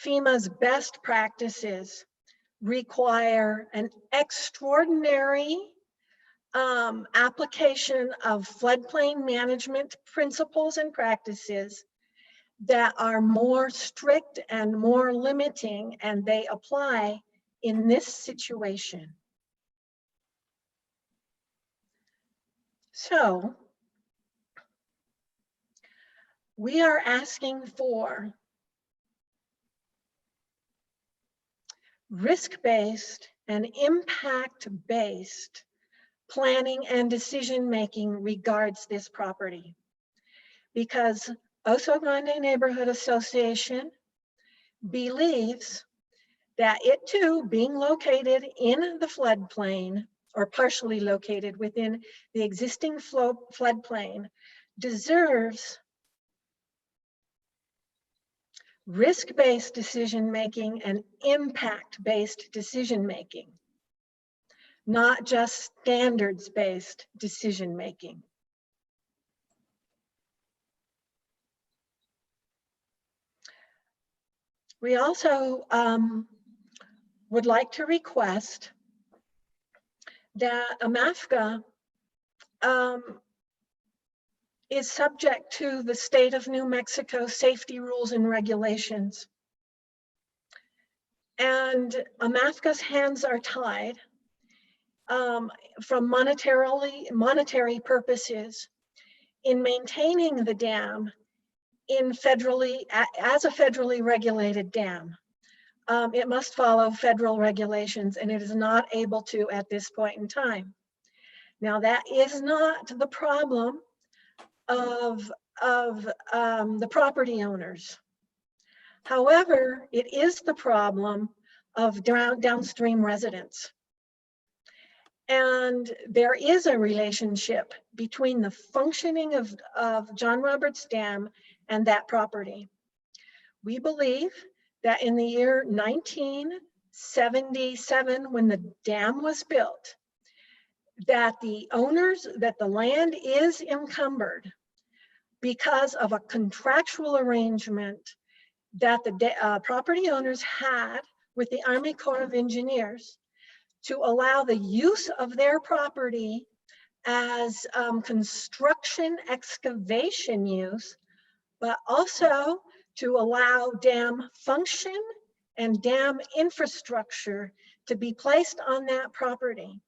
Speaker 3: FEMA's best practices require an extraordinary application of floodplain management principles and practices that are more strict and more limiting, and they apply in this situation. So we are asking for risk-based and impact-based planning and decision-making regards this property, because Oso Grande Neighborhood Association believes that it too, being located in the floodplain or partially located within the existing floodplain, deserves risk-based decision-making and impact-based decision-making, not just standards-based decision-making. We also would like to request that AMAFCA is subject to the state of New Mexico safety rules and regulations. And AMAFCA's hands are tied from monetary purposes in maintaining the dam as a federally regulated dam. It must follow federal regulations, and it is not able to at this point in time. Now, that is not the problem of the property owners. However, it is the problem of downstream residents. And there is a relationship between the functioning of John Roberts Dam and that property. We believe that in the year 1977, when the dam was built, that the land is encumbered because of a contractual arrangement that the property owners had with the Army Corps of Engineers to allow the use of their property as construction excavation use, but also to allow dam function and dam infrastructure to be placed on that property.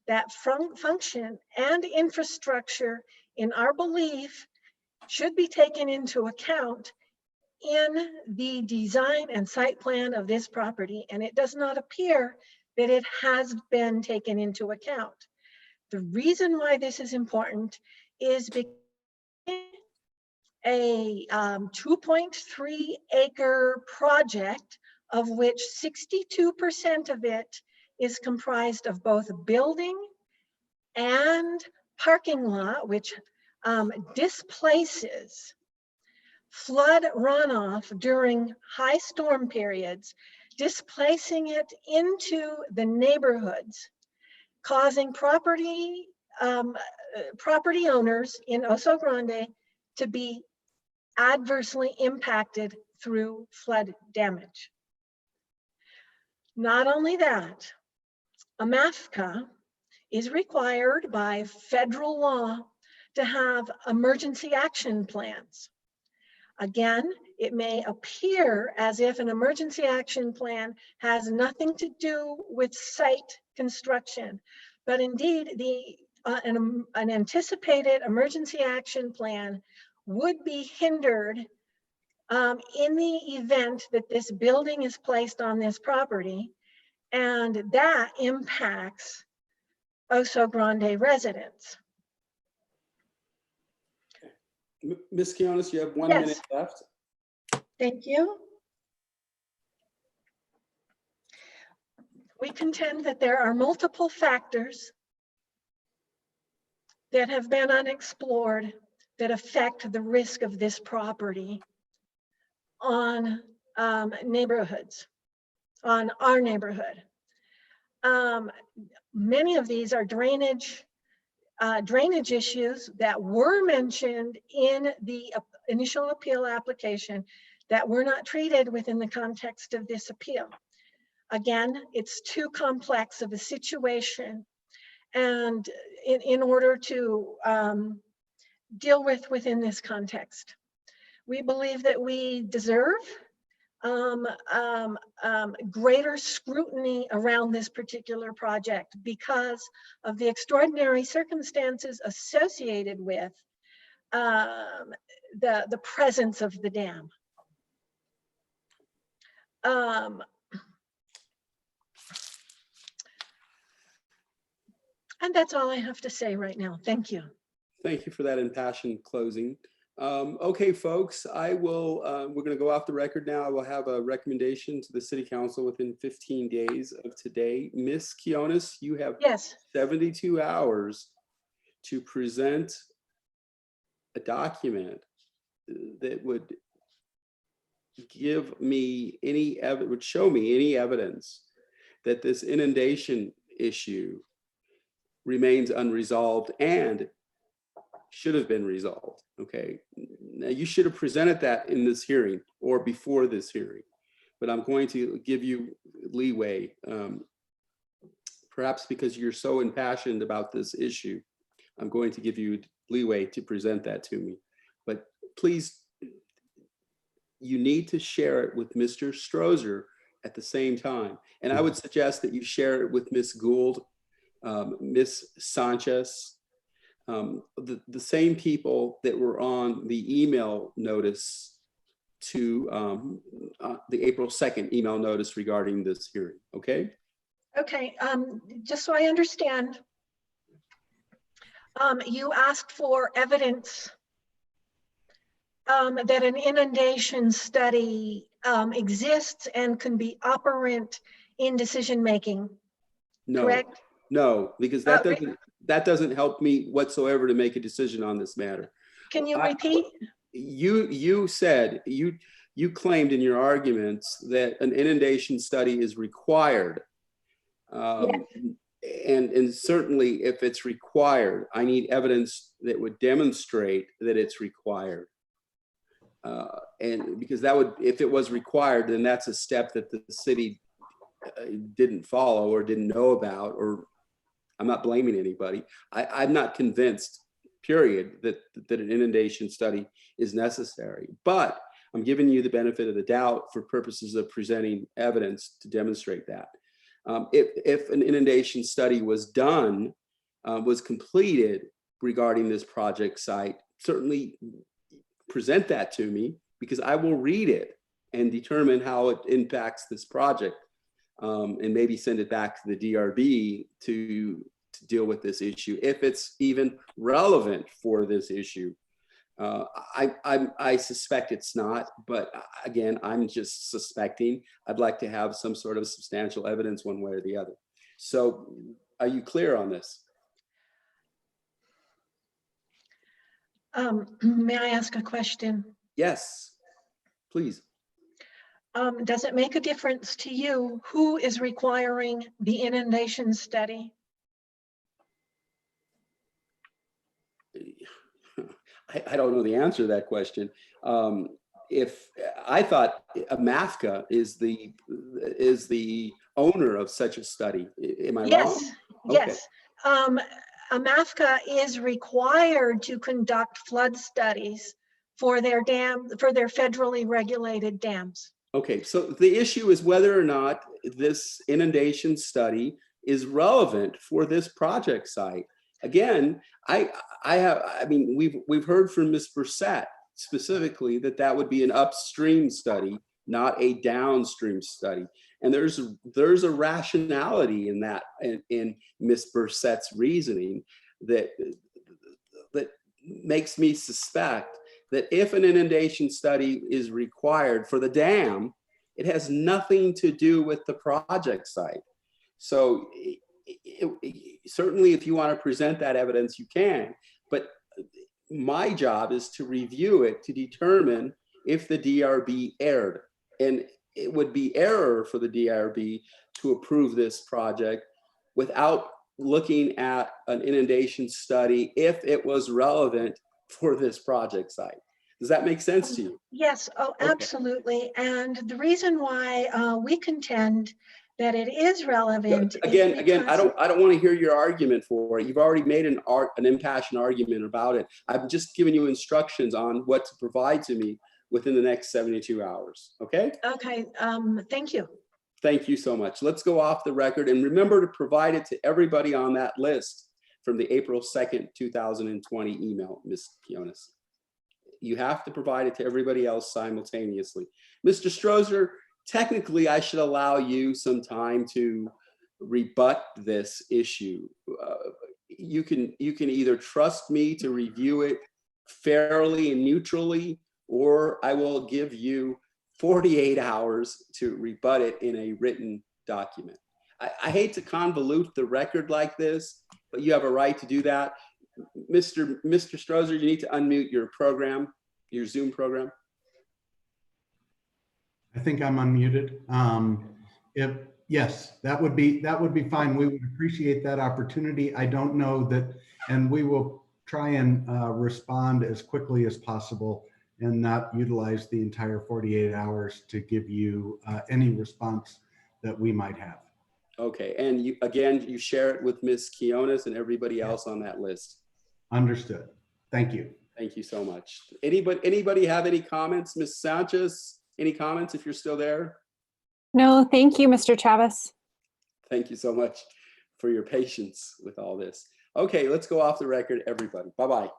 Speaker 3: that function and infrastructure, in our belief, should be taken into account in the design and site plan of this property, and it does not appear that it has been taken into account. The reason why this is important is because a 2.3 acre project, of which 62% of it is comprised of both building and parking lot, which displaces flood runoff during high storm periods, displacing it into the neighborhoods, causing property owners in Oso Grande to be adversely impacted through flood damage. Not only that, AMAFCA is required by federal law to have emergency action plans. Again, it may appear as if an emergency action plan has nothing to do with site construction, but indeed an anticipated emergency action plan would be hindered in the event that this building is placed on this property, and that impacts Oso Grande residents.
Speaker 2: Ms. Kionis, you have 1
Speaker 3: Yes.
Speaker 2: minute left.
Speaker 3: Thank you. We contend that there are multiple factors that have been unexplored that affect the risk of this property on neighborhoods, on our neighborhood. Many of these are drainage issues that were mentioned in the initial appeal application that were not treated within the context of this appeal. Again, it's too complex of a situation, and in order to deal with within this context, we believe that we deserve greater scrutiny around this particular project because of the extraordinary circumstances associated with the presence of the dam. And that's all I have to say right now. Thank you.
Speaker 2: Thank you for that impassioned closing. Okay, folks, we're going to go off the record now. I will have a recommendation to the City Council within 15 days of today. Ms. Kionis, you have 72 hours to present a document that would give me would show me any evidence that this inundation issue remains unresolved and should have been resolved. Okay, now you should have presented that in this hearing or before this hearing, but I'm going to give you leeway, perhaps because you're so impassioned about this issue. I'm going to give you leeway to present that to me, but please, you need to share it with Mr. Strozer at the same time. And I would suggest that you share it with Ms. Gould, Ms. Sanchez, the same people that were on the email notice to the April 2nd email notice regarding this hearing, okay?
Speaker 3: Okay, just so I understand, you asked for evidence that an inundation study exists and can be operant in decision-making, correct?
Speaker 2: No, because that doesn't help me whatsoever to make a decision on this matter.
Speaker 3: Can you repeat?
Speaker 2: You said, you claimed in your arguments that an inundation study is required.
Speaker 3: Yes.
Speaker 2: And certainly if it's required, I need evidence that would demonstrate that it's required. And because that would, if it was required, then that's a step that the city didn't follow or didn't know about, or I'm not blaming anybody. I'm not convinced, period, that an inundation study is necessary, but I'm giving you the benefit of the doubt for purposes of presenting evidence to demonstrate that. If an inundation study was done, was completed regarding this project site, certainly present that to me, because I will read it and determine how it impacts this project, and maybe send it back to the DRB to deal with this issue, if it's even relevant for this issue. I suspect it's not, but again, I'm just suspecting. I'd like to have some sort of substantial evidence one way or the other. So are you clear on this?
Speaker 3: May I ask a question?
Speaker 2: Yes, please.
Speaker 3: Does it make a difference to you who is requiring the inundation study?
Speaker 2: I don't know the answer to that question. If I thought MAFCA is the owner of such a study, am I wrong?
Speaker 3: Yes,
Speaker 2: Okay.
Speaker 3: yes. AMAFCA is required to conduct flood studies for their federally regulated dams.
Speaker 2: Okay, so the issue is whether or not this inundation study is relevant for this project site. Again, we've heard from Ms. Brissett specifically that would be an upstream study, not a downstream study. And there's a rationality in that, in Ms. Brissett's reasoning that makes me suspect that if an inundation study is required for the dam, it has nothing to do with the project site. So certainly if you want to present that evidence, you can, but my job is to review it to determine if the DRB erred. And it would be error for the DRB to approve this project without looking at an inundation study if it was relevant for this project site. Does that make sense to you?
Speaker 3: Yes, oh, absolutely. And the reason why we contend that it is relevant.
Speaker 2: Again, I don't want to hear your argument for it. You've already made an impassioned argument about it. I'm just giving you instructions on what to provide to me within the next 72 hours. Okay?
Speaker 3: Okay, thank you.
Speaker 2: Thank you so much. Let's go off the record, and remember to provide it to everybody on that list from the April 2nd, 2020 email, Ms. Quinones. You have to provide it to everybody else simultaneously. Mr. Strozer, technically, I should allow you some time to rebut this issue. You can either trust me to review it fairly and neutrally, or I will give you 48 hours to rebut it in a written document. I hate to convolute the record like this, but you have a right to do that. Mr. Strozer, you need to unmute your program, your Zoom program.
Speaker 4: I think I'm unmuted. Yes, that would be fine. We would appreciate that opportunity. I don't know that, and we will try and respond as quickly as possible and not utilize the entire 48 hours to give you any response that we might have. Okay, and you share it with Ms. Quinones and everybody else on that list. Understood. Thank you. Thank you so much. Anybody have any comments? Ms. Sanchez, any comments if you're still there?
Speaker 5: No, thank you, Mr. Chavez.
Speaker 2: Thank you so much for your patience with all this. Okay, let's go off the record, everybody. Bye-bye.